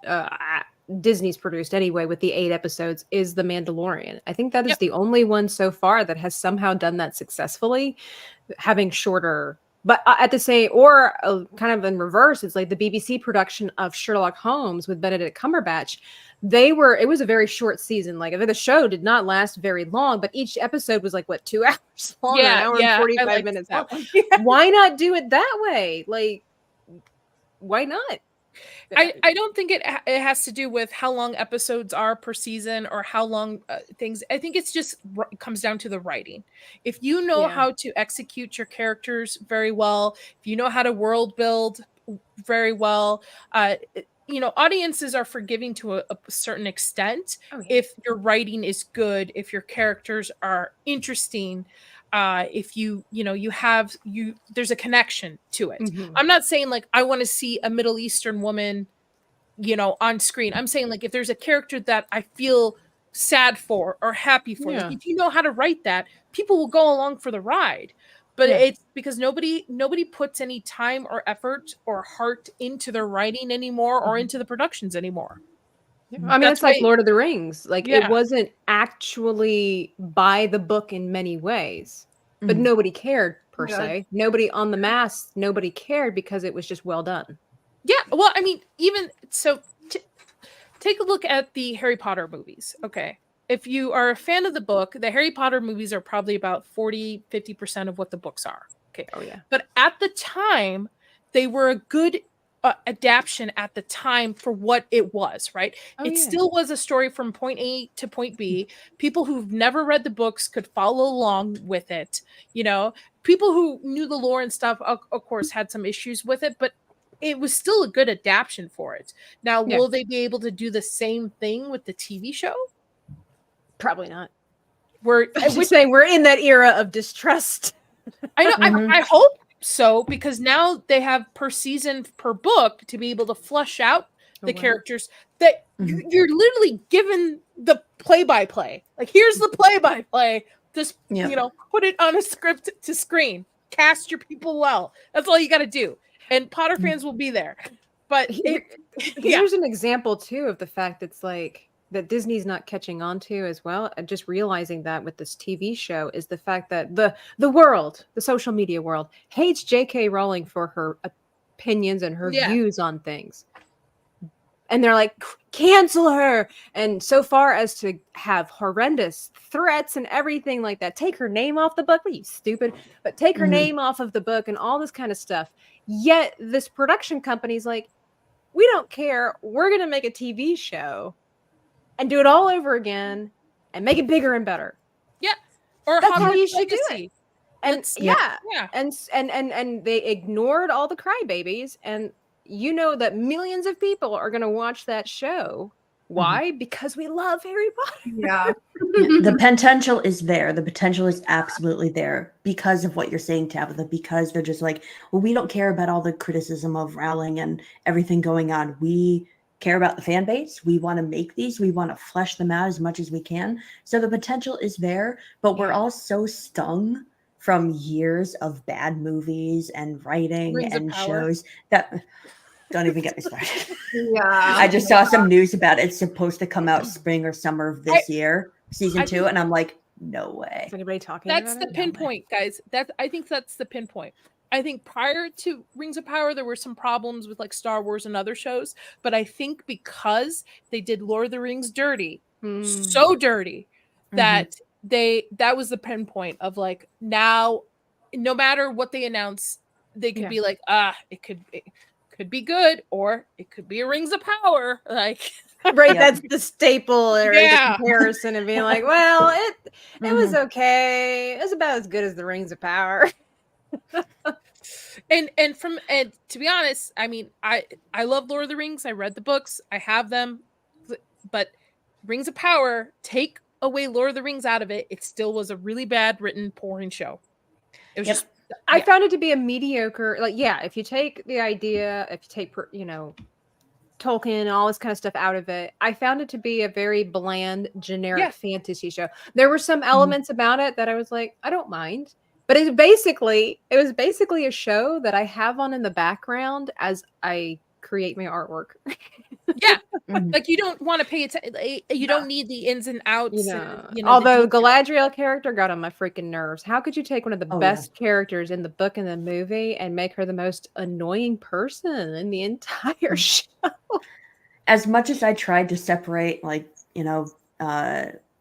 Disney's produced anyway with the 8 episodes is The Mandalorian. I think that is Yep. the only one so far that has somehow done that successfully, having shorter. But at the same, or kind of in reverse, it's like the BBC production of Sherlock Holmes with Benedict Cumberbatch. It was a very short season. Like the show did not last very long, but each episode was like 2 hours long, Yeah, an hour yeah, I and 45 liked minutes that long. one. Yeah. Why not do it that way? Like, why not? I don't think it has to do with how long episodes are per season or how long things. I think it's just it comes down to the writing. If you know Yeah. how to execute your characters very well, if you know how to world build very well, audiences are forgiving to a certain extent. Oh, yeah. If your writing is good, if your characters are interesting, if there's a connection to it. I'm not saying like I want to see a Middle Eastern woman, on screen. I'm saying like if there's a character that I feel sad for or happy for, Yeah. like if you know how to write that, people will go along for the ride. But Yeah. it's because nobody puts any time or effort or heart into their writing anymore or into the productions anymore. I mean, That's it's like why- Lord of the Rings. Like Yeah. it wasn't actually by the book in many ways, but Mhm. nobody cared per Yeah. se. Nobody on the mass, nobody cared because it was just well done. Yeah, well, I mean, even so, take a look at the Harry Potter movies. Okay. If you are a fan of the book, the Harry Potter movies are probably about 40-50% of what the books are. Okay. Oh yeah. But at the time, they were a good adaptation at the time for what it was, right? It still was a story from point A to point B. People who've never read the books could follow along with it. People who knew the lore and stuff, of course, had some issues with it, but it was still a good adaptation for it. Now, Yeah. will they be able to do the same thing with the TV show? Probably not. We're saying we're in that era of distrust. I know. Mhm. I hope so, because now they have per season per book to be able to flush out the wow. characters that you're literally given the play-by-play. Like, here's the play-by-play. Just Yep. put it on a script to screen. Cast your people well. That's all you got to do. and Potter fans will be there. But Here- yeah. Here's an example too of the fact that's like that Disney's not catching on to as well. And just realizing that with this TV show is the fact that the world, the social media world, hates J.K. Rowling for her opinions and her Yeah. views on things. And they're like, cancel her. And so far as to have horrendous threats and everything like that. Take her name off the book. What are you, stupid? But take her Mhm. name off of the book and all this kind of stuff. Yet this production company's like, we don't care. We're going to make a TV show and do it all over again and make it bigger and better. Yeah. Or That's how Hogwarts you should do Legacy. it. And Let's- yeah. Yeah. And they ignored all the crybabies, and you know that millions of people are going to watch that show. Why? Because we love Harry Potter. Yeah. Yeah, the potential is there. The potential is absolutely there because of what you're saying, Tabitha, because they're just like, well, we don't care about all the criticism of Rowling and everything going on. We care about the fan base. We want to make these. We want to flesh them out as much as we can. So the potential is there, but we're all so stung from years of bad movies and writing Rings of and Power. shows that don't even get me started. Yeah. I just saw some news about it. It's supposed to come out spring or summer of this year, season I 2, think- and I'm like, no way. Is anybody talking That's about the it? pinpoint, guys. I think that's the pinpoint. I think prior to Rings of Power, there were some problems with like Star Wars and other shows, but I think because they did Lord of the Rings dirty, so dirty, that that was the pinpoint of like, now, no matter what they announce, they could Yeah. be like, it could be good, or it could be a Rings of Power, like. Right, Yep. that's the staple or Yeah. the comparison and being like, well, it was okay. It was about as good as the Rings of Power. And to be honest, I mean, I love Lord of the Rings. I read the books. I have them, but Rings of Power, take away Lord of the Rings out of it, it still was a really bad written, boring show. It was Yep. just. I Yeah. found it to be a mediocre, like, yeah, if you take the idea, if you take, Tolkien and all this kind of stuff out of it, I found it to be a very bland, generic fantasy show. There were some elements about it that I was like, I don't mind. But it was basically a show that I have on in the background as I create my artwork. Yeah, Mhm. like you don't want to pay attention. You don't need the ins and outs. The Although details. Galadriel character got on my freaking nerves. How could you take one of the Oh, best characters in the book and the movie and make her the most annoying person in the entire show? As much as I tried to separate, like,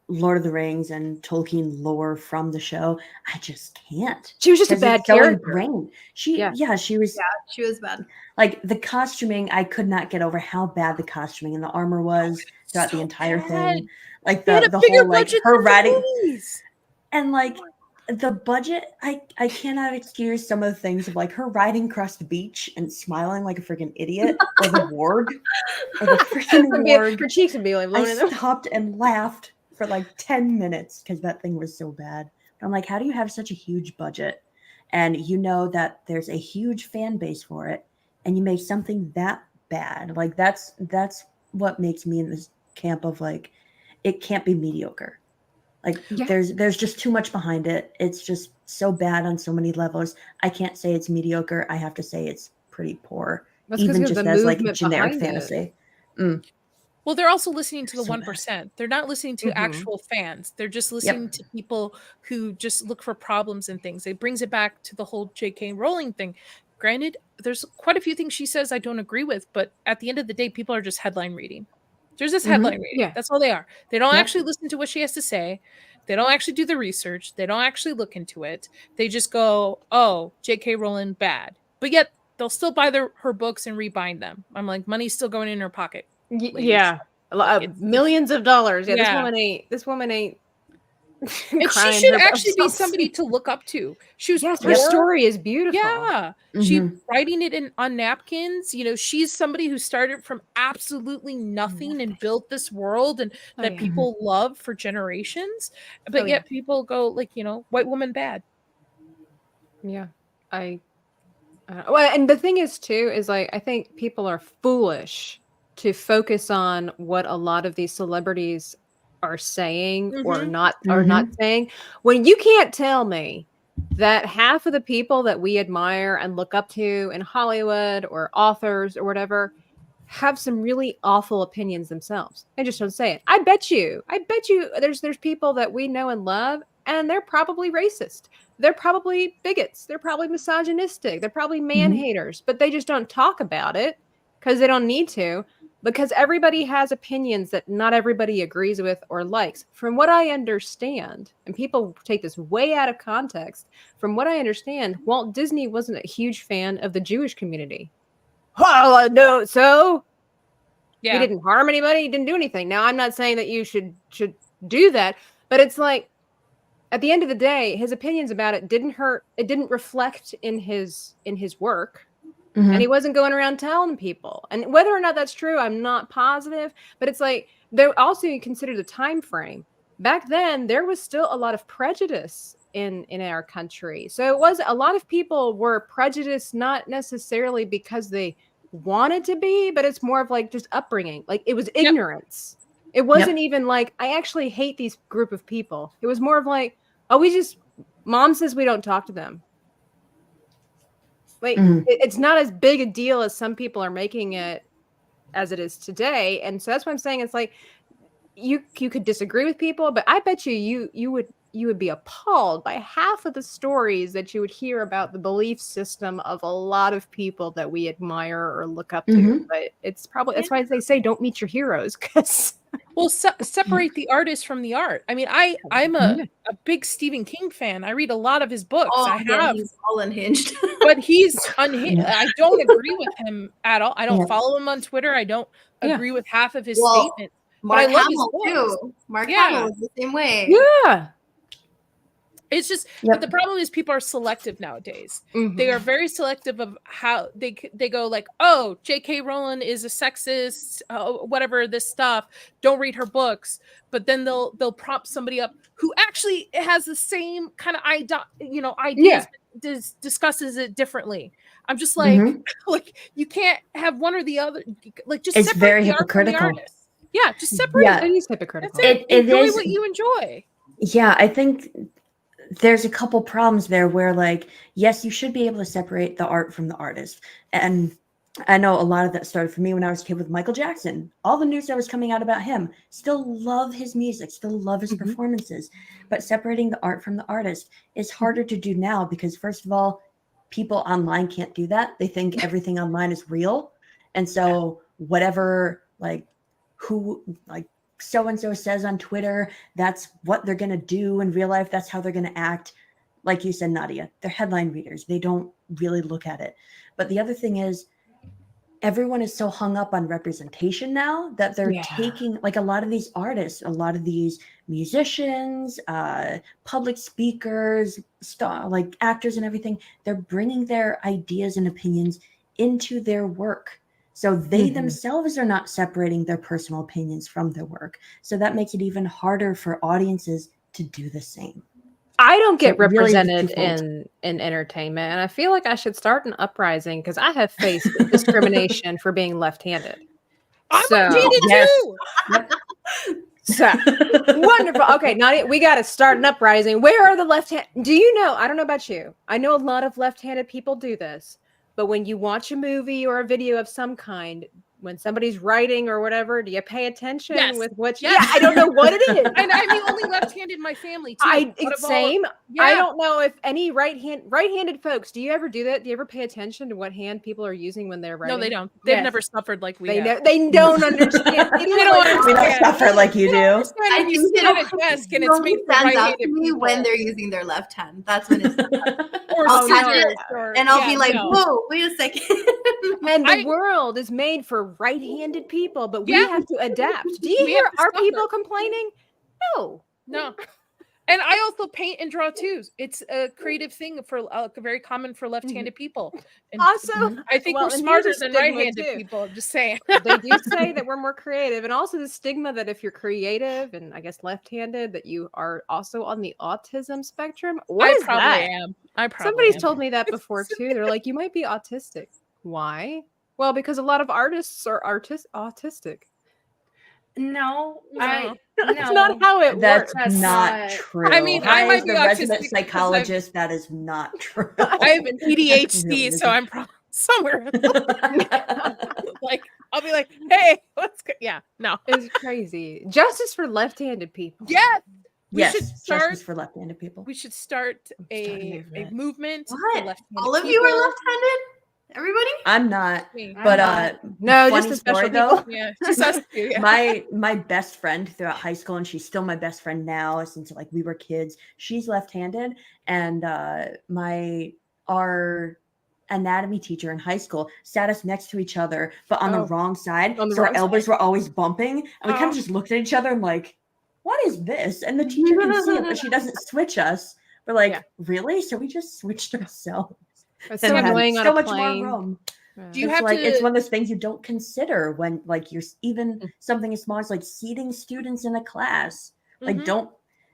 Lord of the Rings and Tolkien lore from the show, I just can't. She was just a 'Cause bad it's so character. ingrained. She Yeah. she was She was bad. like the costuming. I could not get over how bad the costuming and the armor was throughout the so entire bad. thing. Like They had the a bigger whole like budget her than the riding movies. and like the budget. I cannot excuse some of the things of like her riding across the beach and smiling like a freaking idiot, or the warg, or the freaking warg. Her cheeks would be like I blowing in them. stopped and laughed for like 10 minutes because that thing was so bad. I'm like, how do you have such a huge budget and you know that there's a huge fan base for it and you make something that bad? Like that's what makes me in this camp of like, it can't be mediocre. Like there's just too much behind it. It's just so bad on so many levels. I can't say it's mediocre. I have to say it's pretty poor. That's 'cause even of just the as like movement generic behind it. fantasy. Well, they're also listening to the So bad. 1%. They're not listening to actual fans. They're just listening to people who just look for problems and things. It brings it back to the whole J.K. Rowling thing. Granted, there's quite a few things she says I don't agree with, but at the end of the day, people are just headline reading. There's this headline reading. Yeah. That's all they are. They don't actually listen to what she has to say. They don't actually do the research. They don't actually look into it. They just go, oh, J.K. Rowling, bad. But yet, they'll still buy her books and rebind them. I'm like, money's still going in her pocket. ladies. Yeah. Millions of dollars. Yeah, Yeah. This woman ain't And she crying should her actually be butts off. somebody to look up to. She was Yes, her poor. story is beautiful. Yeah, she's writing it on napkins. She's somebody who started from absolutely nothing and built this world and that people love for generations. But yet people go like, white woman bad. Yeah, well, and the thing is too is like I think people are foolish to focus on what a lot of these celebrities are saying or not saying when you can't tell me that half of the people that we admire and look up to in Hollywood or authors or whatever have some really awful opinions themselves. I just don't say it. I bet you there's people that we know and love, and they're probably racist. They're probably bigots. They're probably misogynistic. They're probably man haters, but they just don't talk about it because they don't need to, because everybody has opinions that not everybody agrees with or likes. From what I understand, and people take this way out of context, from what I understand, Walt Disney wasn't a huge fan of the Jewish community. Oh, no, so he didn't harm anybody. He didn't do anything. Now, I'm not saying that you should do that, but it's like, at the end of the day, his opinions about it didn't hurt. It didn't reflect in his work. And he wasn't going around telling people. And whether or not that's true, I'm not positive. But it's like, they're also consider the time frame. Back then, there was still a lot of prejudice in our country. So it was, a lot of people were prejudiced, not necessarily because they wanted to be, but it's more of like just upbringing. Like, it was ignorance. It wasn't even like, I actually hate these group of people. It was more of like, oh, mom says we don't talk to them. Like, it's not as big a deal as some people are making it as it is today. And so that's what I'm saying. It's like, you could disagree with people, but I bet you would be appalled by half of the stories that you would hear about the belief system of a lot of people that we admire or look up to. But it's probably, that's why they say don't meet your heroes, because separate the artist from the art. I mean, I'm a big Stephen King fan. I read a lot of his books. He's all unhinged. But he's unhinged. I don't agree with him at all. I don't follow him on Twitter. I don't agree with half of his statements. Mark Hamill too. Mark Hamill is the same way. Yeah. It's just, but the problem is people are selective nowadays. They are very selective of how they go like, oh, J.K. Rowling is a sexist, whatever, this stuff. Don't read her books. But then they'll prop somebody up who actually has the same kind of ideas, discusses it differently. I'm just like, like, you can't have one or the other. Like, just it's separate very the hypocritical. Art from the artist. Yeah, just separate. It is hypocritical. Enjoy what you enjoy. Yeah, I think there's a couple problems there where, like, yes, you should be able to separate the art from the artist. And I know a lot of that started for me when I was a kid with Michael Jackson. All the news that was coming out about him, still love his music, still love his performances. But separating the art from the artist is harder to do now because, first of all, people online can't do that. They think everything online is real. And so whatever, like, who, like, so-and-so says on Twitter, that's what they're going to do in real life. That's how they're going to act. Like you said, Nadia, they're headline readers. They don't really look at it. But the other thing is, everyone is so hung up on representation now that they're taking, like, a lot of these artists, a lot of these musicians, public speakers, like actors and everything, they're bringing their ideas and opinions into their work. So they themselves are not separating their personal opinions from their work. So that makes it even harder for audiences to do the same. I don't get represented in entertainment, and I feel like I should start an uprising because I have faced discrimination for being left-handed. I'm left-handed too. So wonderful. Okay, Nadia, we got to start an uprising. Where are the left-handed? Do you know? I don't know about you. I know a lot of left-handed people do this. But when you watch a movie or a video of some kind, when somebody's writing or whatever, do you pay attention with what you... I don't know what it is. And I'm the only left-handed in my family, too. Same. I don't know if any right-handed folks, do you ever do that? Do you ever pay attention to what hand people are using when they're writing? No, they don't. They've never suffered like we have. They don't understand. We don't suffer like you do. I think you sit at a desk and it's made for right-handed people. When they're using their left hand. That's when it's and I'll be like, whoa, wait a second. And the world is made for right-handed people, but we have to adapt. Do you hear our people complaining? No. And I also paint and draw too. It's a creative thing for very common for left-handed people. And also, I think we're smarter than right-handed people. I'm just saying. They do say that we're more creative, and also the stigma that if you're creative and I guess left-handed, that you are also on the autism spectrum. I probably am. Somebody's told me that before too. They're like, you might be autistic. Why? Well, because a lot of artists are autistic. No, No. That's not how it That's works. not true. I mean, Hi, I might as be the resident autistic because I've- psychologist, that is not true. I have an ADHD, Really so isn't. I'm probably somewhere. Like, I'll be like, hey, let's go. Yeah, no. It's crazy. Justice for left-handed people. Yeah. We Yes, should start. justice for left-handed people. We should start Start a movement for What? left-handed All of people. you are left-handed? Everybody? I'm not, Me. but No, funny just the special story, though. people. Yeah, just us two. Yeah. my best friend throughout high school, and she's still my best friend now since like we were kids. She's left-handed, and our anatomy teacher in high school sat us next to each other, but on the wrong side. On the So our wrong elbows were always bumping, and we kind Oh. of just looked at each other and like, what is this? And the teacher can see it, but she doesn't switch us. We're like, Yeah. really? So we just switched ourselves. It's And so had annoying on so a much plane. more room. Do you It's have like to? it's one of those things you don't consider when like you're even Mm. something as small as like seating students in a class. Like Mhm. don't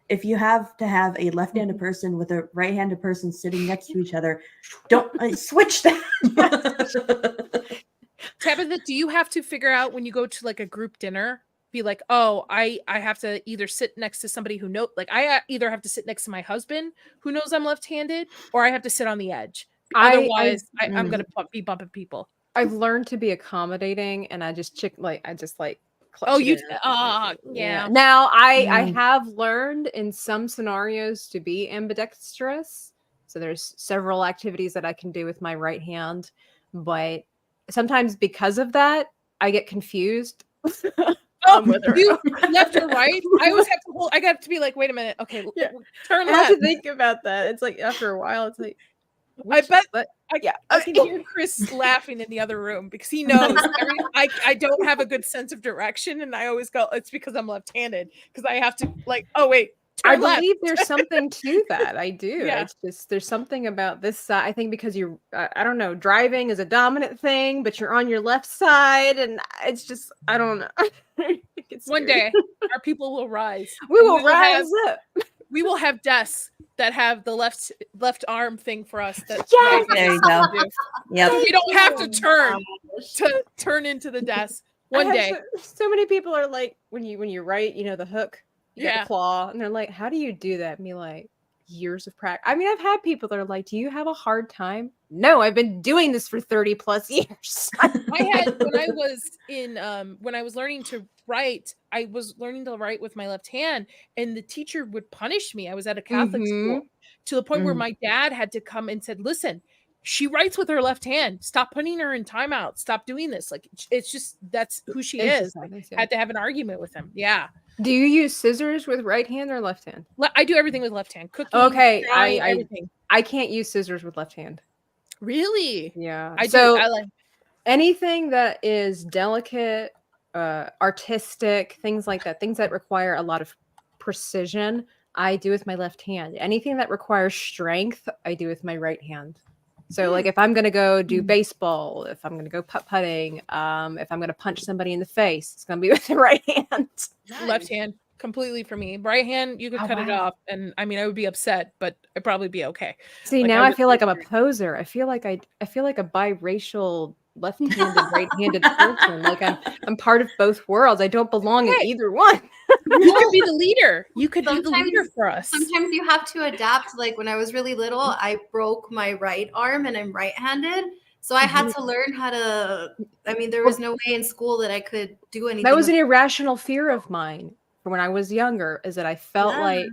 if you have to have a left-handed person with a right-handed person sitting next to each other, don't switch them. Tabitha, do you have to figure out when you go to like a group dinner? Be like, oh, I have to either sit next to somebody who knows, like I either have to sit next to my husband who knows I'm left-handed, or I have to sit on the edge. Otherwise, I'm gonna be bumping people. I've learned to be accommodating, and I just clutch Oh, it you? in. Yeah. Now I Mm. have learned in some scenarios to be ambidextrous. So there's several activities that I can do with my right hand, but sometimes because of that, I get confused. Oh, whether you left or right? I always have to hold. I got to be like, wait a minute. Okay, Yeah. turn I have left. to think about that. It's like after a while, it's like I bet. yeah. I can hear Chris laughing in the other room because he knows I don't have a good sense of direction, and I always go, it's because I'm left-handed because I have to like, oh wait, I turn left. believe there's something to that. I do. Yeah. It's just there's something about this side. I think because you're, I don't know, driving is a dominant thing, but you're on your left side, and it's just I don't know. It's One scary. day, our people will rise. we and will rise up. We will have desks that have the left arm thing for us. That Yes! There you go. Yep. we don't have to turn into the desk. One I day. have so many people are like, when you write, you know, the hook, you got Yeah. the claw, and they're like, how do you do that? And me like, years of practice. I mean, I've had people that are like, do you have a hard time? No, I've been doing this for 30 plus years. I had when I was learning to write, I was learning to write with my left hand, and the teacher would punish me. I was at a Catholic school to the point where my dad had to come and said, listen, she writes with her left hand. Stop putting her in timeout. Stop doing this. Like it's just that's who she is. Like, had to have an argument with him. Yeah. Do you use scissors with right hand or left hand? I do everything with left hand. Cooking. Okay, drawing, everything. I can't use scissors with left hand. Really? Yeah. I so do. I like anything that is delicate, artistic, things like that, things that require a lot of precision, I do with my left hand. Anything that requires strength, I do with my right hand. So like if I'm going to go do baseball, if I'm going to go putt-putting, if I'm going to punch somebody in the face, it's going to be with the right hand. left hand completely for me. Right hand, you could cut it off, and I mean, I would be upset, but I'd probably be okay. See, Like, now I I would feel like I'm a like- poser. I feel like a biracial left-handed, right-handed person. Like I'm part of both worlds. I don't belong in either one. You could be the leader. You could be the leader for us. Sometimes you have to adapt. Like when I was really little, I broke my right arm and I'm right-handed. So I had to learn how to, I mean, there was no way in school that I could do anything. That was an irrational fear of mine when I was younger, is that I felt like,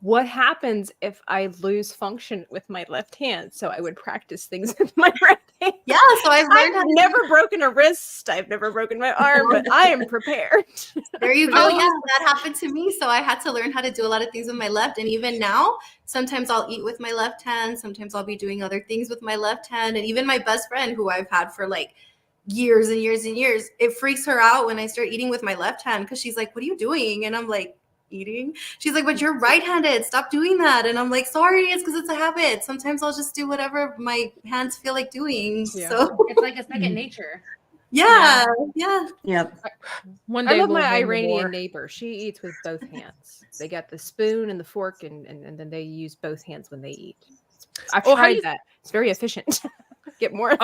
what happens if I lose function with my left hand? So I would practice things with my right hand. Yeah, so I've learned I've never broken a wrist. I've never broken my arm, but I am prepared. There you go. Yeah, that happened to me. So I had to learn how to do a lot of things with my left. And even now, sometimes I'll eat with my left hand. Sometimes I'll be doing other things with my left hand. And even my best friend, who I've had for like years and years and years, it freaks her out when I start eating with my left hand because she's like, what are you doing? And I'm like, eating. She's like, but you're right-handed. Stop doing that. And I'm like, sorry, it's because it's a habit. Sometimes I'll just do whatever my hands feel like doing. Yeah. So It's like a second nature. yeah. Yep. One day I love we'll my win the Iranian war. neighbor. She eats with both hands. They got the spoon and the fork, and then they use both hands when they eat. I've Oh, how do tried you- that. It's very efficient. Get more.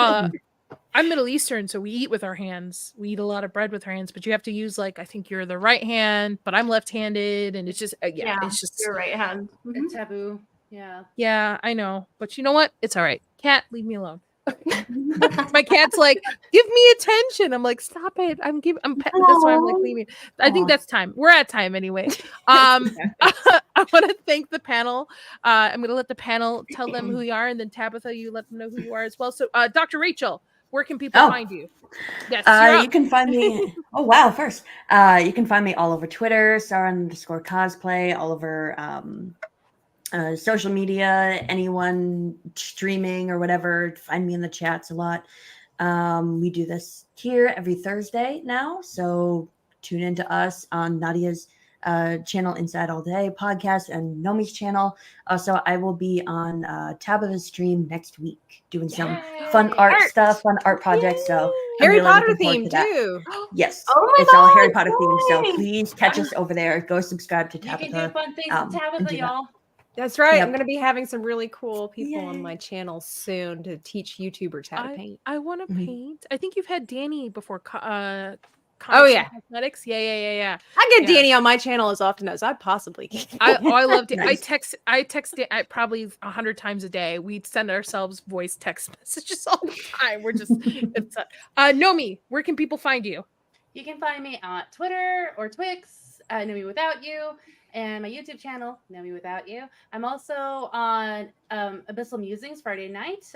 I'm Middle Eastern, so we eat with our hands. We eat a lot of bread with our hands, but you have to use like I think you're the right hand, but I'm left-handed, and it's just it's just your right hand. It's taboo. Yeah. yeah, I know. But you know what? It's all right. Cat, leave me alone. My cat's like, give me attention. I'm like, stop it. That's why I'm like leaving. I think that's time. We're at time anyway. I want to thank the panel. I'm gonna let the panel tell them who you are, and then Tabitha, you let them know who you are as well. So Dr. Rachel, where can people find you? Yes, you can find me. Oh wow! First, you can find me all over Twitter, Sarah_cosplay, all over social media. Anyone streaming or whatever, find me in the chats a lot. We do this here every Thursday now, so tune into us on Nadia's channel, Inside All Day podcast, and Nomi's channel. Also, I will be on Tabitha's stream next week doing some fun art stuff, fun art projects. So Harry I'm really Potter looking forward theme to that. too. Yes, Oh it's my all God, Harry Potter themed. So yay! please catch us over there. Go subscribe to You can Tabitha. do fun things and with do Tabitha, that. y'all. That's right. Yep. I'm going to be having some really cool people on Yay. my channel soon to teach YouTubers how to paint. I want to Mhm. paint. I think you've had Danny before. Oh, Comics yeah. and Cosmetics. Yeah. I get Yeah. Danny on my channel as often as I possibly can. I loved it. Nice. I text it probably 100 times a day. We'd send ourselves voice text messages all the time. We're just it's Nomi, where can people find you? You can find me on Twitter or Twix, Know Me Without You, and my YouTube channel, Know Me Without You. I'm also on Abyssal Musings Friday night,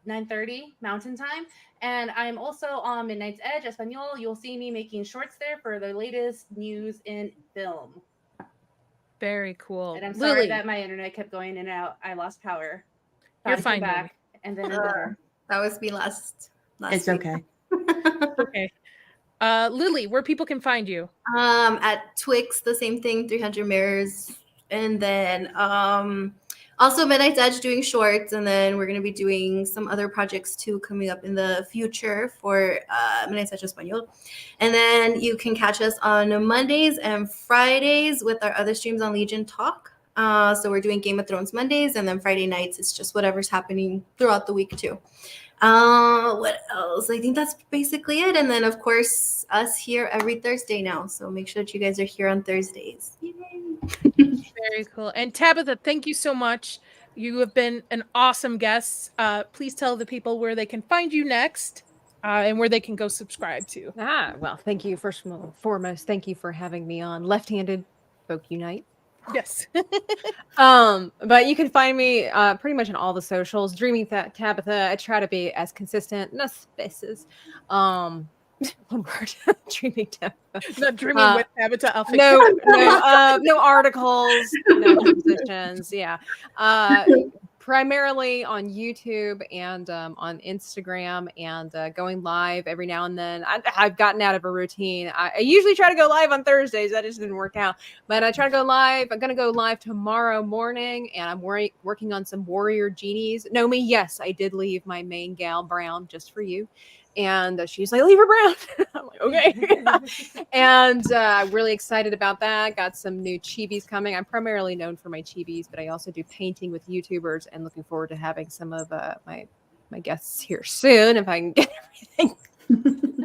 9:30 Mountain Time, and I'm also on Midnight's Edge Espanol. You'll see me making shorts there for the latest news in film. Very cool. And I'm Lily, sorry that my internet kept going in and out. I lost power. You're Thought it came fine, back, and then it better. That was me last It's week. okay. okay. Lily, where people can find you? At Twix, the same thing, 300 mirrors, and then also Midnight's Edge doing shorts, and then we're gonna be doing some other projects too coming up in the future for Midnight's Edge Espanol. And then you can catch us on Mondays and Fridays with our other streams on Legion Talk. So we're doing Game of Thrones Mondays, and then Friday nights it's just whatever's happening throughout the week too. What else? I think that's basically it. And then of course us here every Thursday now. So make sure that you guys are here on Thursdays. Yay. Very cool. And Tabitha, thank you so much. You have been an awesome guest. Please tell the people where they can find you next, and where they can go subscribe to. Well, thank you. First and foremost, thank you for having me on Left-Handed Folk Unite. Yes. But you can find me pretty much on all the socials. Dreaming Tabitha. I try to be as consistent, no spaces. One word. Dreaming Tabitha. Not dreaming with Tabitha. I'll fix No, it. no articles, no positions. Yeah. Primarily on YouTube and on Instagram, and going live every now and then. I've gotten out of a routine. I usually try to go live on Thursdays. That just didn't work out. But I try to go live. I'm going to go live tomorrow morning, and I'm working on some Warrior Genies. Nomi, yes, I did leave my main gal brown just for you. And she's like, leave her brown. I'm like, okay. And I'm really excited about that. Got some new chibis coming. I'm primarily known for my chibis, but I also do painting with YouTubers, and looking forward to having some of my guests here soon if I can get everything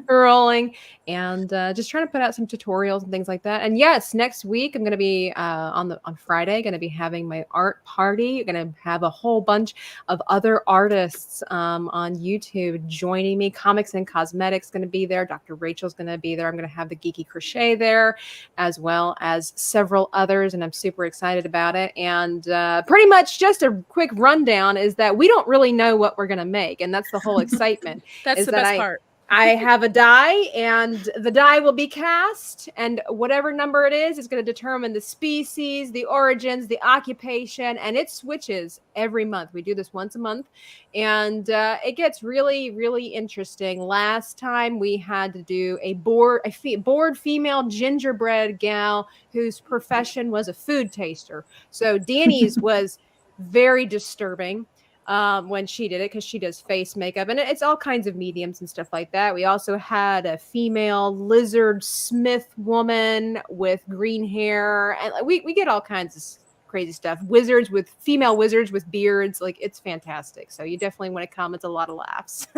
rolling. And just trying to put out some tutorials and things like that. And yes, next week I'm going to be on Friday going to be having my art party. Going to have a whole bunch of other artists on YouTube joining me. Comics and Cosmetics going to be there. Dr. Rachel's going to be there. I'm going to have the Geeky Crochet there, as well as several others, and I'm super excited about it. And pretty much just a quick rundown is that we don't really know what we're going to make, and that's the whole excitement. That's the best part. I have a die, and the die will be cast, and whatever number it is going to determine the species, the origins, the occupation, and it switches every month. We do this once a month, and it gets really, really interesting. Last time we had to do a bored female gingerbread gal whose profession was a food taster. So Danny's was very disturbing when she did it, because she does face makeup, and it's all kinds of mediums and stuff like that. We also had a female lizard smith woman with green hair, and we get all kinds of crazy stuff. Female wizards with beards. Like, it's fantastic. So you definitely want to come. It's a lot of laughs.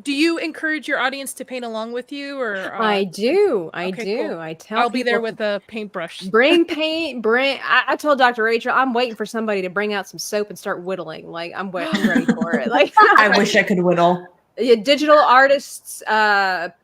Do you encourage your audience to paint along with you, or I do. I okay, do. cool. I tell I'll be there people with a paintbrush. bring paint. I told Dr. Rachel I'm waiting for somebody to bring out some soap and start whittling. Like I'm ready for it. Like I wish I could whittle. yeah, digital artists,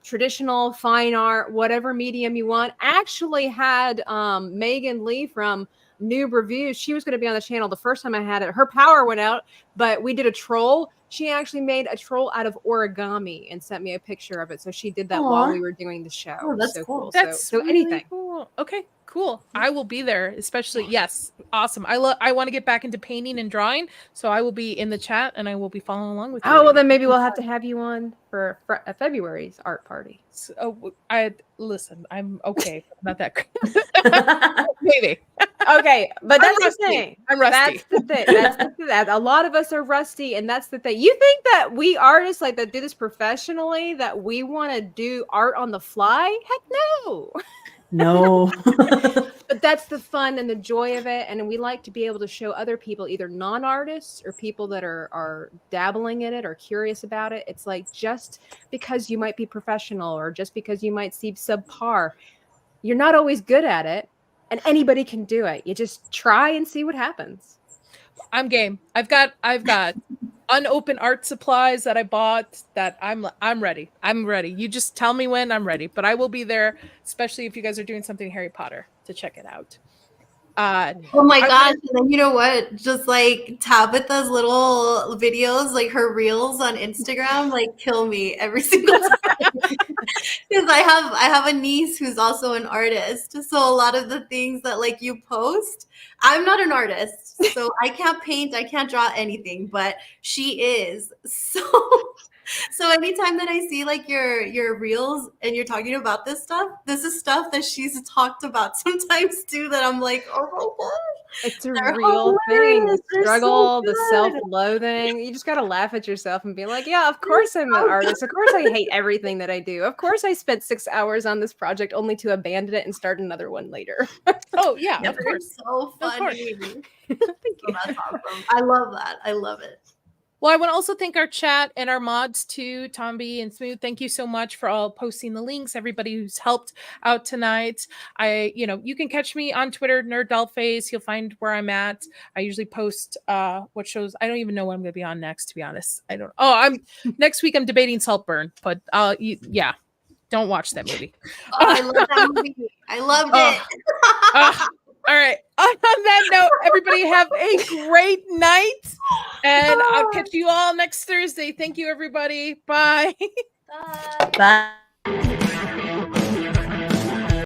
traditional fine art, whatever medium you want. Actually had Megan Lee from Noob Reviews. She was going to be on the channel the first time I had it. Her power went out, but we did a troll. She actually made a troll out of origami and sent me a picture of it. So she did that while Aw. we were doing the show. Oh, that's so cool. That's so really anything. cool. Okay, cool. I will be there, especially yes, awesome. I want to get back into painting and drawing, so I will be in the chat and I will be following along with you. Oh well, then maybe we'll have to have you on for February's art party. So, listen. I'm okay. Not that great. Maybe. Okay, but that's the rusty. thing. I'm rusty. That's the thing. That's the thing. A lot of us are rusty, and that's the thing. You think that we artists like that do this professionally, that we want to do art on the fly? Heck no. No. But that's the fun and the joy of it, and we like to be able to show other people, either non-artists or people that are dabbling in it or curious about it. It's like, just because you might be professional or just because you might seem subpar, you're not always good at it. And anybody can do it. You just try and see what happens. I'm game. I've got unopened art supplies that I bought that I'm ready. I'm ready. You just tell me when I'm ready. But I will be there, especially if you guys are doing something Harry Potter, to check it out. Oh my gosh. And then you know what? Just like Tabitha's little videos, like her reels on Instagram, like kill me every single time. Because I have a niece who's also an artist. So a lot of the things that like you post, I'm not an artist. So I can't paint, I can't draw anything, but she is. So anytime that I see like your reels and you're talking about this is stuff that she's talked about sometimes too, that I'm like, oh my gosh. It's a They're real thing. The hilarious. They're so struggle, the good. self-loathing. You just got to laugh at yourself and be like, yeah, of course I'm an artist. Of course I hate everything that I do. Of course I spent 6 hours on this project only to abandon it and start another one later. Oh yeah, Yeah, of they're course. so Of course. funny. Thank So you. that's awesome. I love that. I love it. Well, I want to also thank our chat and our mods too, Tomby and Smooth. Thank you so much for all posting the links. Everybody who's helped out tonight. You can catch me on Twitter, NerdDollface. You'll find where I'm at. I usually post what shows. I don't even know what I'm going to be on next, to be honest. I don't. Oh, next week. I'm debating Saltburn, but yeah, don't watch that movie. Oh, I love that movie. I loved it. All right. On that note, everybody have a great night. And I'll catch you all next Thursday. Thank you, everybody. Bye. Bye. Bye.